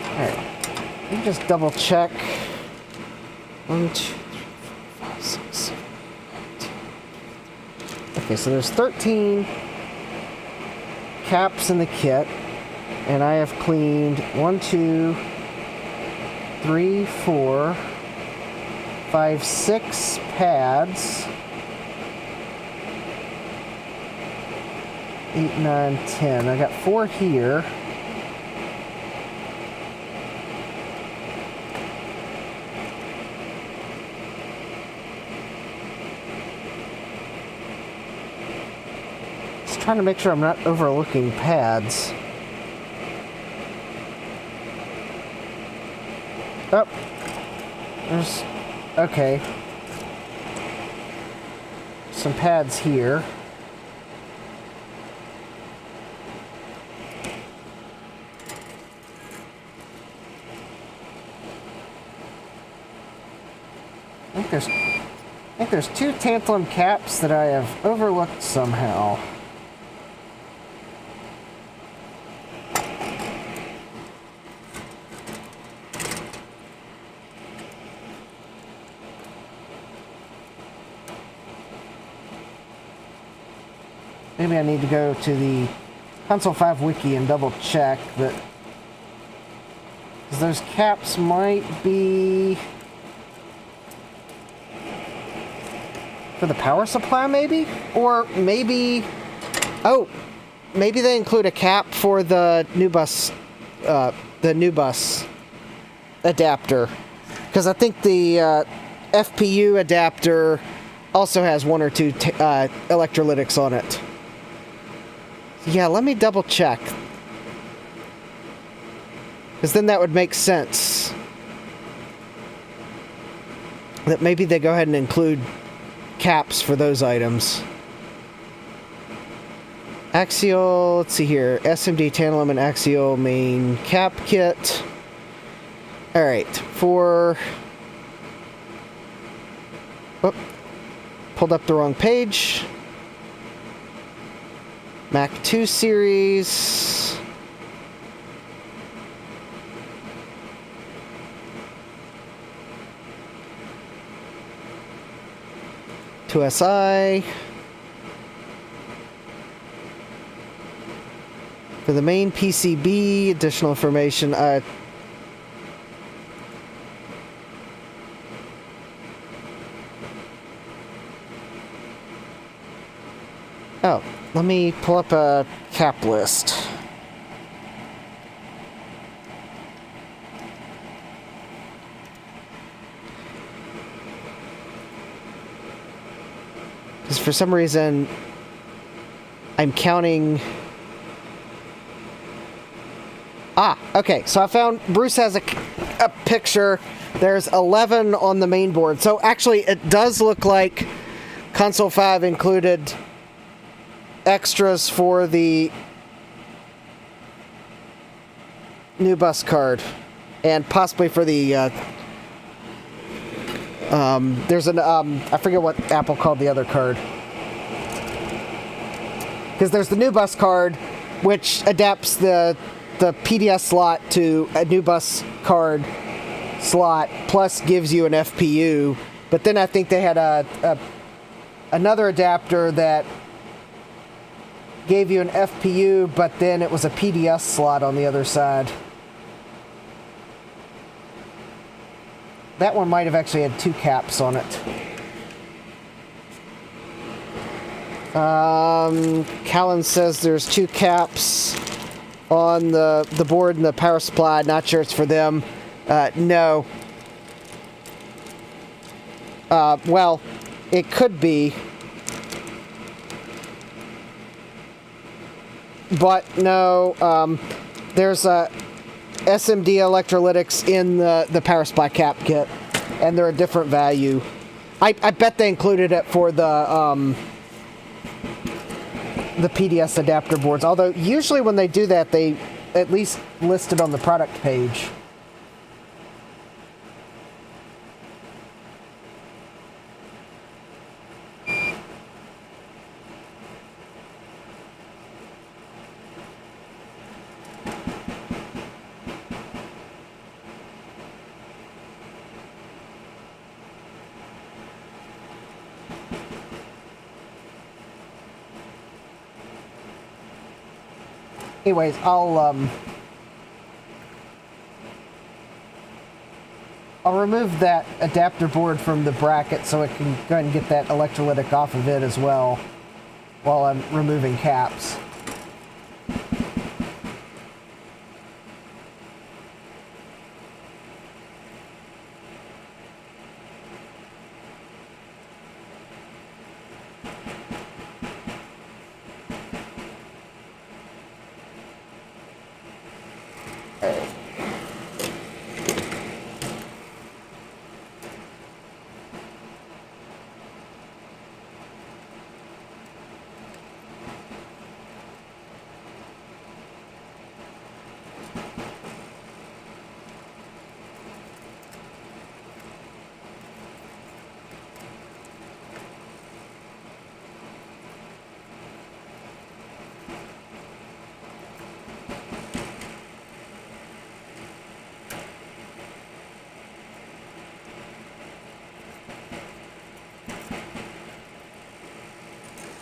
Alright, let me just double check. 1, 2, 3, 4, 5, 6, 7, 8. Okay, so there's 13 caps in the kit, and I have cleaned 1, 2, 3, 4, 5, 6 pads. 8, 9, 10. I got 4 here. Just trying to make sure I'm not overlooking pads. Oh, there's, okay. Some pads here. I think there's 2 tantalum caps that I have overlooked somehow. Maybe I need to go to the Console5 wiki and double check that, because those caps might be for the power supply, maybe? Or maybe, oh, maybe they include a cap for the NuBus adapter. Because I think the FPU adapter also has 1 or 2 electrolytics on it. Yeah, let me double check. Because then that would make sense. That maybe they go ahead and include caps for those items. Axial, let's see here. SMD tantalum and axial main cap kit. Alright, for... Oh, pulled up the wrong page. Mac II series. IIsi. For the main PCB, additional information. Oh, let me pull up a cap list. Because for some reason, I'm counting... Ah, okay, so I found... Bruce has a picture. There's 11 on the main board. So actually, it does look like Console5 included extras for the NuBus card. And possibly for the... there's an, I forget what Apple called the other card. Because there's the NuBus card, which adapts the PDS slot to a NuBus card slot, plus gives you an FPU. But then I think they had another adapter that gave you an FPU, but then it was a PDS slot on the other side. That one might have actually had 2 caps on it. Callan says there's 2 caps on the board and the power supply. Not sure it's for them. No. Well, it could be. but no, there's a SMD electrolytics in the Power Supply Cap Kit, and they're a different value. I bet they included it for the PDS adapter boards, although usually when they do that, they at least list it on the product page. Anyways, I'll remove that adapter board from the bracket so it can go ahead and get that electrolytic off of it as well while I'm removing caps.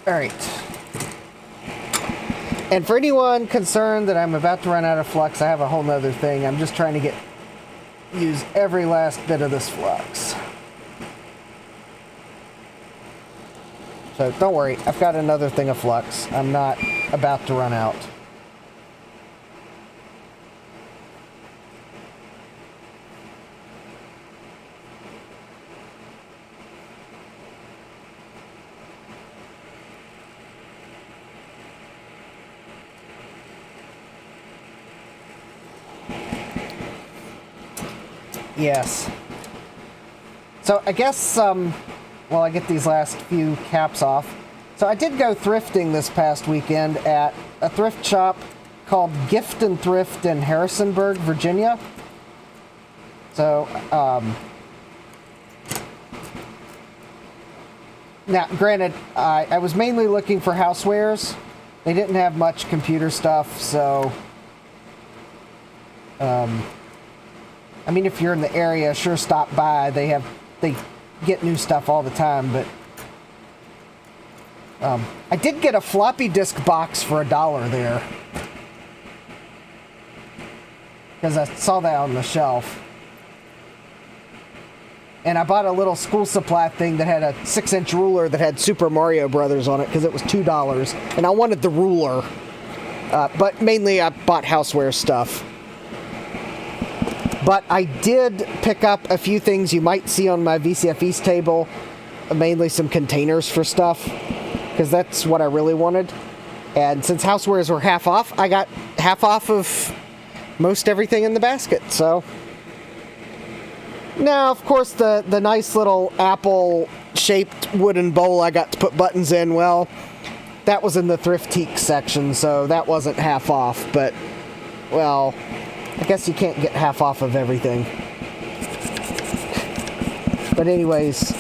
Alright. And for anyone concerned that I'm about to run out of flux, I have a whole nother thing. I'm just trying to use every last bit of this flux. So don't worry, I've got another thing of flux. I'm not about to run out. Yes. So I guess, while I get these last few caps off. So I did go thrifting this past weekend at a thrift shop called Gift and Thrift in Harrisonburg, Virginia. So, now, granted, I was mainly looking for housewares. They didn't have much computer stuff, so... I mean, if you're in the area, sure, stop by. They get new stuff all the time, but I did get a floppy disk box for $1 there because I saw that on the shelf, and I bought a little school supply thing that had a 6-inch ruler that had Super Mario Brothers on it because it was $2, and I wanted the ruler, but mainly I bought houseware stuff. But I did pick up a few things you might see on my VCF East table, mainly some containers for stuff, because that's what I really wanted. And since housewares were half off, I got half off of most everything in the basket, so... Now, of course, the nice little apple-shaped wooden bowl I got to put buttons in, well, that was in the Thriftique section, so that wasn't half off, but, well... I guess you can't get half off of everything. But anyways,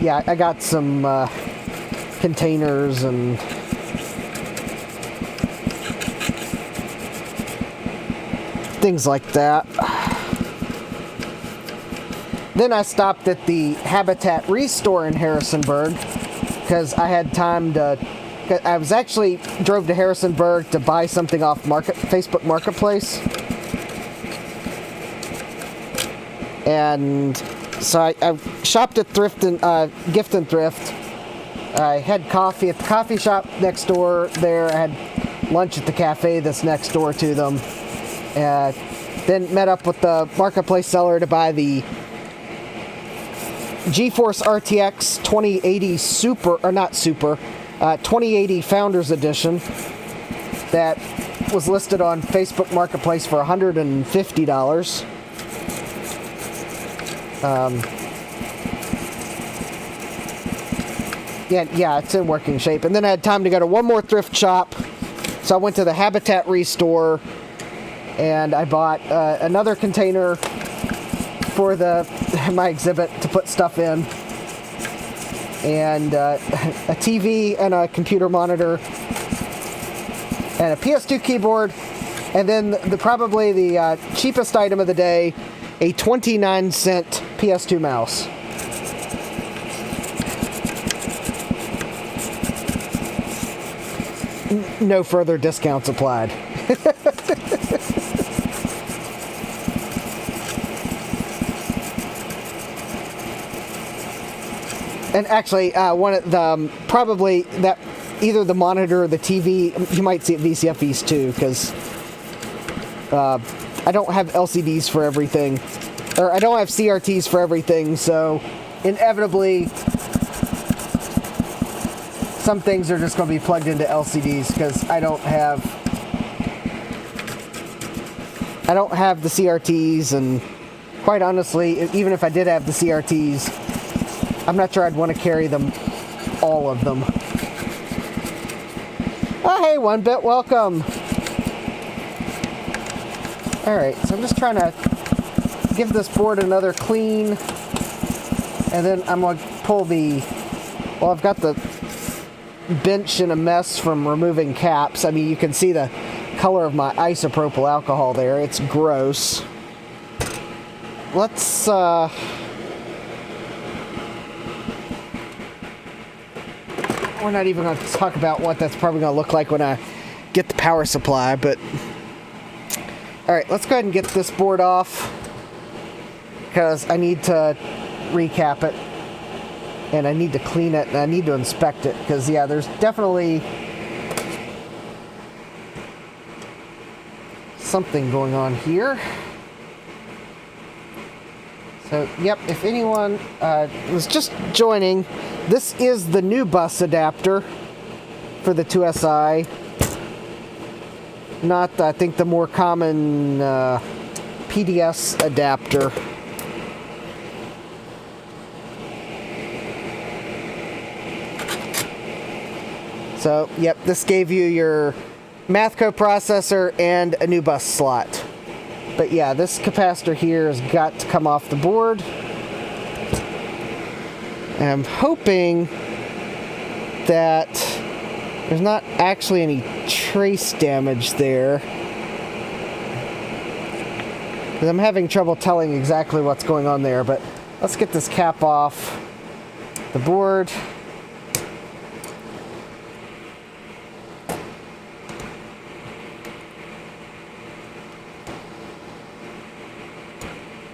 yeah, I got some containers and things like that. Then I stopped at the Habitat Restore in Harrisonburg because I had time to... I was actually drove to Harrisonburg to buy something off Facebook Marketplace. And so I shopped at Gift and Thrift. I had coffee at the coffee shop next door there. I had lunch at the cafe that's next door to them. Then met up with the Marketplace seller to buy the GeForce RTX 2080 Super, or not Super, 2080 Founders Edition that was listed on Facebook Marketplace for $150. Yeah, it's in working shape. And then I had time to go to one more thrift shop, so I went to the Habitat Restore, and I bought another container for my exhibit to put stuff in, and a TV and a computer monitor, and a PS2 keyboard, and then probably the cheapest item of the day, a 29-cent PS2 mouse. No further discounts applied. And actually, one of the probably that either the monitor or the TV, you might see it VCFEs too, because I don't have LCDs for everything, or I don't have CRTs for everything, so inevitably some things are just going to be plugged into LCDs because I don't have the CRTs, and quite honestly, even if I did have the CRTs, I'm not sure I'd want to carry them, all of them. Oh, hey, 1-Bit, welcome. Alright, so I'm just trying to give this board another clean, and then I'm going to pull well, I've got the bench in a mess from removing caps. I mean, you can see the color of my isopropyl alcohol there. It's gross. Let's, we're not even going to talk about what that's probably going to look like when I get the power supply, but alright, let's go ahead and get this board off because I need to recap it, and I need to clean it, and I need to inspect it because, yeah, there's definitely something going on here. So, yep, if anyone was just joining, this is the NuBus adapter for the IIsi, not, I think, the more common PDS adapter. So, yep, this gave you your math coprocessor and a NuBus slot. But yeah, this capacitor here has got to come off the board. And I'm hoping that there's not actually any trace damage there, because I'm having trouble telling exactly what's going on there. But let's get this cap off the board.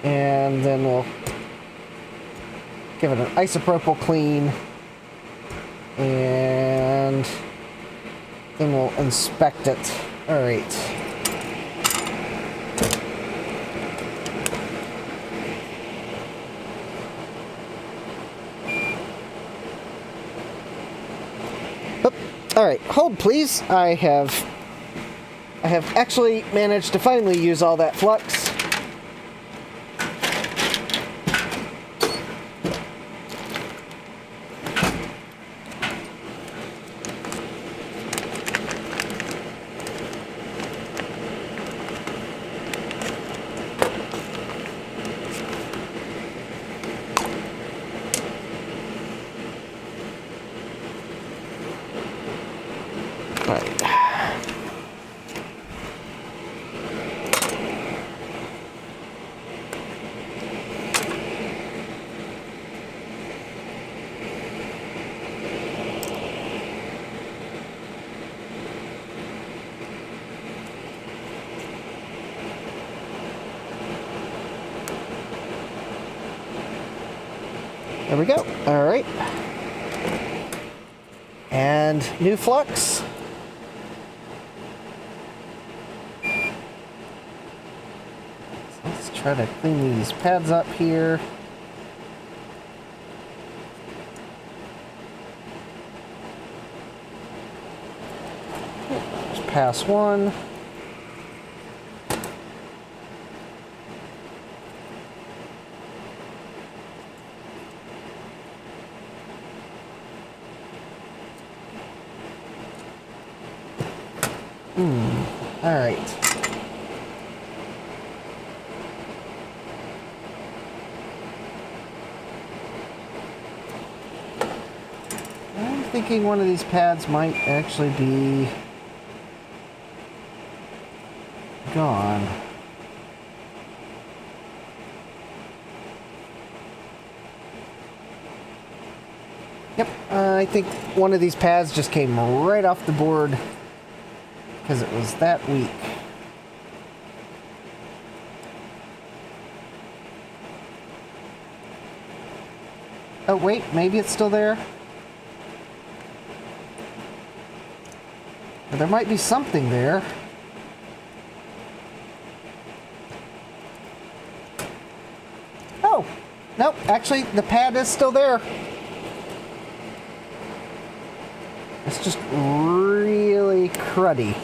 And then we'll give it an isopropyl clean, and then we'll inspect it. All right. Oop. All right, hold please. I have actually managed to finally use all that flux. There we go. All right. And new flux. So let's try to clean these pads up here. pass one. All right. I'm thinking one of these pads might actually be gone. Yep, I think one of these pads just came right off the board because it was that weak. Oh wait, maybe it's still there? Or there might be something there. Oh, nope, actually the pad is still there. It's just really cruddy.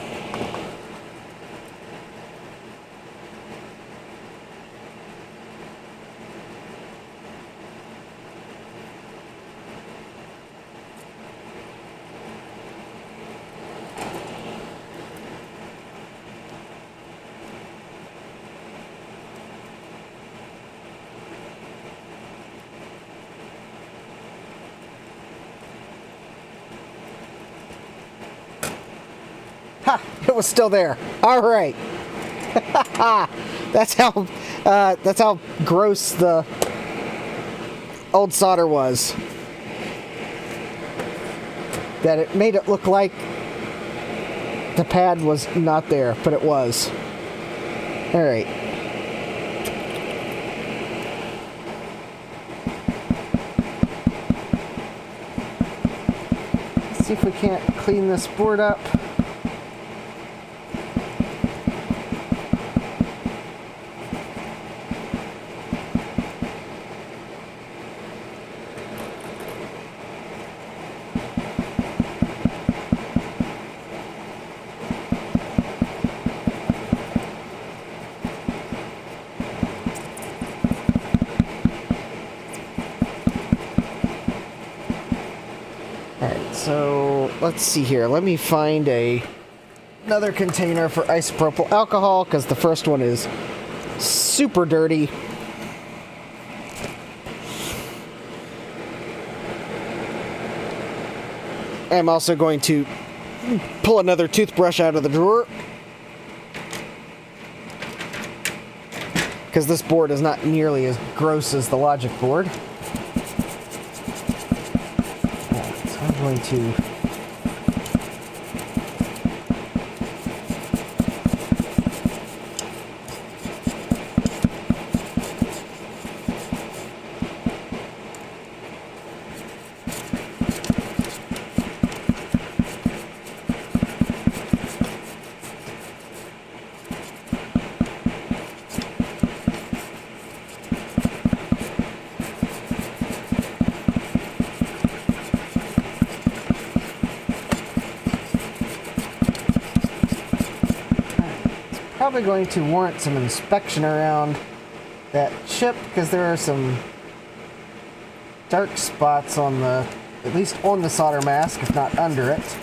Ha! It was still there. All right. That's how gross the old solder was. That it made it look like the pad was not there, but it was. All right. Let's see if we can't clean this board up. So let's see here. Let me find another container for isopropyl alcohol because the first one is super dirty. I'm also going to pull another toothbrush out of the drawer because this board is not nearly as gross as the Logic board. Going to probably going to warrant some inspection around that chip because there are some dark spots on the, at least on the solder mask, if not under it.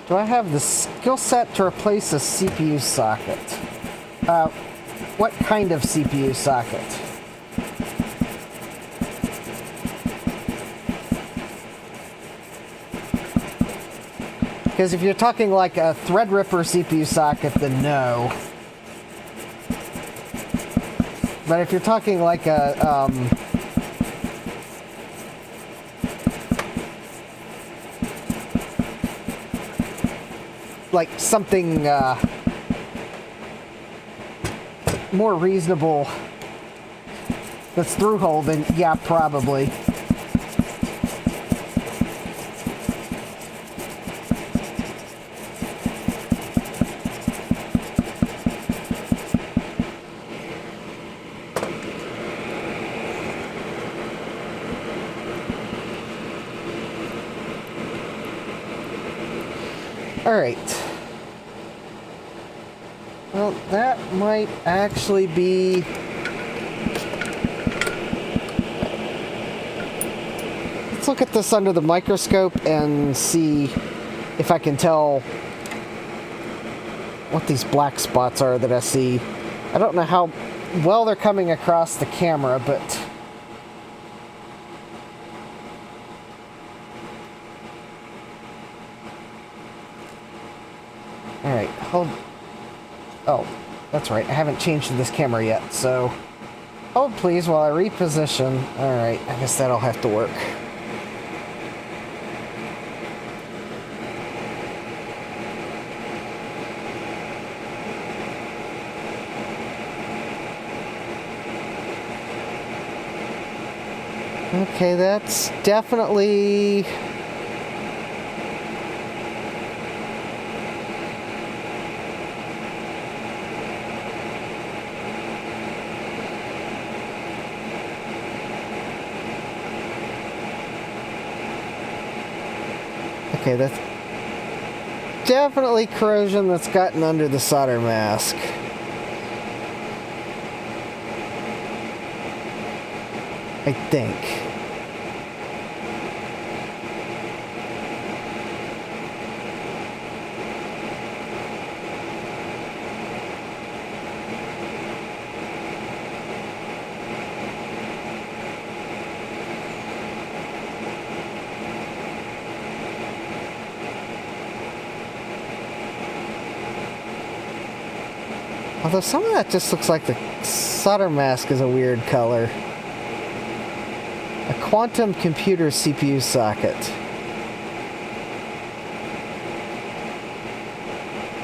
Do I have the skill set to replace a CPU socket? What kind of CPU socket? Because if you're talking like a Threadripper CPU socket, then no. But if you're talking like a like something more reasonable that's through hole, then yeah, probably. All right. Well, that might actually be... Let's look at this under the microscope and see if I can tell what these black spots are that I see. I don't know how well they're coming across the camera, but... Alright, hold... Oh, that's right. I haven't changed to this camera yet, so... Hold please while I reposition. Alright, I guess that'll have to work. Okay, that's definitely... Okay, that's definitely corrosion that's gotten under the solder mask. I think. Although some of that just looks like the solder mask is a weird color. A quantum computer CPU socket.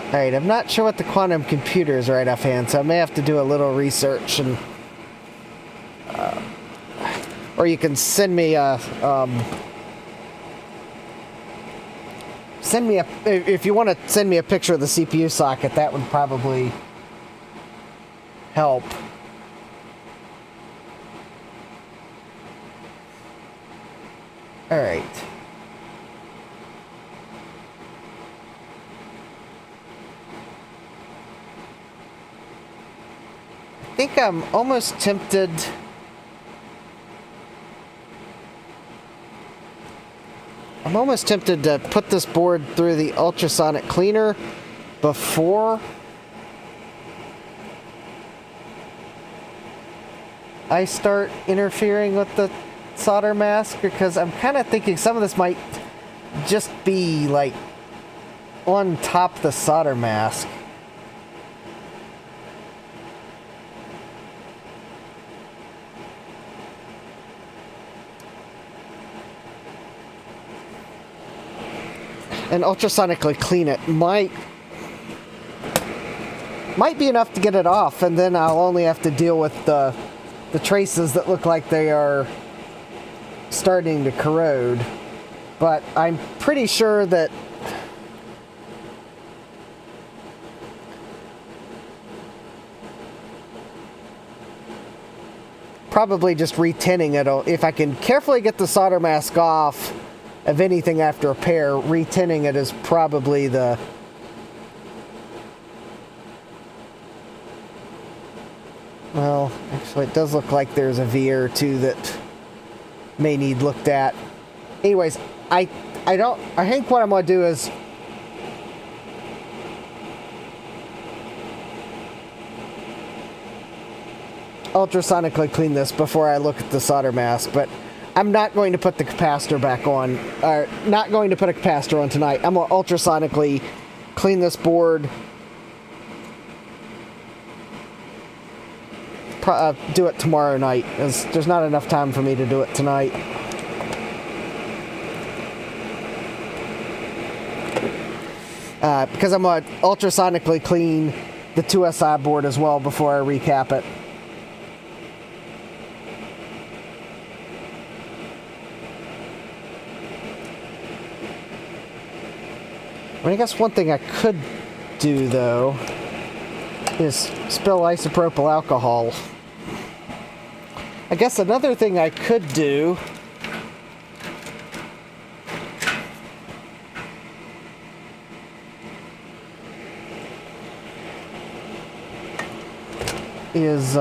Alright, I'm not sure what the quantum computer is right offhand, so I may have to do a little research and... or you can send me a... if you want to send me a picture of the CPU socket, that would probably help. All right. I think I'm almost tempted. I'm almost tempted to put this board through the ultrasonic cleaner before I start interfering with the solder mask, because I'm kind of thinking some of this might just be like on top of the solder mask. And ultrasonically clean it might be enough to get it off, and then I'll only have to deal with the traces that look like they are starting to corrode. But I'm pretty sure that probably just retinning it, if I can carefully get the solder mask off of anything after repair, retinning it is probably the... Well, actually it does look like there's a V or two that may need looked at. Anyways, I think what I'm going to do is ultrasonically clean this before I look at the solder mask, but I'm not going to put the capacitor back on, or not going to put a capacitor on tonight. I'm going to ultrasonically clean this board, do it tomorrow night, as there's not enough time for me to do it tonight. Because I'm going to ultrasonically clean the IIsi board as well before I recap it. I mean, I guess one thing I could do, though, is spill isopropyl alcohol. I guess another thing I could do is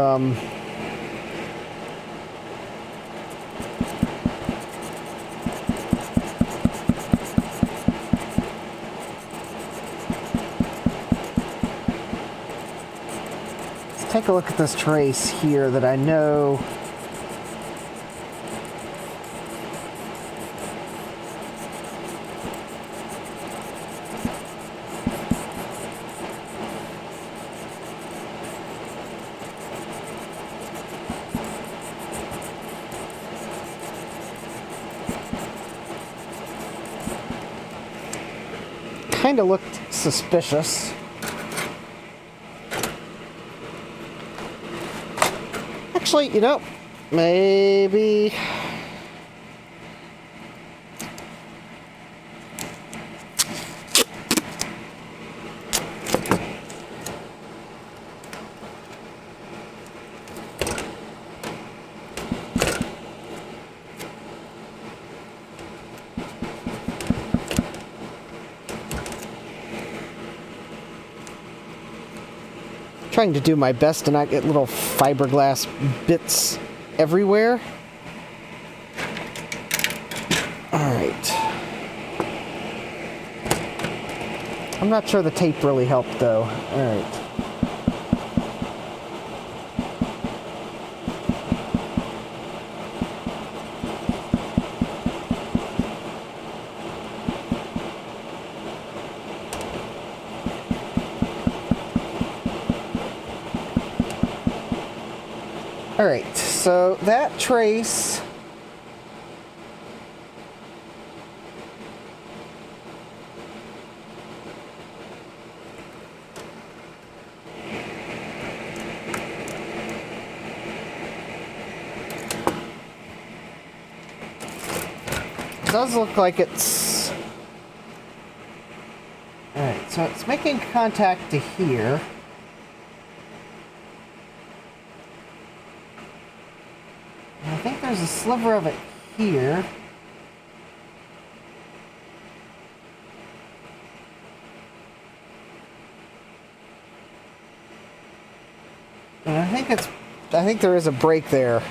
let's take a look at this trace here that I know kind of looked suspicious. Actually, you know, maybe trying to do my best to not get little fiberglass bits everywhere. Alright. I'm not sure the tape really helped, though. Alright. Alright, so that trace does look like it's... Alright, so it's making contact to here. I think there's a sliver of it here. And I think there is a break there.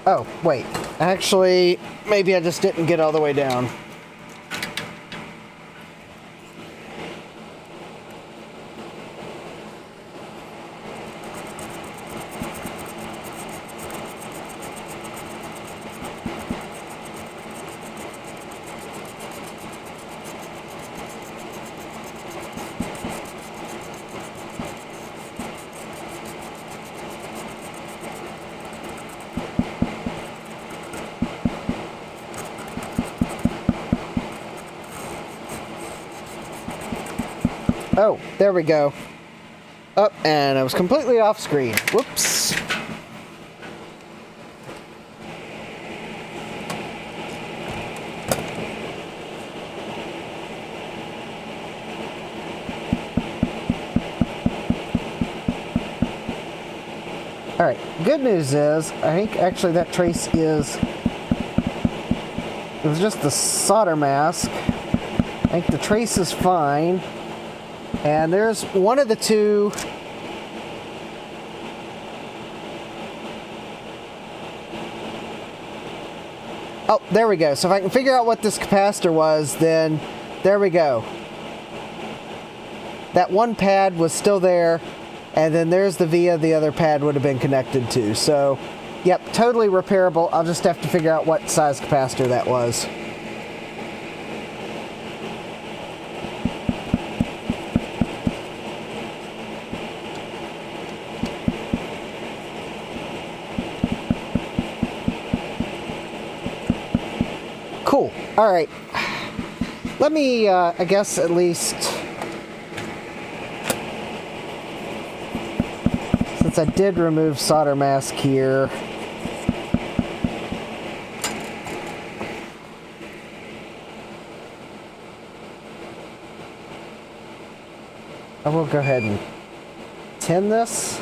Oh, wait. Actually, maybe I just didn't get all the way down. Oh, there we go. Oh, and I was completely off screen. Whoops. Alright, good news is, I think actually that trace is... It was just the solder mask. I think the trace is fine. And there's one of the two. Oh, there we go. So if I can figure out what this capacitor was, then there we go. That one pad was still there, and then there's the via the other pad would have been connected to. So, yep, totally repairable. I'll just have to figure out what size capacitor that was. Cool. All right. Let me, I guess, at least... Since I did remove solder mask here... I will go ahead and tin this.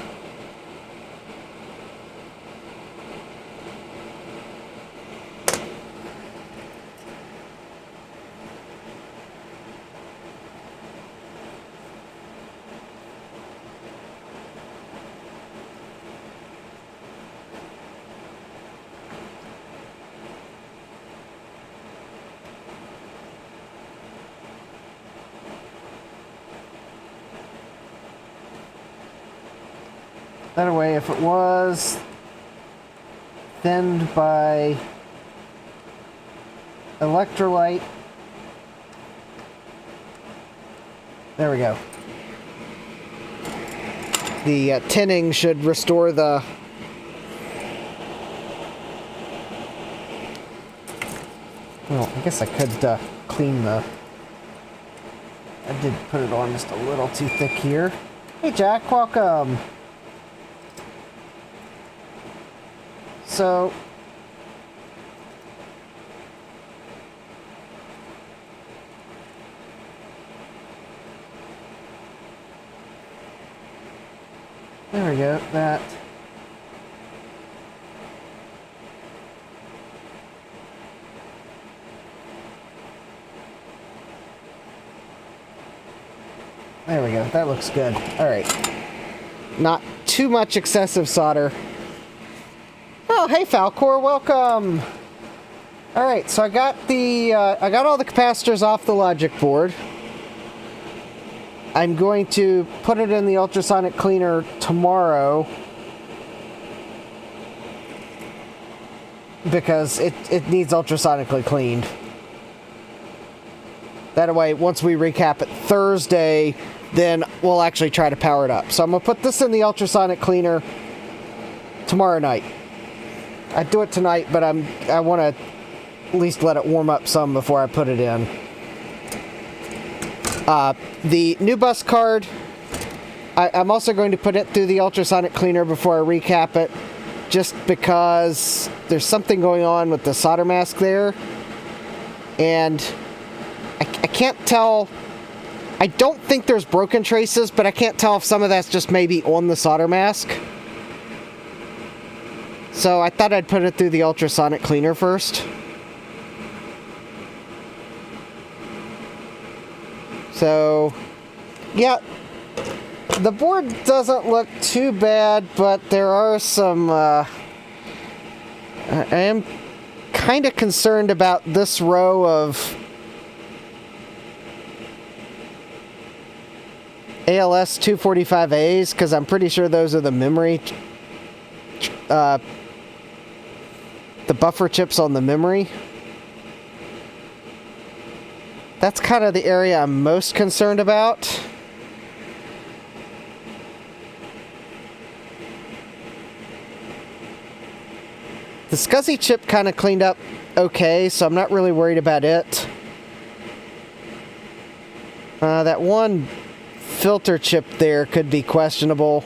That way, if it was thinned by electrolyte, there we go. The tinning should restore the well, I guess I could clean the... I did put it on just a little too thick here. Hey Jack, welcome. So, there we go, that. There we go, that looks good. All right. Not too much excessive solder. Oh, hey Falcor, welcome. All right, so I got all the capacitors off the logic board. I'm going to put it in the ultrasonic cleaner tomorrow because it needs ultrasonically cleaned. That way, once we recap it Thursday, then we'll actually try to power it up. So I'm gonna put this in the ultrasonic cleaner tomorrow night. I do it tonight, but I want to at least let it warm up some before I put it in. The NuBus card, I'm also going to put it through the ultrasonic cleaner before I recap it, just because there's something going on with the solder mask there, and I can't tell. I don't think there's broken traces, but I can't tell if some of that's just maybe on the solder mask. So I thought I'd put it through the ultrasonic cleaner first. So, yeah, the board doesn't look too bad, but there are some, I am kind of concerned about this row of ALS 245As, because I'm pretty sure those are the memory, the buffer chips on the memory. That's kind of the area I'm most concerned about. The SCSI chip kind of cleaned up okay, so I'm not really worried about it. That one filter chip there could be questionable.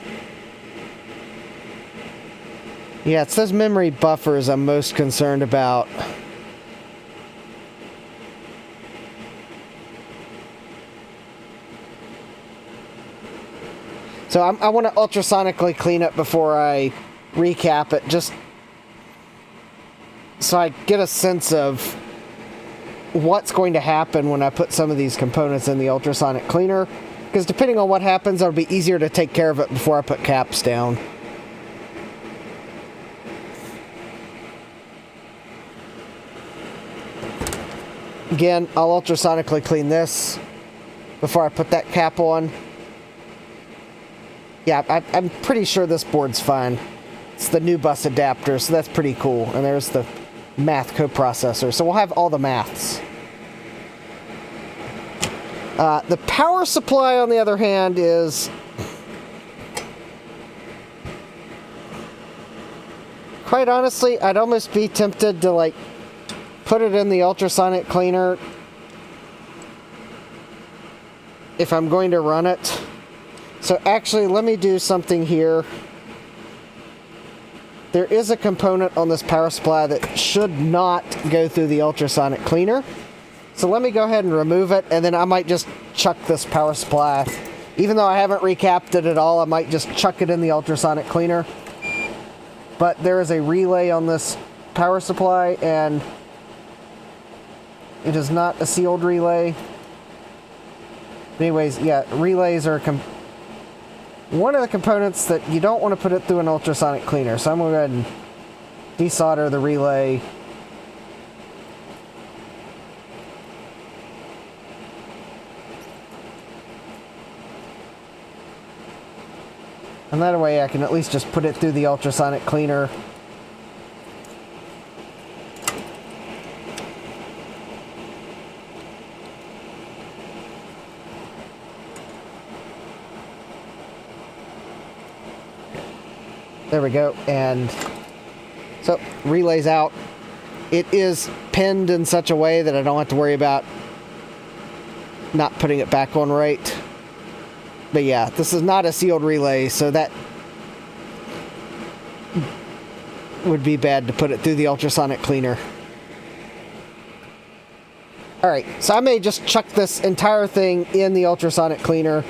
Yeah, it's those memory buffers I'm most concerned about. So I want to ultrasonically clean it before I recap it, just so I get a sense of what's going to happen when I put some of these components in the ultrasonic cleaner. Because depending on what happens, it'll be easier to take care of it before I put caps down. Again, I'll ultrasonically clean this before I put that cap on. Yeah, I'm pretty sure this board's fine. It's the NuBus adapter, so that's pretty cool. And there's the math coprocessor. So we'll have all the maths. The power supply, on the other hand, is... quite honestly, I'd almost be tempted to, like, put it in the ultrasonic cleaner if I'm going to run it. So actually, let me do something here. There is a component on this power supply that should not go through the ultrasonic cleaner. So let me go ahead and remove it, and then I might just chuck this power supply. Even though I haven't recapped it at all, I might just chuck it in the ultrasonic cleaner. But there is a relay on this power supply, and it is not a sealed relay. Anyways, yeah, relays are one of the components that you don't want to put it through an ultrasonic cleaner. So I'm going to go ahead and desolder the relay. And that way I can at least just put it through the ultrasonic cleaner. There we go. And so relay's out. It is pinned in such a way that I don't have to worry about not putting it back on right. But yeah, this is not a sealed relay, so that would be bad to put it through the ultrasonic cleaner. Alright, so I may just chuck this entire thing in the ultrasonic cleaner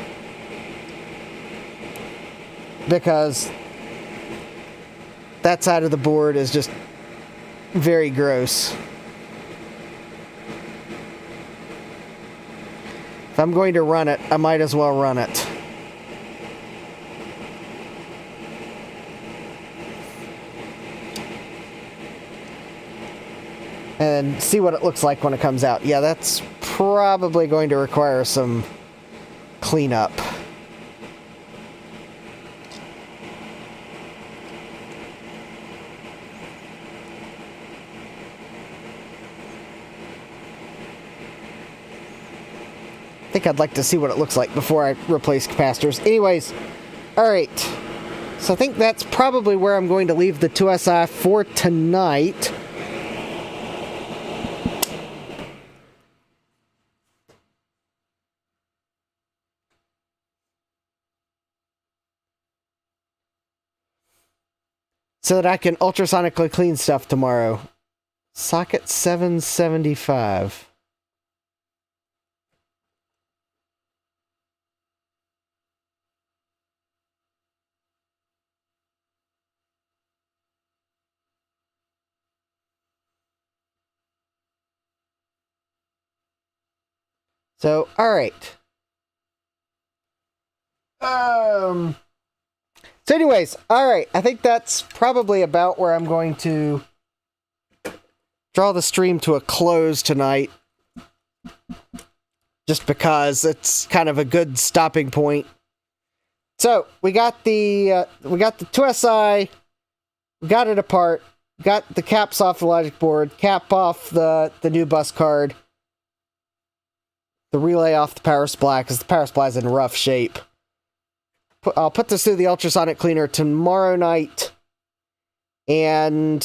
because that side of the board is just very gross. If I'm going to run it, I might as well run it. And see what it looks like when it comes out. Yeah, that's probably going to require some cleanup. I think I'd like to see what it looks like before I replace capacitors. Anyways, alright. So I think that's probably where I'm going to leave the IIsi for tonight. So that I can ultrasonically clean stuff tomorrow. Socket 775. So, alright. So anyways, alright, I think that's probably about where I'm going to draw the stream to a close tonight. Just because it's kind of a good stopping point. So, we got the IIsi, we got it apart, got the caps off the logic board, cap off the NuBus card, the relay off the power supply, because the power supply is in rough shape. I'll put this through the ultrasonic cleaner tomorrow night, and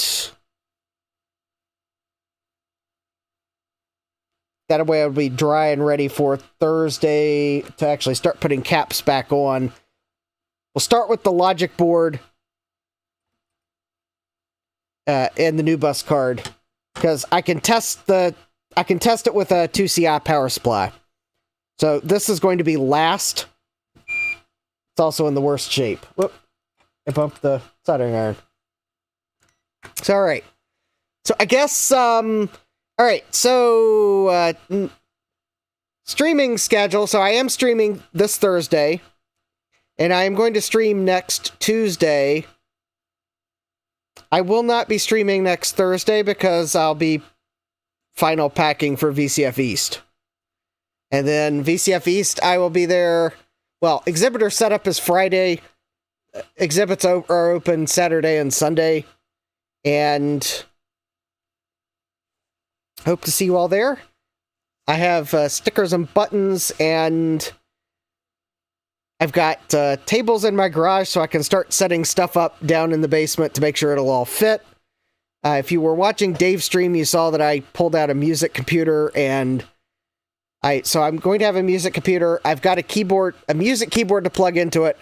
that way it'll be dry and ready for Thursday to actually start putting caps back on. We'll start with the logic board and the NuBus card, because I can test it with a IIsi power supply. So this is going to be last. It's also in the worst shape. Whoop. I bumped the soldering iron. So, alright. So, I guess, alright, so, streaming schedule. So, I am streaming this Thursday. And I am going to stream next Tuesday. I will not be streaming next Thursday because I'll be final packing for VCF East. And then VCF East, I will be there. Well, exhibitor setup is Friday. Exhibits are open Saturday and Sunday. And hope to see you all there. I have stickers and buttons, and I've got tables in my garage so I can start setting stuff up down in the basement to make sure it'll all fit. If you were watching Dave's stream, you saw that I pulled out a music computer, and so I'm going to have a music computer. I've got a music keyboard to plug into it.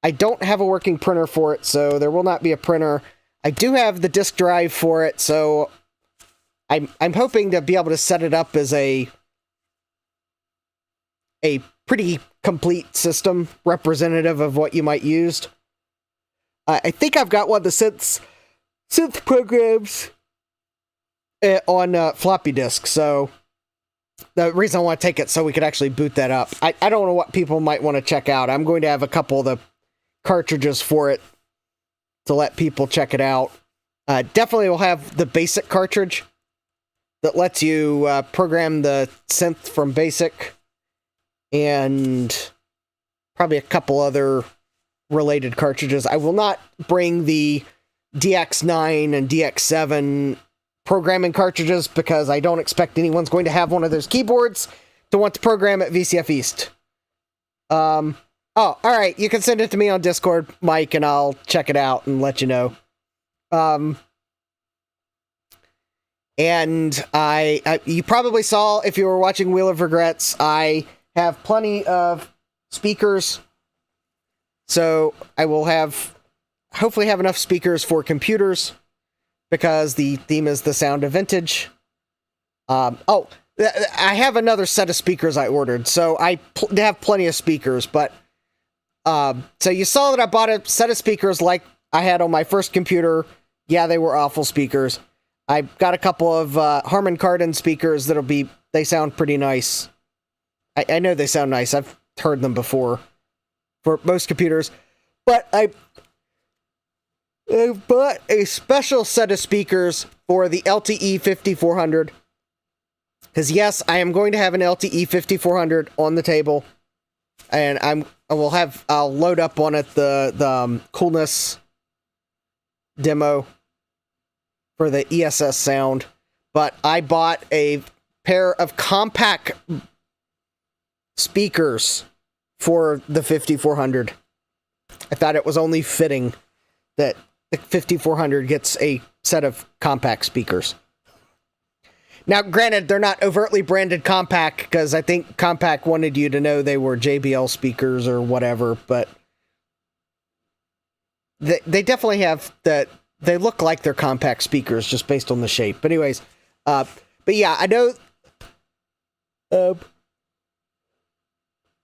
I don't have a working printer for it, so there will not be a printer. I do have the disk drive for it, so I'm hoping to be able to set it up as a pretty complete system representative of what you might use. I think I've got one of the synth programs on floppy disk, so the reason I want to take it so we could actually boot that up. I don't know what people might want to check out. I'm going to have a couple of the cartridges for it to let people check it out. Definitely will have the basic cartridge that lets you program the synth from basic, and probably a couple other related cartridges. I will not bring the DX9 and DX7 programming cartridges because I don't expect anyone's going to have one of those keyboards to want to program at VCF East. Oh, alright, you can send it to me on Discord, Mike, and I'll check it out and let you know. And you probably saw, if you were watching Wheel of Regrets, I have plenty of speakers, so I will hopefully have enough speakers for computers, because the theme is the sound of vintage. I have another set of speakers I ordered, so I have plenty of speakers, but so you saw that I bought a set of speakers like I had on my first computer. Yeah, they were awful speakers. I got a couple of Harman Kardon speakers they sound pretty nice. I know they sound nice. I've heard them before for most computers. But I bought a special set of speakers for the LTE 5400. Because yes, I am going to have an LTE 5400 on the table. And I'll load up on it the coolness demo for the ESS sound. But I bought a pair of Compaq speakers for the 5400. I thought it was only fitting that the 5400 gets a set of Compaq speakers. Now, granted, they're not overtly branded Compaq, because I think Compaq wanted you to know they were JBL speakers or whatever, but they definitely have that. They look like they're Compaq speakers just based on the shape. But anyways, but yeah, I know.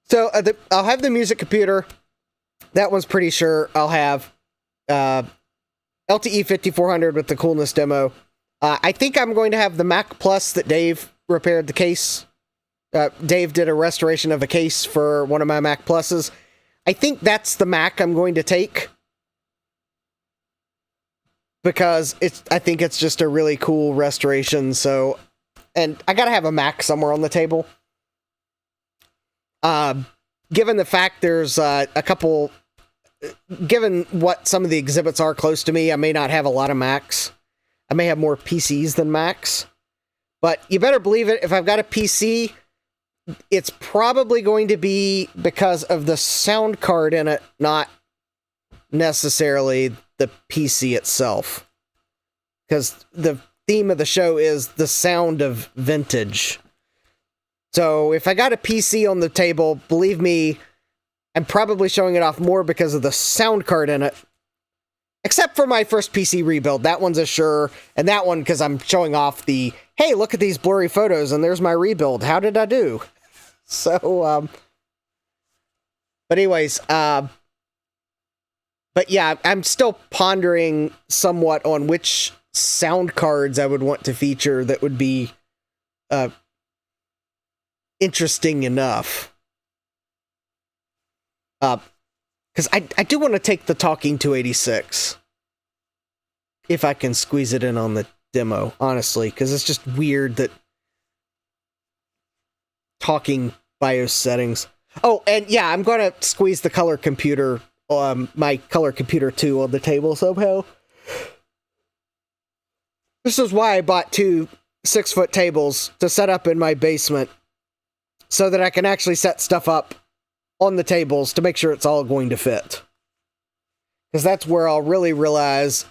So I'll have the music computer. That one's pretty sure. I'll have LTE 5400 with the coolness demo. I think I'm going to have the Mac Plus that Dave repaired the case. Dave did a restoration of a case for one of my Mac Pluses. I think that's the Mac I'm going to take, because I think it's just a really cool restoration. So, and I gotta have a Mac somewhere on the table. Given the fact there's a couple, given what some of the exhibits are close to me, I may not have a lot of Macs. I may have more PCs than Macs. But you better believe it, if I've got a PC, it's probably going to be because of the sound card in it, not necessarily the PC itself. Because the theme of the show is the sound of vintage. So if I got a PC on the table, believe me, I'm probably showing it off more because of the sound card in it. Except for my first PC rebuild. That one's a sure. And that one, because I'm showing off the, hey, look at these blurry photos, and there's my rebuild. How did I do? So, but anyways, but yeah, I'm still pondering somewhat on which sound cards I would want to feature that would be interesting enough. Because I do want to take the Talking 286. If I can squeeze it in on the demo, honestly. Because it's just weird that talking BIOS settings. Oh, and yeah, I'm going to squeeze the color computer, my color computer 2 on the table somehow. This is why I bought 2 6-foot tables to set up in my basement, so that I can actually set stuff up on the tables to make sure it's all going to fit. Because that's where I'll really realize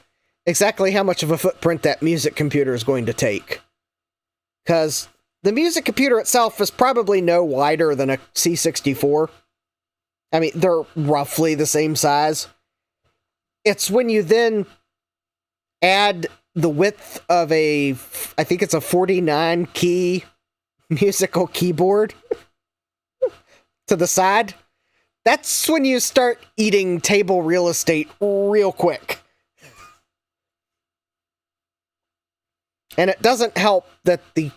exactly how much of a footprint that music computer is going to take. Because the music computer itself is probably no wider than a C64. I mean, they're roughly the same size. It's when you then add the width of I think it's a 49 key musical keyboard to the side. That's when you start eating table real estate real quick. And it doesn't help that the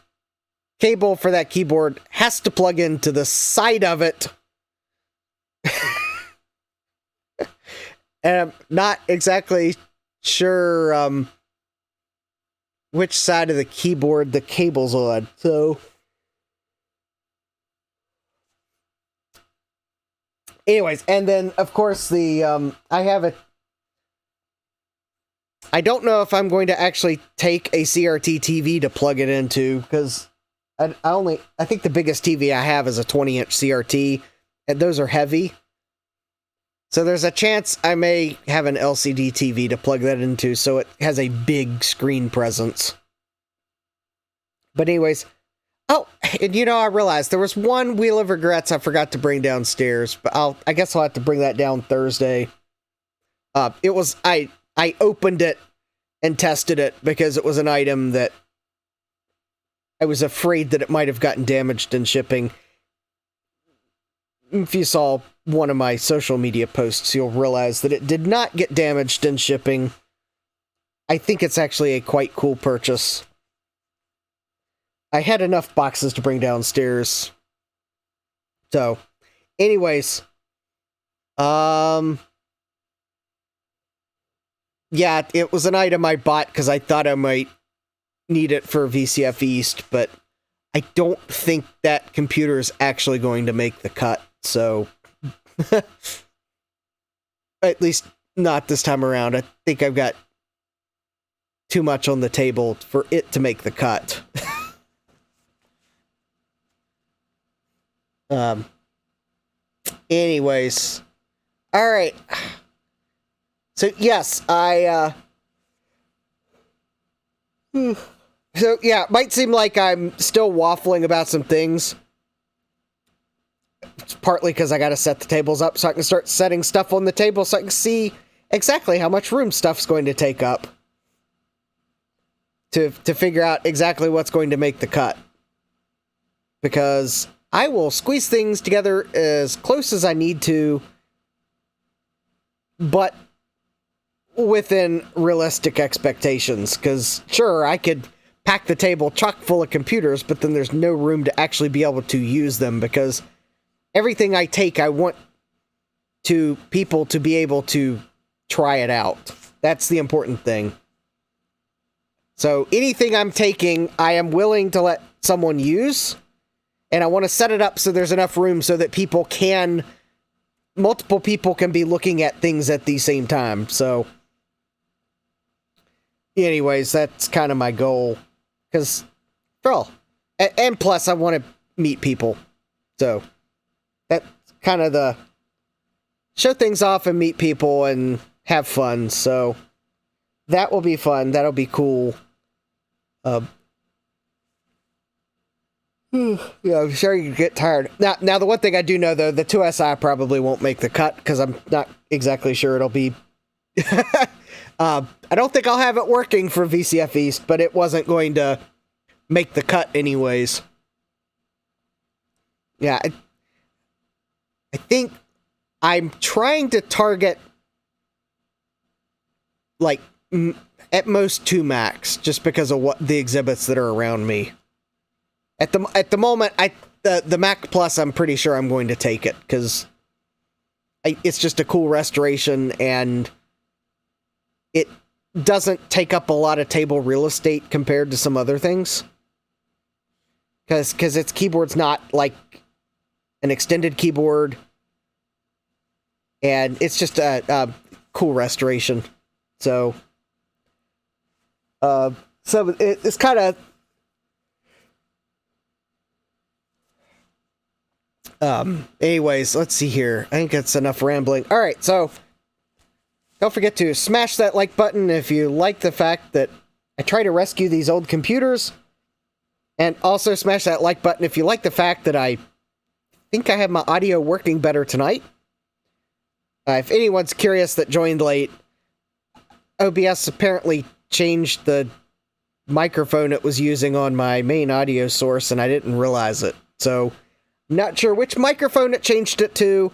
cable for that keyboard has to plug into the side of it. And I'm not exactly sure which side of the keyboard the cable's on. So anyways, and then of course the I don't know if I'm going to actually take a CRT TV to plug it into, because I think the biggest TV I have is a 20-inch CRT, and those are heavy. So there's a chance I may have an LCD TV to plug that into, so it has a big screen presence. But anyways, oh, and I realized there was one Wheel of Regrets I forgot to bring downstairs, but I guess I'll have to bring that down Thursday. I opened it and tested it because it was an item that I was afraid that it might have gotten damaged in shipping. If you saw one of my social media posts, you'll realize that it did not get damaged in shipping. I think it's actually a quite cool purchase. I had enough boxes to bring downstairs. So, anyways, yeah, it was an item I bought because I thought I might need it for VCF East, but I don't think that computer is actually going to make the cut, so at least not this time around. I think I've got too much on the table for it to make the cut. Anyways, all right. So yes, so yeah, it might seem like I'm still waffling about some things. It's partly because I got to set the tables up so I can start setting stuff on the table so I can see exactly how much room stuff's going to take up to figure out exactly what's going to make the cut. Because I will squeeze things together as close as I need to, but within realistic expectations. Because sure, I could pack the table chock full of computers, but then there's no room to actually be able to use them, because everything I take, I want people to be able to try it out. That's the important thing. So anything I'm taking, I am willing to let someone use, and I want to set it up so there's enough room so that multiple people can be looking at things at the same time. So anyways, that's kind of my goal. Because, and plus I want to meet people. So that's kind of the show things off and meet people and have fun. So that will be fun. That'll be cool. Yeah, I'm sure you get tired. Now, the one thing I do know, though, the 2SI probably won't make the cut, because I'm not exactly sure it'll be... I don't think I'll have it working for VCF East, but it wasn't going to make the cut anyways. Yeah, I think I'm trying to target, like, at most 2 Macs, just because of what the exhibits that are around me. At the moment, the Mac Plus, I'm pretty sure I'm going to take it, because it's just a cool restoration, and it doesn't take up a lot of table real estate compared to some other things. Because its keyboard's not like an extended keyboard, and it's just a cool restoration. So it's kind of... anyways, let's see here. I think that's enough rambling. All right, so Don't forget to smash that like button if you like the fact that I try to rescue these old computers. And also smash that like button if you like the fact that I think I have my audio working better tonight. If anyone's curious that joined late, OBS apparently changed the microphone it was using on my main audio source, and I didn't realize it. So, not sure which microphone it changed it to,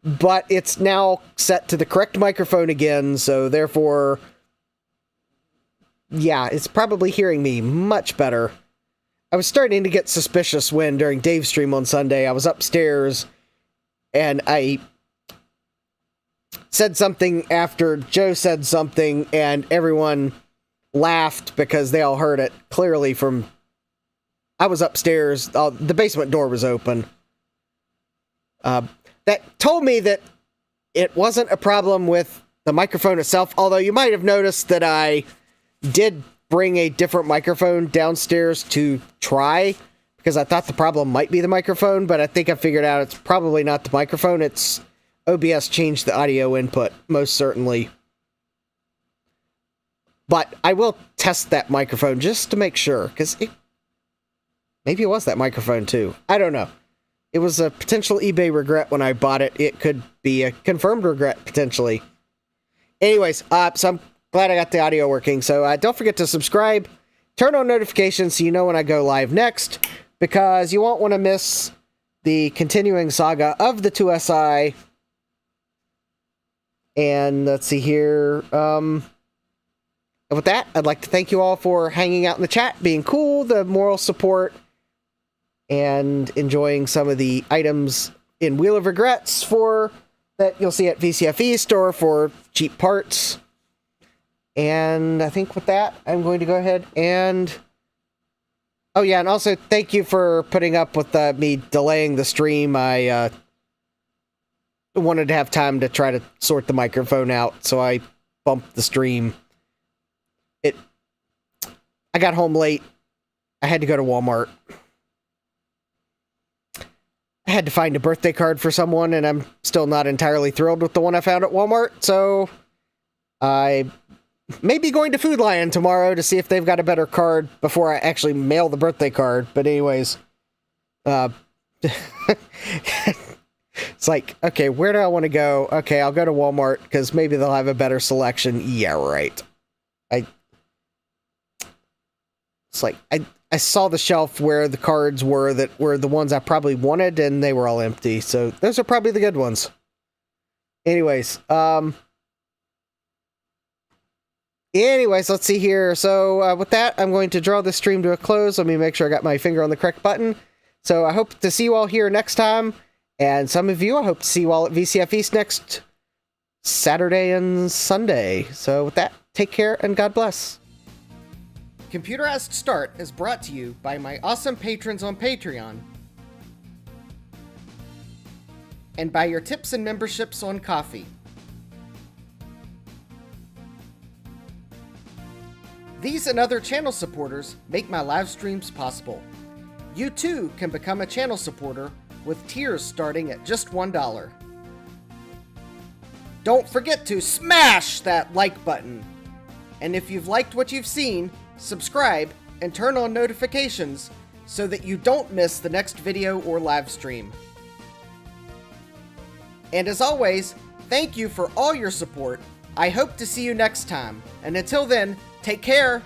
but it's now set to the correct microphone again, so therefore, yeah, it's probably hearing me much better. I was starting to get suspicious when, during Dave's stream on Sunday, I was upstairs, and I said something after Joe said something, and everyone laughed because they all heard it clearly from... I was upstairs, the basement door was open. That told me that it wasn't a problem with the microphone itself, although you might have noticed that I did bring a different microphone downstairs to try, because I thought the problem might be the microphone, but I think I figured out it's probably not the microphone, it's OBS changed the audio input, most certainly. But I will test that microphone just to make sure, because maybe it was that microphone too. I don't know. It was a potential eBay regret when I bought it. It could be a confirmed regret, potentially. Anyways, so I'm glad I got the audio working. So don't forget to subscribe, turn on notifications so you know when I go live next, because you won't want to miss the continuing saga of the IIsi. And let's see here. With that, I'd like to thank you all for hanging out in the chat, being cool, the moral support, and enjoying some of the items in Wheel of Regrets that you'll see at VCFE store for cheap parts. And I think with that, I'm going to go ahead and... Oh yeah, and also thank you for putting up with me delaying the stream. I wanted to have time to try to sort the microphone out, so I bumped the stream. I got home late. I had to go to Walmart. I had to find a birthday card for someone, and I'm still not entirely thrilled with the one I found at Walmart, so I may be going to Food Lion tomorrow to see if they've got a better card before I actually mail the birthday card. But anyways, it's like, okay, where do I want to go? Okay, I'll go to Walmart, because maybe they'll have a better selection. Yeah, right. It's like, I saw the shelf where the cards were that were the ones I probably wanted, and they were all empty. So those are probably the good ones. Anyways, let's see here. So with that, I'm going to draw this stream to a close. Let me make sure I got my finger on the correct button. So I hope to see you all here next time. And some of you, I hope to see you all at VCF East next Saturday and Sunday. So with that, take care and God bless. Computerized Start is brought to you by my awesome patrons on Patreon, and by your tips and memberships on Ko-fi. These and other channel supporters make my live streams possible. You too can become a channel supporter with tiers starting at just $1. Don't forget to smash that like button. And if you've liked what you've seen, subscribe and turn on notifications so that you don't miss the next video or live stream. And as always, thank you for all your support. I hope to see you next time. And until then, take care.